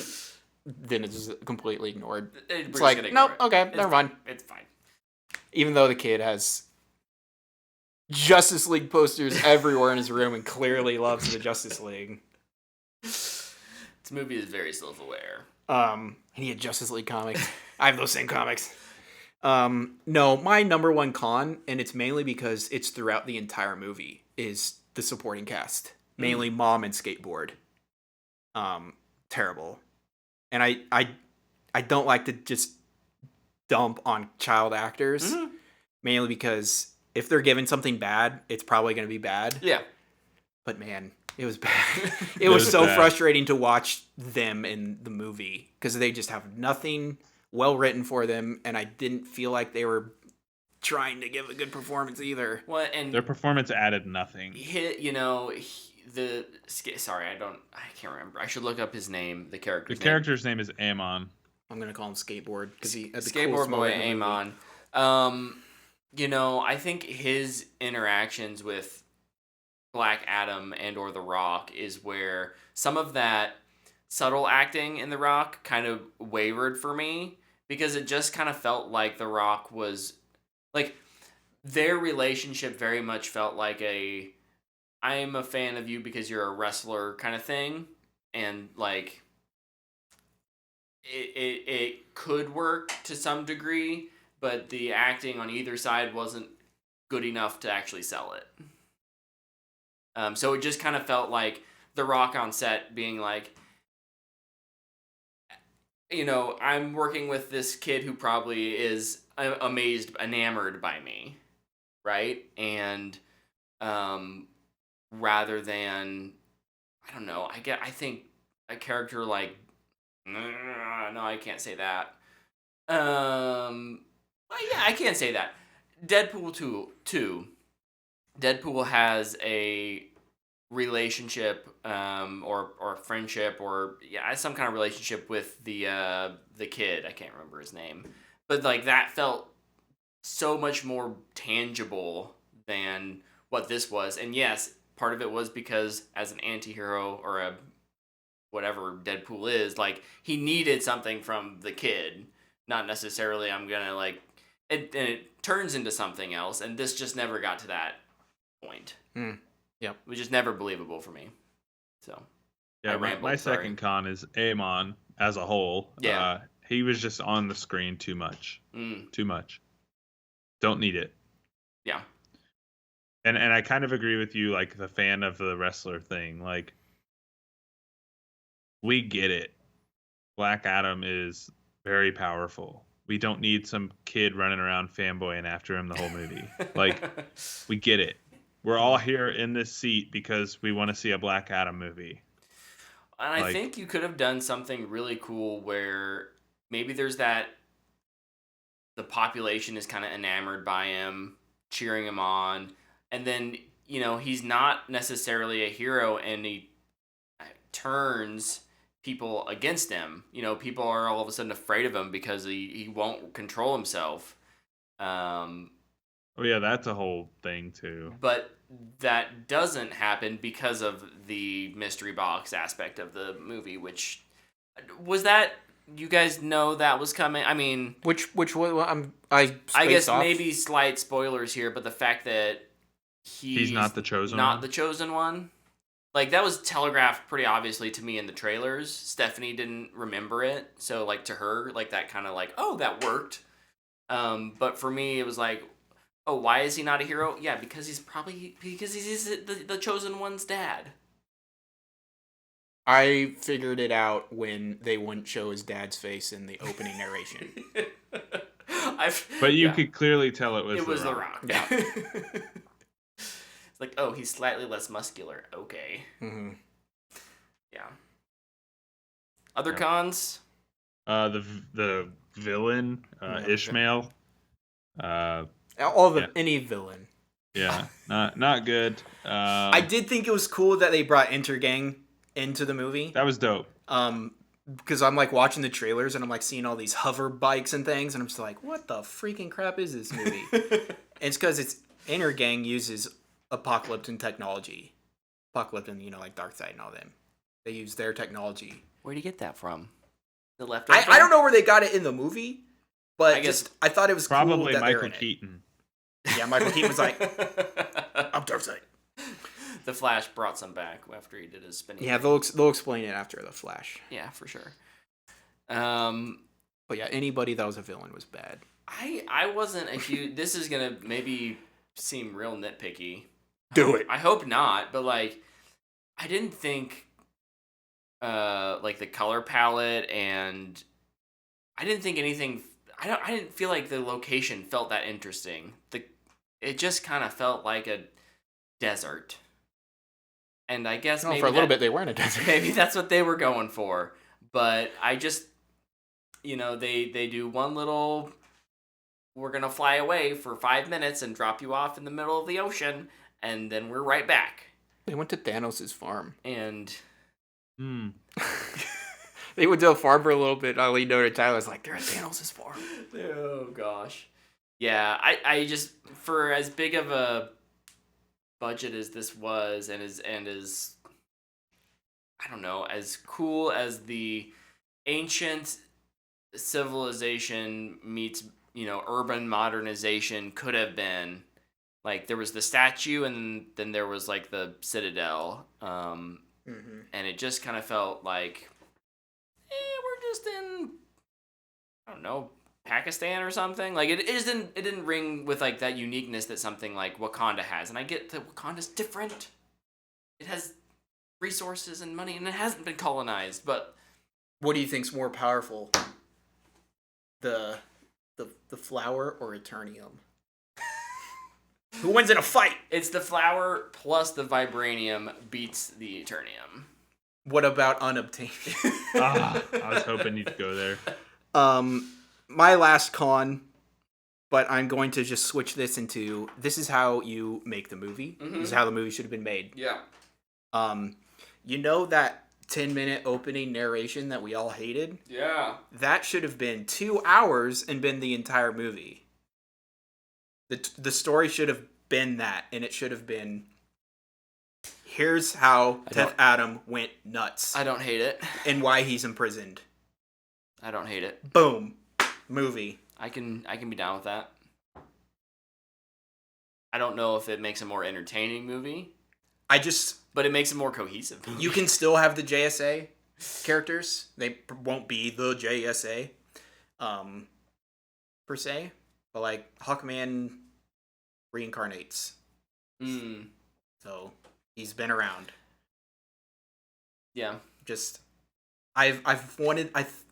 Speaker 2: it's just completely ignored. It's like, nope, okay, never mind.
Speaker 1: It's fine.
Speaker 2: Even though the kid has Justice League posters everywhere in his room and clearly loves the Justice League.
Speaker 1: This movie is very self-aware.
Speaker 2: And he had Justice League comics. I have those same comics. No, my number 1 con, and it's mainly because it's throughout the entire movie, is the supporting cast. Mainly Mom and Skateboard. Terrible. And I don't like to just dump on child actors. Mainly because if they're given something bad, it's probably going to be bad.
Speaker 1: Yeah.
Speaker 2: But man, it was bad. It was so frustrating to watch them in the movie because they just have nothing well written for them, and I didn't feel like they were trying to give a good performance either.
Speaker 1: Well, and
Speaker 3: their performance added nothing.
Speaker 1: Sorry, I can't remember. I should look up his name. The
Speaker 3: character's name is Amon.
Speaker 2: I'm gonna call him Skateboard because he had the
Speaker 1: Skateboard boy Amon. I think his interactions with Black Adam and or The Rock is where some of that subtle acting in The Rock kind of wavered for me, because it just kind of felt like The Rock was like, their relationship very much felt like I'm a fan of you because you're a wrestler kind of thing, and like it could work to some degree, but the acting on either side wasn't good enough to actually sell it. So it just kind of felt like The Rock on set being like, I'm working with this kid who probably is enamored by me, right? And rather than, I don't know, I think a character like, no, I can't say that. I can't say that. Deadpool 2. Deadpool has a relationship or friendship or some kind of relationship with the kid. I can't remember his name, but like that felt so much more tangible than what this was. And yes, part of it was because as an anti-hero or a whatever Deadpool is, like he needed something from the kid, not necessarily I'm gonna like it, and it turns into something else, and this just never got to that point.
Speaker 2: Yep.
Speaker 1: Which is never believable for me. So
Speaker 3: yeah, my second con is Amon as a whole.
Speaker 1: Yeah.
Speaker 3: He was just on the screen too much. Too much. Don't need it.
Speaker 1: Yeah.
Speaker 3: And I kind of agree with you, like the fan of the wrestler thing. Like, we get it. Black Adam is very powerful. We don't need some kid running around fanboying after him the whole movie. Like, we get it. We're all here in this seat because we want to see a Black Adam movie.
Speaker 1: And I
Speaker 3: Like,
Speaker 1: think you could have done something really cool where maybe there's that the population is kind of enamored by him, cheering him on, and then he's not necessarily a hero, and he turns people against him. People are all of a sudden afraid of him because he won't control himself.
Speaker 3: oh yeah, that's a whole thing too.
Speaker 1: But that doesn't happen because of the mystery box aspect of the movie, which was that. You guys know that was coming. I mean,
Speaker 2: Which one? I
Speaker 1: guess
Speaker 2: spaced off.
Speaker 1: maybe slight spoilers here, but the fact that he's
Speaker 3: not the chosen
Speaker 1: not
Speaker 3: one?
Speaker 1: the chosen one, like that was telegraphed pretty obviously to me in the trailers. Stephanie didn't remember it, so like to her, like that kind of like, oh, that worked. But for me, it was like, oh, why is he not a hero? Yeah, because he's the chosen one's dad.
Speaker 2: I figured it out when they wouldn't show his dad's face in the opening narration.
Speaker 3: But you could clearly tell it was
Speaker 1: the Rock.
Speaker 2: Yeah.
Speaker 1: It's like, oh, he's slightly less muscular. Okay.
Speaker 2: Mm-hmm.
Speaker 1: Yeah. Other cons?
Speaker 3: The villain, Ishmael.
Speaker 2: Any villain.
Speaker 3: Yeah, not good.
Speaker 2: I did think it was cool that they brought Intergang into the movie.
Speaker 3: That was dope.
Speaker 2: Because I'm like watching the trailers and I'm like seeing all these hover bikes and things, and I'm just like, what the freaking crap is this movie? It's because Intergang uses apocalyptic technology. Apocalyptic, like Darkseid and all them. They use their technology.
Speaker 1: Where'd you get that from? The leftover?
Speaker 2: I don't know where they got it in the movie, but I thought it was
Speaker 3: probably
Speaker 2: cool that
Speaker 3: Michael Keaton.
Speaker 2: Yeah, Michael Keaton was like, I'm Darkseid.
Speaker 1: The Flash brought some back after he did his spinning.
Speaker 2: Yeah, they'll explain it after the Flash.
Speaker 1: Yeah, for sure.
Speaker 2: But yeah, anybody that was a villain was bad.
Speaker 1: I wasn't a huge. This is gonna maybe seem real nitpicky.
Speaker 2: Do it.
Speaker 1: I hope not, but like, I didn't think, like the color palette, and I didn't think anything. I didn't feel like the location felt that interesting. It just kind of felt like a desert. And I guess maybe
Speaker 2: for a little bit they were in a desert.
Speaker 1: Maybe that's what they were going for. But I just, they do one little, we're going to fly away for 5 minutes and drop you off in the middle of the ocean, and then we're right back.
Speaker 2: They went to Thanos' farm.
Speaker 1: And...
Speaker 2: They went to a farm for a little bit. I leaned over to Tyler. I was like, they're at Thanos' farm.
Speaker 1: Oh, gosh. Yeah, I just, for as big of a budget as this was, and is I don't know, as cool as the ancient civilization meets urban modernization could have been. Like, there was the statue, and then there was like the citadel, and it just kind of felt like we're just in, I don't know, Pakistan or something. Like, it didn't ring with like that uniqueness that something like Wakanda has. And I get that Wakanda's different. It has resources and money, and it hasn't been colonized. But
Speaker 2: what do you think's more powerful, the flower or Eternium? Who wins in a fight?
Speaker 1: It's the flower plus the vibranium beats the Eternium.
Speaker 2: What about unobtainium?
Speaker 3: I was hoping you'd go there.
Speaker 2: My last con, but I'm going to just switch this into, this is how you make the movie. Mm-hmm. This is how the movie should have been made.
Speaker 1: Yeah.
Speaker 2: That 10-minute opening narration that we all hated?
Speaker 1: Yeah.
Speaker 2: That should have been 2 hours and been the entire movie. The story should have been that, and it should have been, here's how Teth Adam went nuts.
Speaker 1: I don't hate it.
Speaker 2: And why he's imprisoned.
Speaker 1: I don't hate it.
Speaker 2: Boom. Movie.
Speaker 1: I can be down with that. I don't know if it makes a more entertaining movie. But it makes it more cohesive movie.
Speaker 2: You can still have the JSA characters. They won't be the JSA, per se. But like Hawkman, reincarnates.
Speaker 1: Mm.
Speaker 2: So he's been around.
Speaker 1: Yeah.
Speaker 2: Just I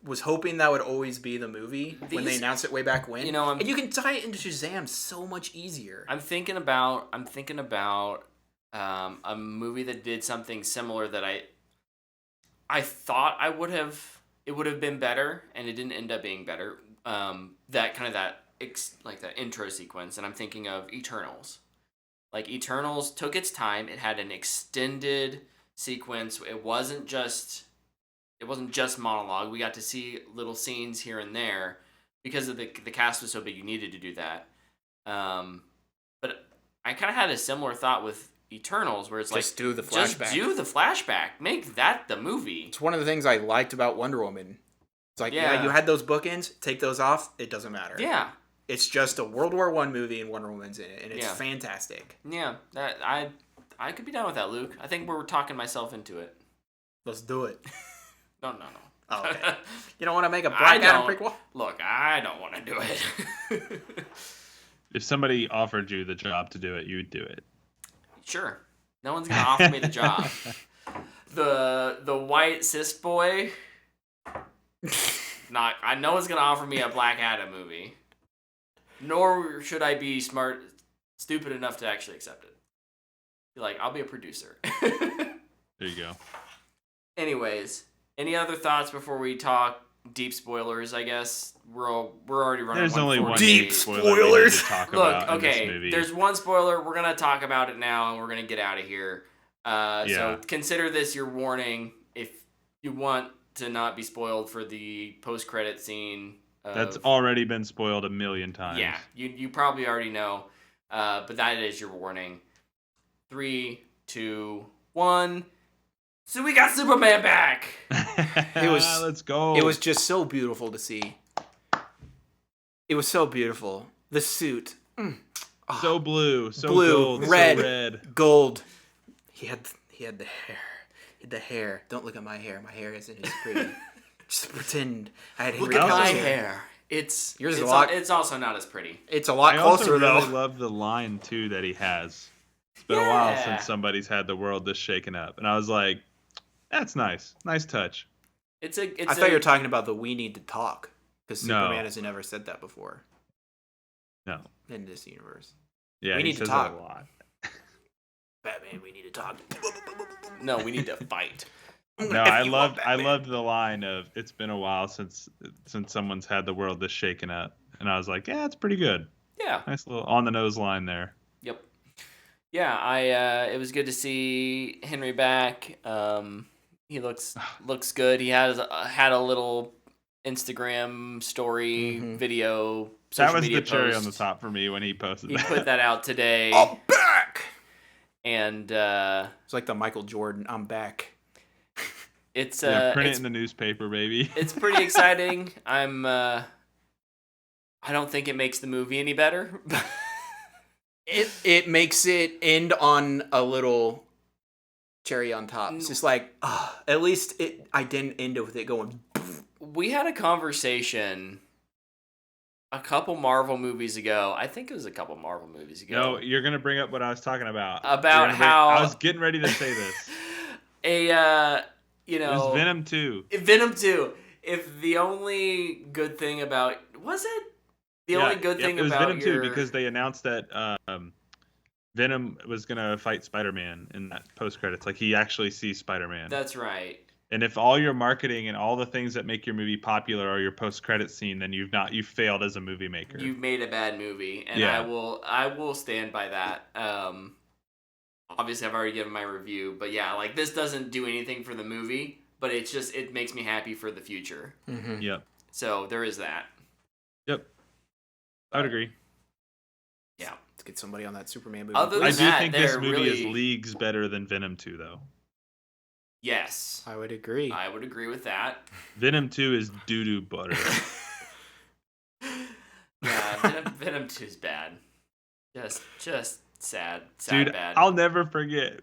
Speaker 2: was hoping that would always be the movie when they announced it way back when.
Speaker 1: You know,
Speaker 2: and you can tie it into Shazam so much easier.
Speaker 1: I'm thinking about a movie that did something similar that I thought it would have been better, and it didn't end up being better. That intro sequence, and I'm thinking of Eternals. Like, Eternals took its time. It had an extended sequence. It wasn't just monologue. We got to see little scenes here and there because of the cast was so big. You needed to do that. But I kind of had a similar thought with Eternals, where it's
Speaker 2: just do the flashback.
Speaker 1: Just do the flashback. Make that the movie.
Speaker 2: It's one of the things I liked about Wonder Woman. It's like, yeah, you had those bookends. Take those off. It doesn't matter.
Speaker 1: Yeah.
Speaker 2: It's just a World War I movie and Wonder Woman's in it, and it's fantastic.
Speaker 1: Yeah, I could be down with that, Luke. I think we're talking myself into it.
Speaker 2: Let's do it.
Speaker 1: No.
Speaker 2: Oh, okay. You don't want to make a Black Adam prequel?
Speaker 1: Look, I don't want to do it.
Speaker 3: If somebody offered you the job to do it, you'd do it.
Speaker 1: Sure. No one's gonna offer me the job. The white cis boy. No one's gonna offer me a Black Adam movie. Nor should I be stupid enough to actually accept it. Be like, I'll be a producer.
Speaker 3: There you go.
Speaker 1: Anyways, any other thoughts before we talk deep spoilers? I guess we're already running.
Speaker 3: There's only one
Speaker 2: deep spoilers.
Speaker 3: To talk
Speaker 1: Look,
Speaker 3: about
Speaker 1: okay,
Speaker 3: in this movie.
Speaker 1: there's one spoiler. We're gonna talk about it now, and we're gonna get out of here. So consider this your warning if you want to not be spoiled for the post-credit scene.
Speaker 3: That's already been spoiled a million times.
Speaker 1: Yeah, you probably already know, but that is your warning. 3, 2, 1. So we got Superman back.
Speaker 3: Let's go.
Speaker 2: It was just so beautiful to see. It was so beautiful. The suit.
Speaker 3: So blue, so
Speaker 2: blue,
Speaker 3: gold,
Speaker 2: red,
Speaker 3: so red.
Speaker 2: Gold. He had the hair. The hair. Don't look at my hair. My hair isn't as pretty. Just pretend I had
Speaker 1: Look at my hair. It's also not as pretty.
Speaker 2: It's a lot closer though.
Speaker 3: I also really love the line too that he has. It's been a while since somebody's had the world this shaken up, and I was like, "That's nice. Nice touch."
Speaker 2: I thought you were talking about the "we need to talk" because Superman has never said that before.
Speaker 3: No.
Speaker 2: In this universe.
Speaker 3: Yeah,
Speaker 2: we need to talk
Speaker 3: a lot.
Speaker 2: Batman, we need to talk.
Speaker 1: No, we need to fight.
Speaker 3: No, I loved the line of "It's been a while since someone's had the world this shaken up," and I was like, "Yeah, it's pretty good."
Speaker 1: Yeah,
Speaker 3: nice little on the nose line there.
Speaker 1: Yep. Yeah, it was good to see Henry back. He looks good. He had a little Instagram story video.
Speaker 3: That was the cherry on the top for me when he posted.
Speaker 1: He put that out today.
Speaker 2: I'm back.
Speaker 1: And
Speaker 2: it's like the Michael Jordan "I'm back."
Speaker 1: It's
Speaker 3: print it in the newspaper, baby.
Speaker 1: It's pretty exciting. I don't think it makes the movie any better.
Speaker 2: It makes it end on a little cherry on top. It's just like, at least I didn't end it with it going.
Speaker 1: We had a conversation a couple Marvel movies ago. I think it was a couple Marvel movies ago.
Speaker 3: No, you're gonna bring up what I was talking about.
Speaker 1: About how
Speaker 3: I was getting ready to say this.
Speaker 1: It
Speaker 3: was Venom 2.
Speaker 1: Venom 2. If the only good thing about it was
Speaker 3: Venom 2 because they announced that Venom was gonna fight Spider-Man in that post credits. Like he actually sees Spider-Man.
Speaker 1: That's right.
Speaker 3: And if all your marketing and all the things that make your movie popular are your post credit scene, then you've failed as a movie maker.
Speaker 1: You've made a bad movie, and I will stand by that. Obviously, I've already given my review, but yeah, like this doesn't do anything for the movie, but it makes me happy for the future.
Speaker 2: Mm-hmm.
Speaker 3: Yep.
Speaker 1: So there is that.
Speaker 3: Yep. I would agree.
Speaker 2: Yeah. Let's get somebody on that Superman movie.
Speaker 3: I do think this movie is leagues better than Venom 2, though.
Speaker 1: Yes.
Speaker 2: I would agree.
Speaker 1: I would agree with that.
Speaker 3: Venom 2 is doo-doo butter.
Speaker 1: Yeah, Venom 2 is bad. Just sad.
Speaker 3: Dude,
Speaker 1: bad.
Speaker 3: I'll never forget.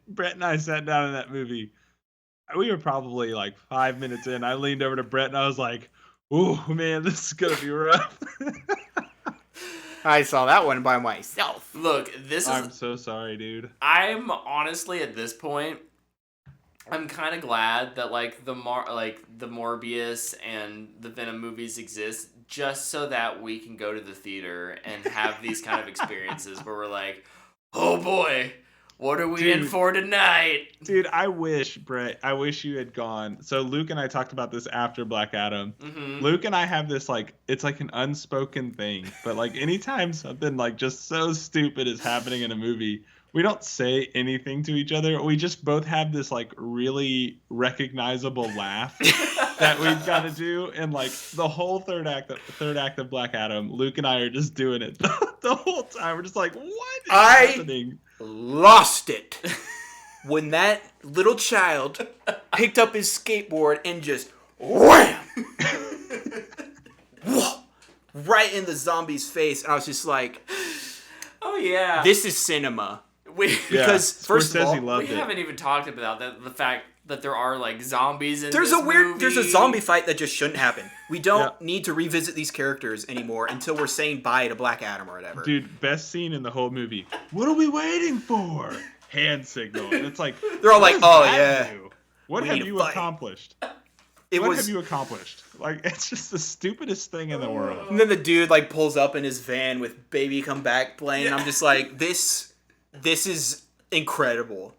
Speaker 3: Brett and I sat down in that movie. We were probably like 5 minutes in. I leaned over to Brett and I was like, "Ooh, man, this is gonna be rough."
Speaker 2: I saw that one by myself.
Speaker 1: Look,
Speaker 3: I'm so sorry, dude.
Speaker 1: I'm honestly at this point, I'm kind of glad that like the Morbius and the Venom movies exist just so that we can go to the theater and have these kind of experiences where we're like, oh boy, what are we in for tonight?
Speaker 3: Dude, I wish, Brett, you had gone. So Luke and I talked about this after Black Adam.
Speaker 1: Mm-hmm.
Speaker 3: Luke and I have this, like, it's like an unspoken thing. But, like, anytime something, like, just so stupid is happening in a movie, we don't say anything to each other. We just both have this, like, really recognizable laugh that we've got to do. And, like, the whole third act of Black Adam, Luke and I are just doing it the whole time. We're just like, what is happening?
Speaker 2: Lost it when that little child picked up his skateboard and just wham right in the zombie's face, and I was just like,
Speaker 1: oh yeah,
Speaker 2: this is cinema.
Speaker 1: Because
Speaker 2: first of all,
Speaker 1: we haven't even talked about the fact that there are like zombies in
Speaker 2: there's a zombie fight that just shouldn't happen. We don't need to revisit these characters anymore until we're saying bye to Black Adam or whatever.
Speaker 3: Dude, best scene in the whole movie. What are we waiting for? Hand signal. And it's like,
Speaker 2: they're all like, oh yeah.
Speaker 3: What have you accomplished? What have you accomplished? Like, it's just the stupidest thing in the world.
Speaker 2: And then the dude like pulls up in his van with Baby Come Back playing. And I'm just like, this is incredible.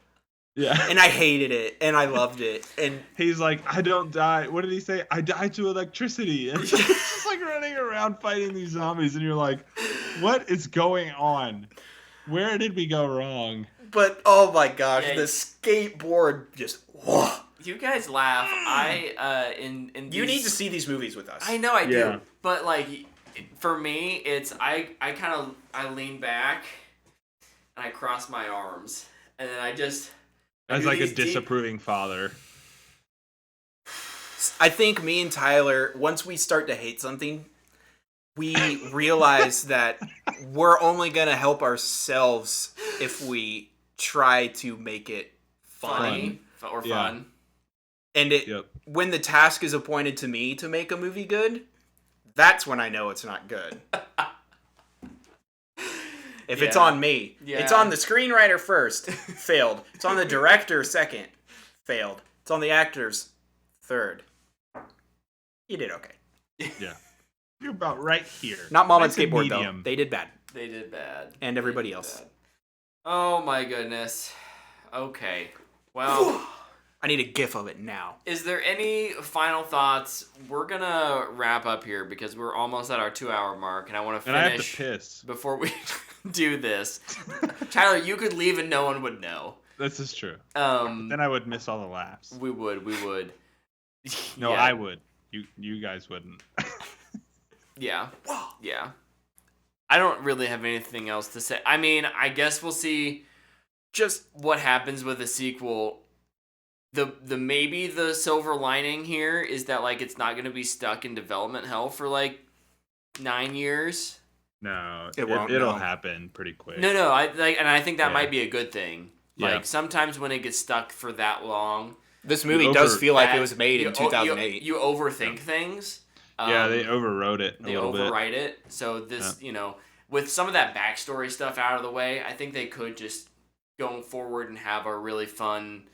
Speaker 3: Yeah.
Speaker 2: And I hated it, and I loved it. And
Speaker 3: he's like, I don't die. What did he say? I die to electricity. And he's just like running around fighting these zombies, and you're like, what is going on? Where did we go wrong?
Speaker 2: But oh my gosh, the skateboard just whoa.
Speaker 1: You guys laugh.
Speaker 2: You need to see these movies with us.
Speaker 1: I know I do, but like for me, it's I lean back and I cross my arms, and then I just.
Speaker 3: As like a disapproving father.
Speaker 2: I think me and Tyler, once we start to hate something, we realize that we're only going to help ourselves if we try to make it fun.
Speaker 1: Fun.
Speaker 2: And when the task is appointed to me to make a movie good, that's when I know it's not good. If it's on me. Yeah. It's on the screenwriter first. Failed. It's on the director second. Failed. It's on the actors third. You did okay.
Speaker 3: Yeah. You're about right here.
Speaker 2: Not Mom and Skateboard, though. They did bad.
Speaker 1: They did bad.
Speaker 2: And everybody else.
Speaker 1: Bad. Oh, my goodness. Okay. Well...
Speaker 2: I need a gif of it now.
Speaker 1: Is there any final thoughts? We're going to wrap up here because we're almost at our 2-hour mark, and I want to finish.
Speaker 3: And I have to piss.
Speaker 1: Before we do this. Tyler, you could leave and no one would know.
Speaker 3: This is true. Then I would miss all the laughs.
Speaker 1: We would.
Speaker 3: No, I would. You guys wouldn't.
Speaker 1: Yeah. Yeah. I don't really have anything else to say. I mean, I guess we'll see just what happens with a sequel. The maybe the silver lining here is that like it's not going to be stuck in development hell for like 9 years.
Speaker 3: No, it'll happen pretty quick.
Speaker 1: No, I think that might be a good thing. Like sometimes when it gets stuck for that long,
Speaker 2: this movie does feel like it was made in 2008.
Speaker 1: You overthink things.
Speaker 3: Yeah, they overwrote it.
Speaker 1: They overwrite it. So this, with some of that backstory stuff out of the way, I think they could just go forward and have a really fun.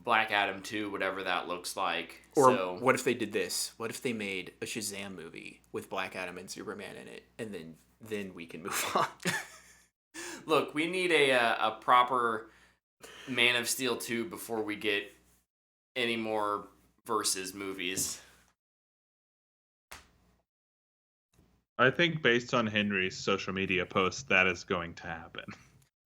Speaker 1: Black Adam 2, whatever that looks like.
Speaker 2: Or what if they did this? What if they made a Shazam movie with Black Adam and Superman in it, and then we can move on?
Speaker 1: Look, we need a proper Man of Steel 2 before we get any more Versus movies.
Speaker 3: I think based on Henry's social media posts, that is going to happen.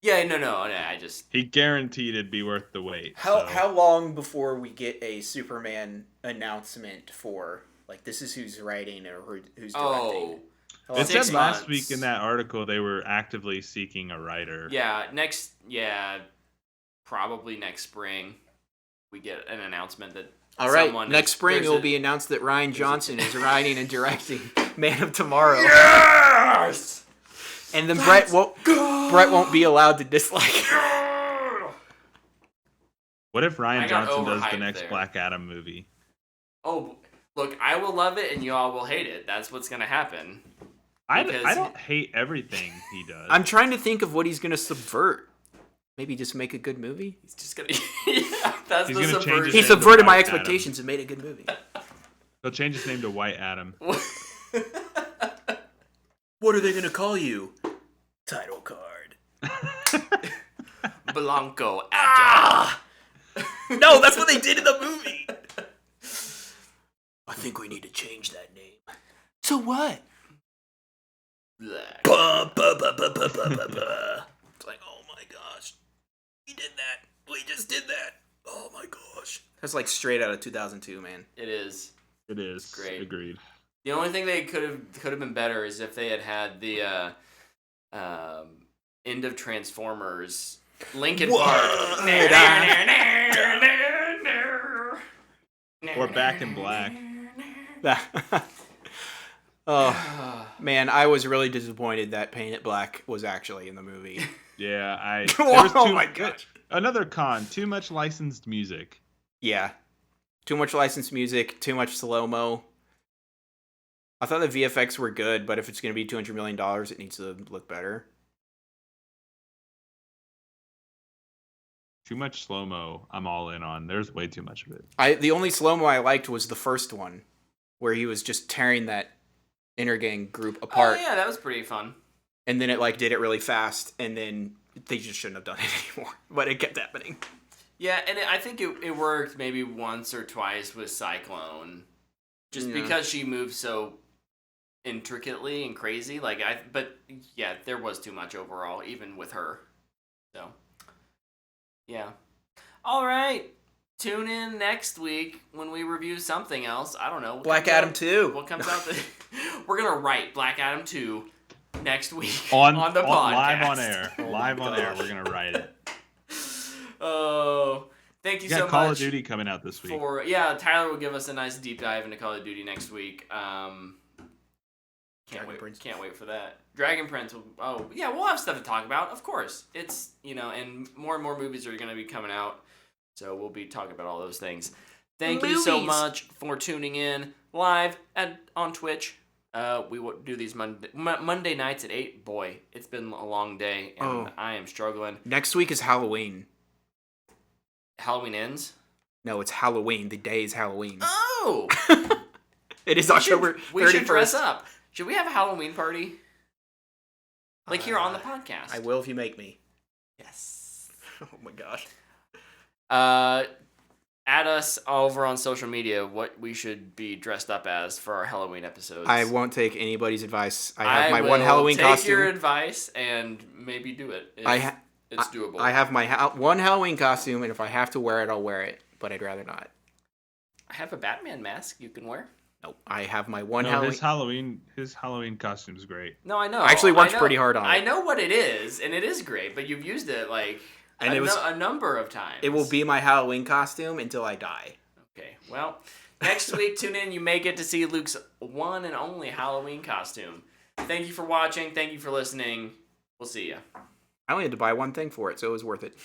Speaker 1: Yeah, no, I just...
Speaker 3: He guaranteed it'd be worth the wait.
Speaker 2: How long before we get a Superman announcement for, like, this is who's writing or who's directing?
Speaker 3: It said last week in that article they were actively seeking a writer.
Speaker 1: Yeah, probably next spring we get an announcement that
Speaker 2: next spring it will be announced that Rian Johnson is writing and directing Man of Tomorrow.
Speaker 1: Yes!
Speaker 2: And then Brett won't be allowed to dislike it.
Speaker 3: What if Rian Johnson does the next Black Adam movie?
Speaker 1: Oh, look, I will love it and y'all will hate it. That's what's going to happen.
Speaker 3: I
Speaker 1: Because
Speaker 3: don't hate everything he does.
Speaker 2: I'm trying to think of what he's gonna subvert. Maybe just make a good movie.
Speaker 1: he's just gonna. Yeah, that's
Speaker 3: He's
Speaker 1: the
Speaker 3: gonna change his
Speaker 1: subversion.
Speaker 2: He
Speaker 3: name to
Speaker 2: subverted my
Speaker 3: White
Speaker 2: expectations and made a good movie.
Speaker 3: He'll change his name to White Adam.
Speaker 2: What are they gonna call you? Title card.
Speaker 1: Blanco Agile.
Speaker 2: No, that's what they did in the movie. I think we need to change that name. So what?
Speaker 1: Black.
Speaker 2: It's like, oh my gosh. We did that. We just did that. Oh my gosh. That's like straight out of 2002, man.
Speaker 1: It is.
Speaker 3: It is.
Speaker 1: Great.
Speaker 3: Agreed.
Speaker 1: The only thing they could have been better is if they had the end of Transformers Linkin Park.
Speaker 3: Or Back in Black.
Speaker 2: Oh, man, I was really disappointed that Paint It Black was actually in the movie.
Speaker 3: Yeah,
Speaker 2: Oh my gosh.
Speaker 3: Another con, too much licensed music.
Speaker 2: Yeah. Too much licensed music, too much slow-mo. I thought the VFX were good, but if it's going to be $200 million, it needs to look better.
Speaker 3: Too much slow-mo, I'm all in on. There's way too much of it.
Speaker 2: The only slow-mo I liked was the first one, where he was just tearing that Intergang group apart.
Speaker 1: Oh yeah, that was pretty fun.
Speaker 2: And then it like did it really fast, and then they just shouldn't have done it anymore. But it kept happening.
Speaker 1: Yeah, and I think it worked maybe once or twice with Cyclone, just because she moves so intricately and crazy. But yeah, there was too much overall, even with her. So yeah. All right. Tune in next week when we review something else. I don't know.
Speaker 2: Black Adam 2.
Speaker 1: What comes out? We're gonna write Black Adam 2 next week
Speaker 3: on
Speaker 1: the podcast.
Speaker 3: Live on air.
Speaker 2: Oh
Speaker 3: Live
Speaker 2: my
Speaker 3: on air.
Speaker 2: gosh.
Speaker 3: We're gonna write it.
Speaker 1: Oh, thank you
Speaker 3: We
Speaker 1: so
Speaker 3: got
Speaker 1: much.
Speaker 3: Call of Duty coming out this week.
Speaker 1: Tyler will give us a nice deep dive into Call of Duty next week. Can't wait for that. Dragon Prince we'll have stuff to talk about, of course. It's, and more movies are going to be coming out, so we'll be talking about all those things. Thank you so much for tuning in live on Twitch. We will do these Monday nights at 8. Boy, it's been a long day, and I am struggling.
Speaker 2: Next week is Halloween.
Speaker 1: Halloween ends?
Speaker 2: No, it's Halloween. The day is Halloween.
Speaker 1: Oh!
Speaker 2: It is October 31st.
Speaker 1: We should dress up. Should we have a Halloween party? Like here on the podcast.
Speaker 2: I will if you make me.
Speaker 1: Yes.
Speaker 2: Oh my gosh.
Speaker 1: Add us over on social media what we should be dressed up as for our Halloween episodes.
Speaker 2: I won't take anybody's advice. I have my
Speaker 1: will
Speaker 2: one Halloween
Speaker 1: take
Speaker 2: costume.
Speaker 1: your advice and maybe do it. It's doable.
Speaker 2: I have my one Halloween costume, and if I have to wear it, I'll wear it. But I'd rather not.
Speaker 1: I have a Batman mask you can wear.
Speaker 2: Nope. I have my one
Speaker 3: No,
Speaker 2: Halloween.
Speaker 3: his Halloween costume is great.
Speaker 1: No, I know.
Speaker 2: I actually worked
Speaker 1: know.
Speaker 2: pretty hard on it.
Speaker 1: I know what it is, and it is great, but you've used it a number of times.
Speaker 2: It will be my Halloween costume until I die.
Speaker 1: Okay, well, next week, tune in. You may get to see Luke's one and only Halloween costume. Thank you for watching. Thank you for listening. We'll see you.
Speaker 2: I only had to buy one thing for it, so it was worth it.